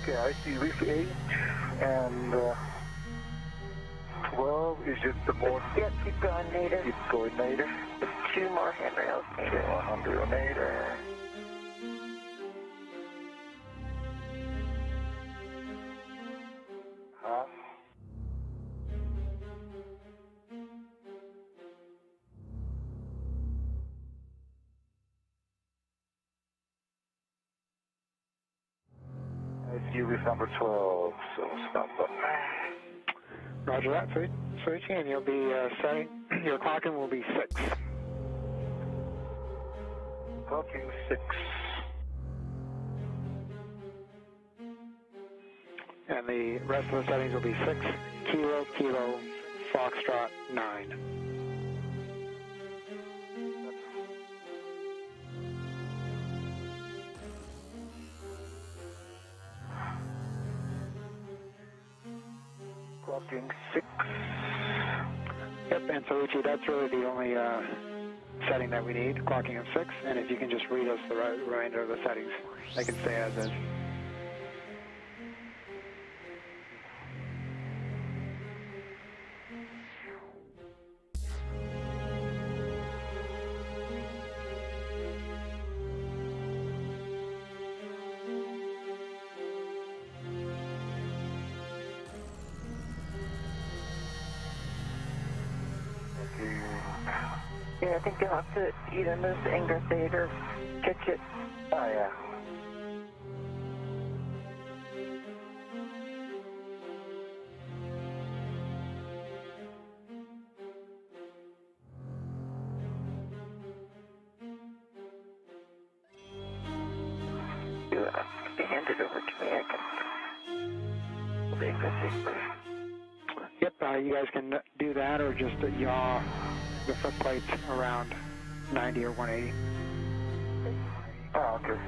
Okay, I see reef 8 and 12 is just the more. Yeah, keep going, nadir. Keep going nadir. 2 more handrails, nadir. 100 nadir. Huh? I see reef number 12, so stop up. Roger that, Soichi, and you'll be setting, your clocking will be 6. Clocking 6. And the rest of the settings will be 6, Kilo, Kilo, Foxtrot, 9. Clocking 6. Yep, and Soichi, that's really the only setting that we need, clocking of 6, and if you can just read us the remainder of the settings, they can stay as is. Yeah, I think you'll have to either move the Ingress 8 or catch it. Oh, yeah. Hand it over to me. I can. The Ingress 8 first. Yep, you guys can do that or just yaw the foot plate's around 90 or 180. Oh, okay.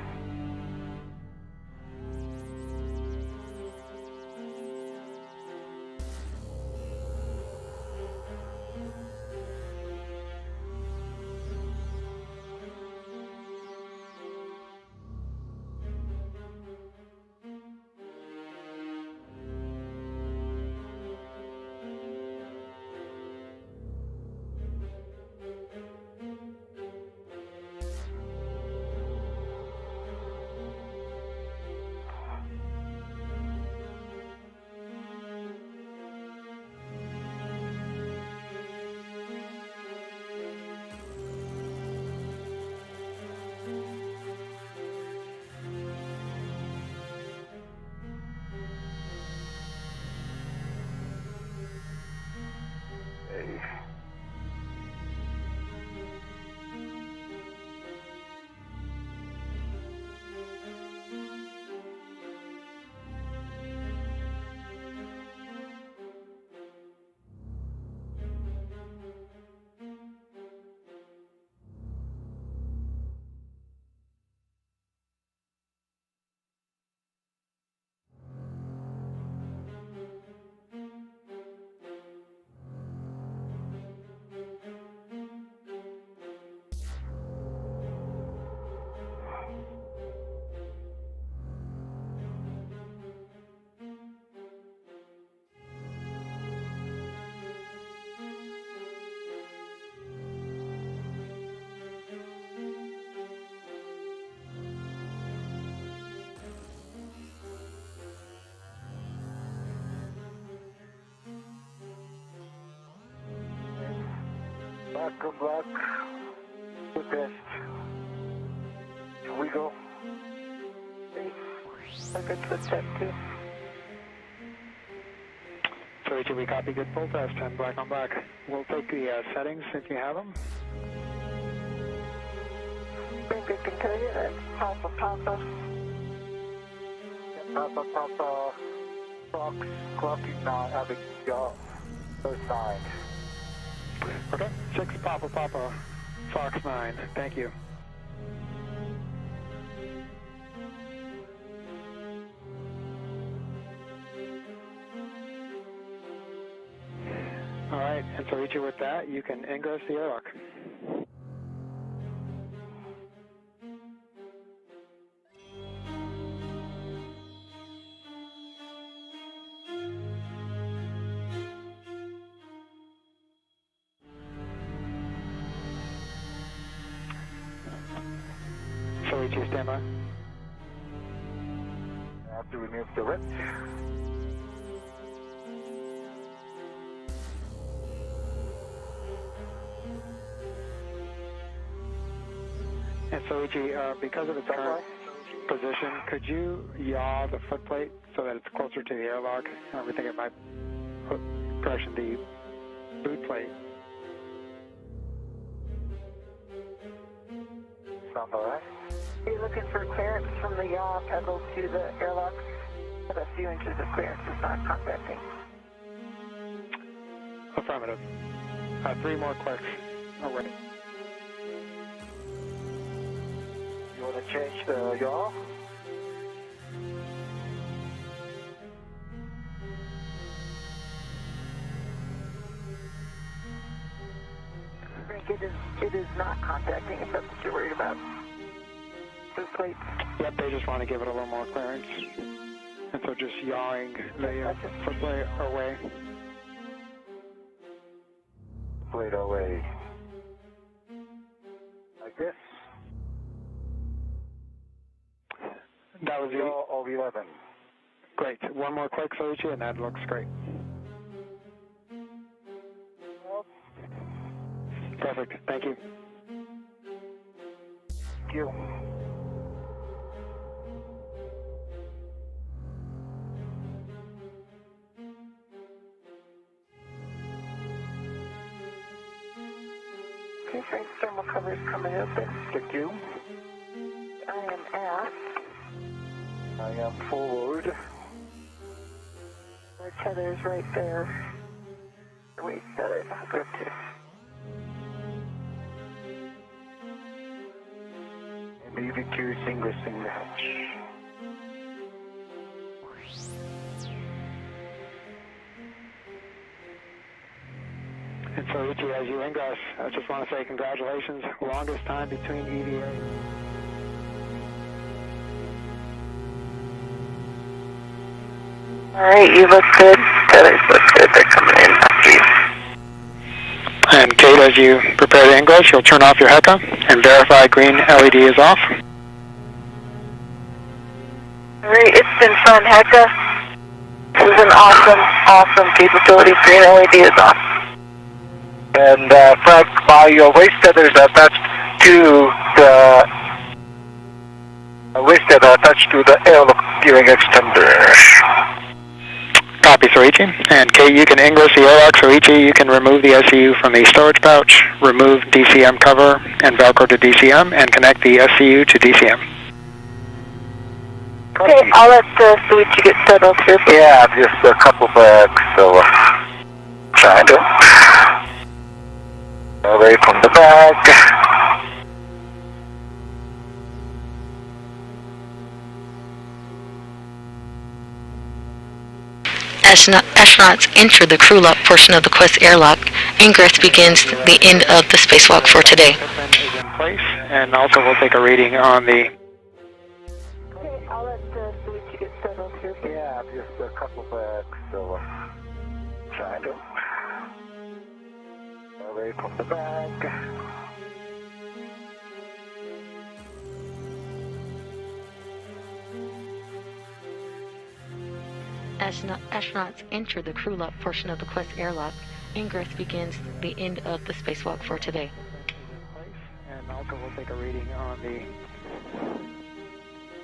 Good luck. The best. Here we go. A good footstep too. So we copy good full test and black on black. We'll take the settings if you have them. Think I can tell you that Papa Papa. Papa Papa. Fox clocking 9. I think those 9. Okay, 6 Papa Papa, Fox 9, thank you. All right, and so Richie, with that, you can ingress the airlock. So Richie, stand by. I have to remove the rip. And so Richie, because of its current position, could you yaw the footplate so that it's closer to the airlock? We think it might put pressure the boot plate. Sound alright? Are you looking for clearance from the yaw pedal to the airlock? With a few inches of clearance is not contacting. Affirmative. 3 more clicks already. You want to change the yaw? It is not contacting if that's what you're worried about. The plates. Yep, they just want to give it a little more clearance. And so just yawing the footplate away. Plate away. Like this? That was Yaw of 11. great. 1 more click, Soichi, and that looks great. Perfect. Thank you. Thank you. Okay, so thermal cover is coming open. Thank you. I am aft. I am forward. Our tether is right there. Wait, tether, not good too. UV2 single hatch. And so, Richie, as you ingress, I just want to say congratulations. Longest time between EVA. Alright, you look good. Others look good. They're coming in after you. And Kate, as you prepare to ingress, you'll turn off your HECA and verify green LED is off. Alright, it's been fun, Hecka. This is an awesome capability. Green LED is off. And Frank, by your waist tethers attached to the waist tether attached to the airlock gearing extender. Copy, Soichi. And Kate, you can ingress the airlock. Soichi, you can remove the SCU from the storage pouch, remove DCM cover, and Velcro to DCM, and connect the SCU to DCM. Okay, I'll let Soichi get settled here. Yeah, just a couple bags, so trying to away from the bag. Astronauts enter the crew lock portion of the Quest airlock. Ingress begins the end of the spacewalk for today. Is in place, and also we'll take a reading on the. Okay, I'll let Soichi get settled here. Yeah, just a couple bags, so trying to away from the bag. Astronauts enter the crew lock portion of the Quest airlock. Ingress begins the end of the spacewalk for today. And also we'll take a reading on the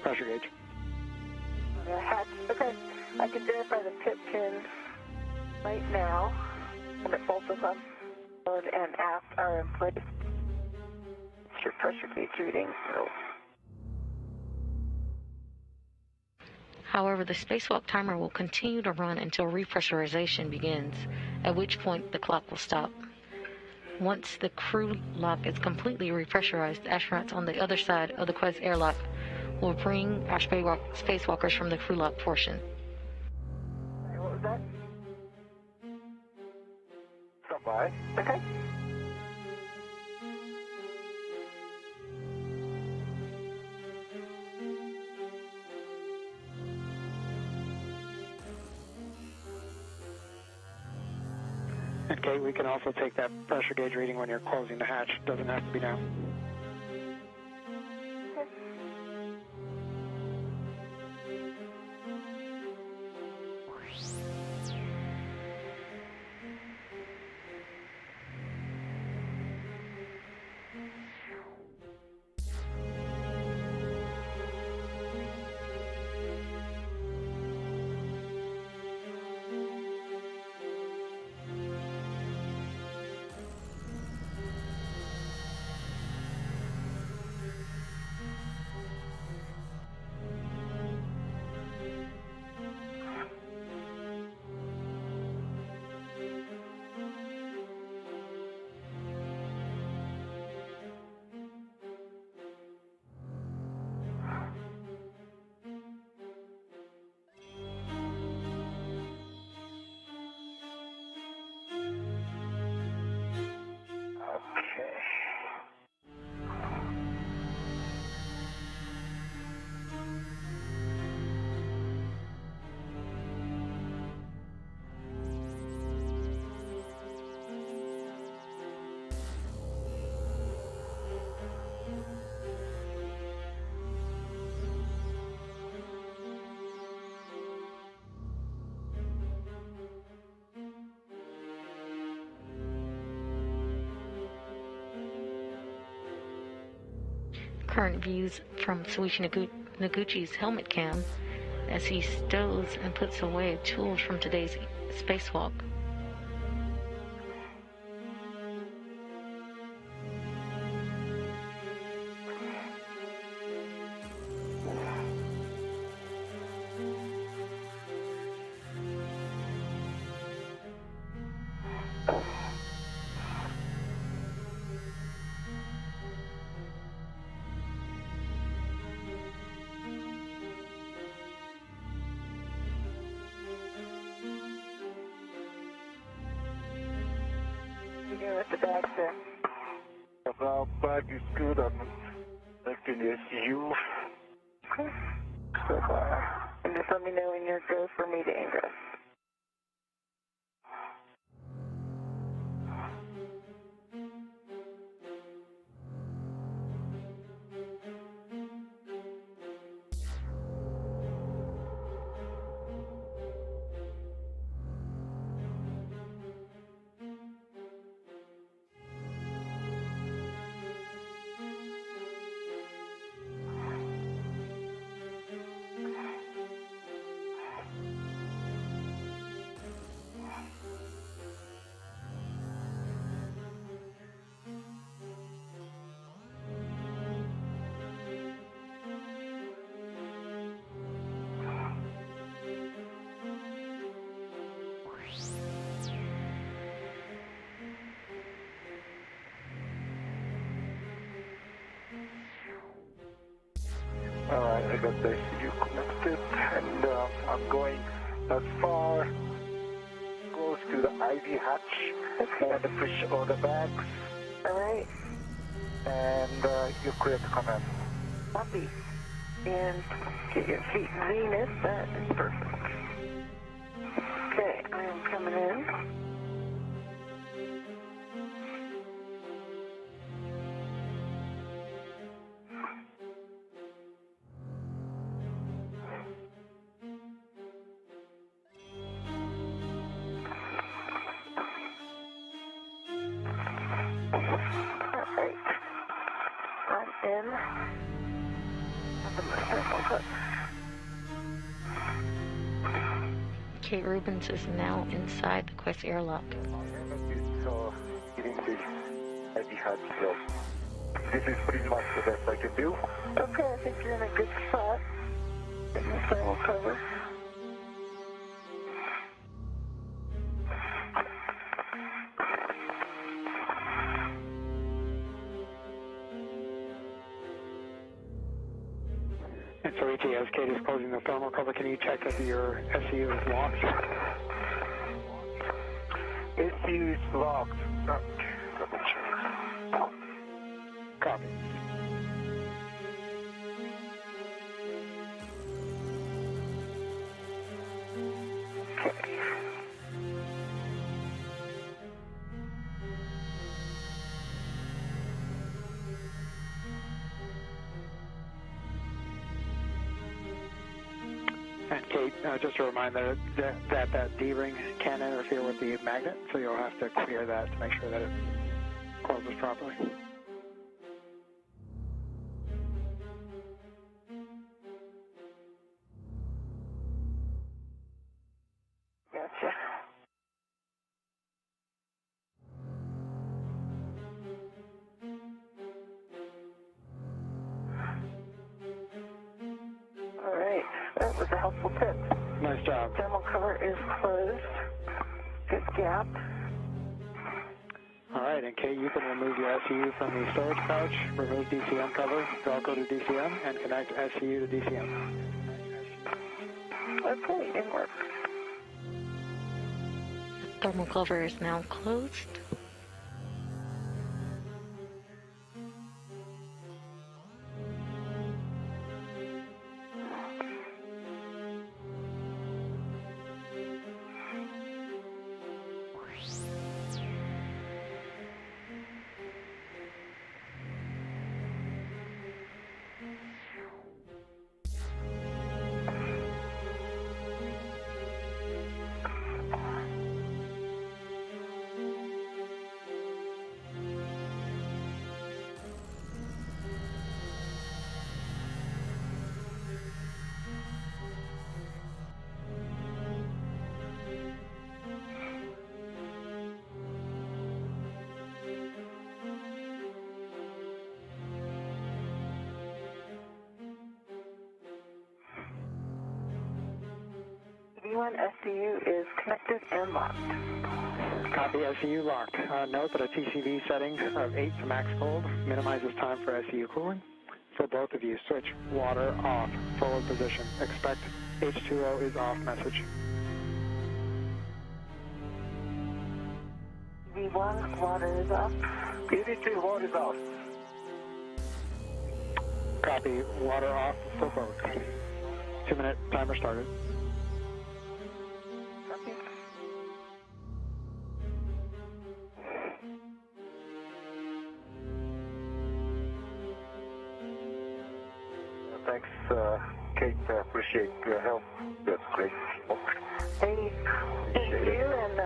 pressure gauge. Hatch, okay. I can verify the tip pins right now, and that both of them, forward and aft, are in place. It's your pressure gauge reading, so. However, the spacewalk timer will continue to run until repressurization begins, at which point the clock will stop. Once the crew lock is completely repressurized, astronauts on the other side of the Quest airlock will bring our spacewalkers from the crew lock portion. What was that? Stop by. Okay. Okay, we can also take that pressure gauge reading when you're closing the hatch. Doesn't have to be now. Current views from Soichi Noguchi's helmet cam as he stows and puts away tools from today's spacewalk. doing with the bags there? The bag is good. I'm connecting the SCU. Okay. So far. And just let me know when you're go for me to ingress. Alright, I got the SCU connected, and I'm going as far close to the IV hatch. Okay. And push all the bags, Alright. and you're clear to come in. Copy. And get your feet zenith. That is perfect. Okay, I am coming in. Alright. I'm in. Kate Rubens is now inside the Quest airlock. So, getting the IV hatch, so this is pretty much the best I can do. Okay, I think you're in a good spot. Get my thermal cover. And so ET, as Kate is closing the thermal cover, can you check if your SCU is locked? SCU is locked. Double check. Copy. And Kate, just a reminder that D-ring can interfere with the magnet, so you'll have to clear that to make sure that it closes properly. Gotcha. All right, that was a helpful tip. Nice job. Thermal cover is closed. Good gap. All right, and Kate, you can remove your SCU from the storage pouch, remove DCM cover, Velcro to DCM, and connect SCU to DCM. Okay, it works. The thermal cover is now closed. V1 SCU is connected and locked. Copy, SCU locked. Note that a TCV setting of 8 to max cold minimizes time for SCU cooling. For both of you, switch water off, forward position. Expect H2O is off message. V1, water is off. BD2, water is off. Copy. Water off. Still forward. 2-minute timer started. Copy. Thanks, Kate. Appreciate your help. That's great. Hey, thank you, and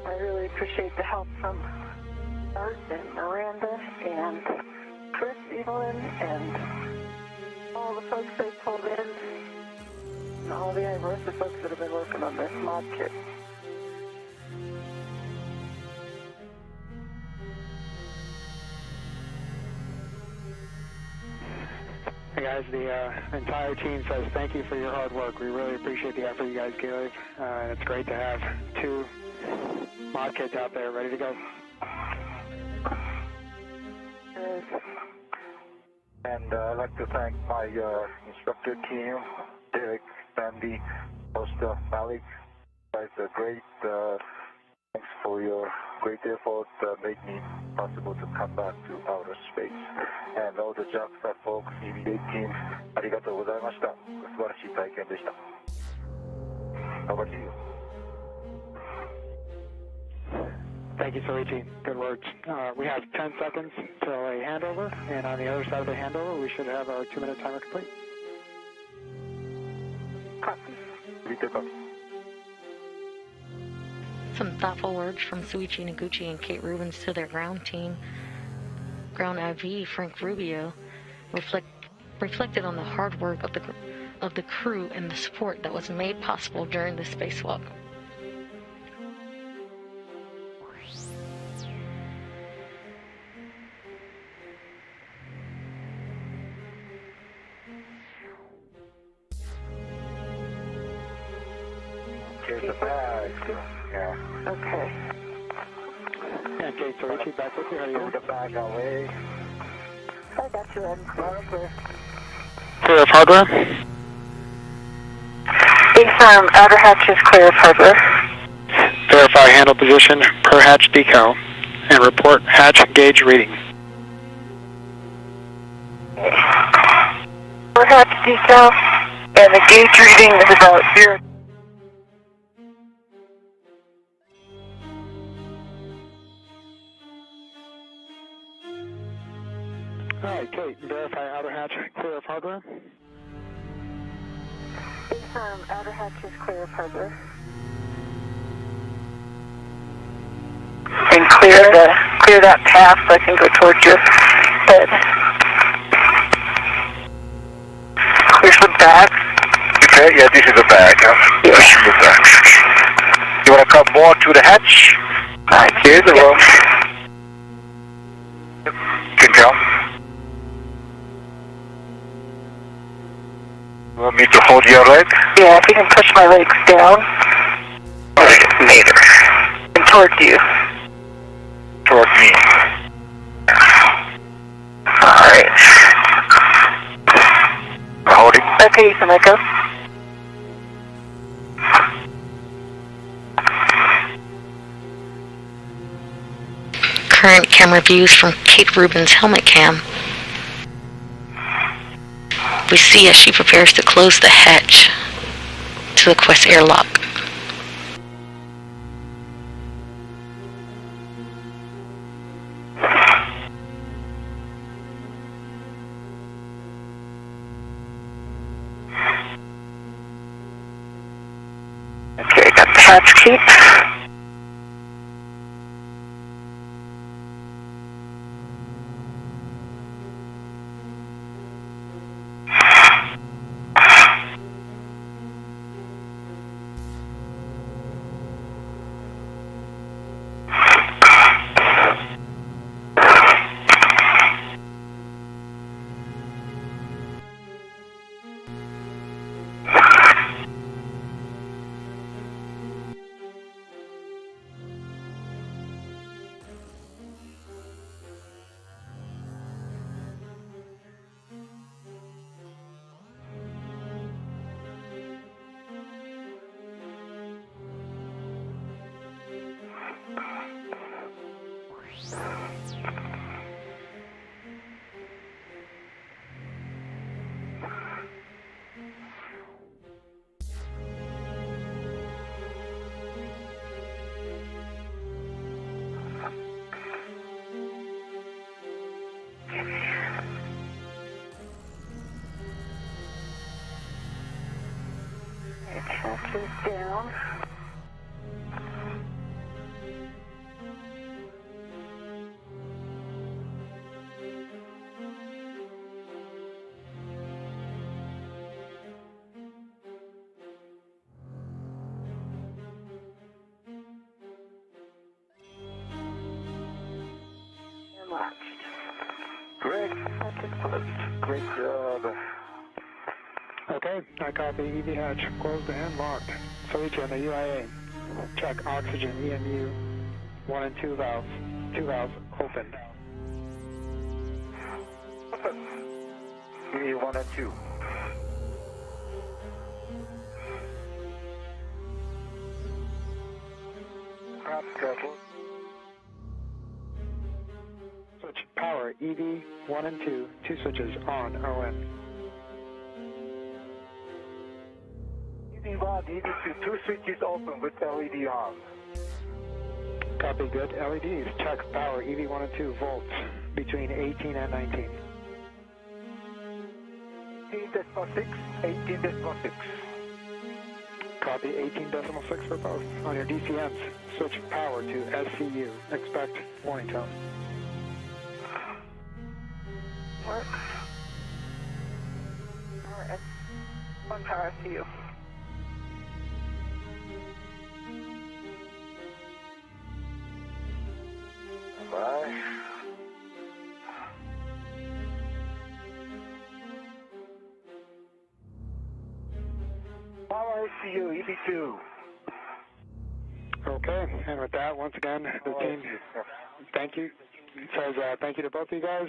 I really appreciate the help from Art and Miranda and Chris, Evelyn, and all the folks they pulled in, and all the Iversa folks that have been working on this mod kit. Hey guys, the entire team says thank you for your hard work. We really appreciate the effort you guys give. It's great to have 2 mod kits out there ready to go. And I'd like to thank my instructor team, Derek, Sandy, Costa, Malik. You guys are great. Thanks for your great effort made me possible to come back to outer space. And all the JAXA folks, EVA team, ありがとうございました。素晴らしい体験でした。How about you? Thank you, Soichi. Good words. We have 10 seconds till a handover, and on the other side of the handover, we should have our 2-minute timer complete. Copy. Read the copy. Some thoughtful words from Suichi Noguchi and Kate Rubens to their ground team. Ground IV Frank Rubio reflected on the hard work of the crew and the support that was made possible during the spacewalk. Here's the bag. Yeah. Okay. And Kate, Soichi, back with you. How are you Move doing? the bag away. I got you, Ed. Okay. Clear of hardware. Confirm, outer hatch is clear of hardware. Verify handle position per hatch decal, and report hatch gauge reading. Per hatch decal, and the gauge reading is about 0. All right, Kate, verify outer hatch clear of hardware. Confirm, outer hatch is clear of hardware. And clear that path so I can go towards your head. Clear the back. Okay, yeah, this is the bag. Huh? Yeah. This is the bag. You want to come more to the hatch? Here's the room. Can come. You want me to hold your leg? Yeah, if you can push my legs down. Later. And towards you. Toward me. Alright. Hold it. Okay, you can let go. Current camera views from Kate Rubens' helmet cam. We see as she prepares to close the hatch to the Quest airlock. Okay, got the hatch key. Latch is down. And latched. Great. Latch is closed. Great job. Okay, I copy. EV hatch closed and locked. So each on the UIA. Check oxygen EMU 1 and 2 valves. 2 valves opened. Open. Give me 1 and 2. Careful. Switch power EV 1 and 2. 2 switches on ON. EV1, EV2, 2 switches open with LED on. Copy, good. LEDs. Check power EV 1 and 2 volts between 18 and 19. 18.6, 18.6. Copy 18.6 for both. On your DCMs, switch power to SCU. Expect warning tone. Work. Power S1 power SCU. Bye. Power SCU, EV2. Okay, and with that, once again, the team, thank you. Says thank you to both of you guys.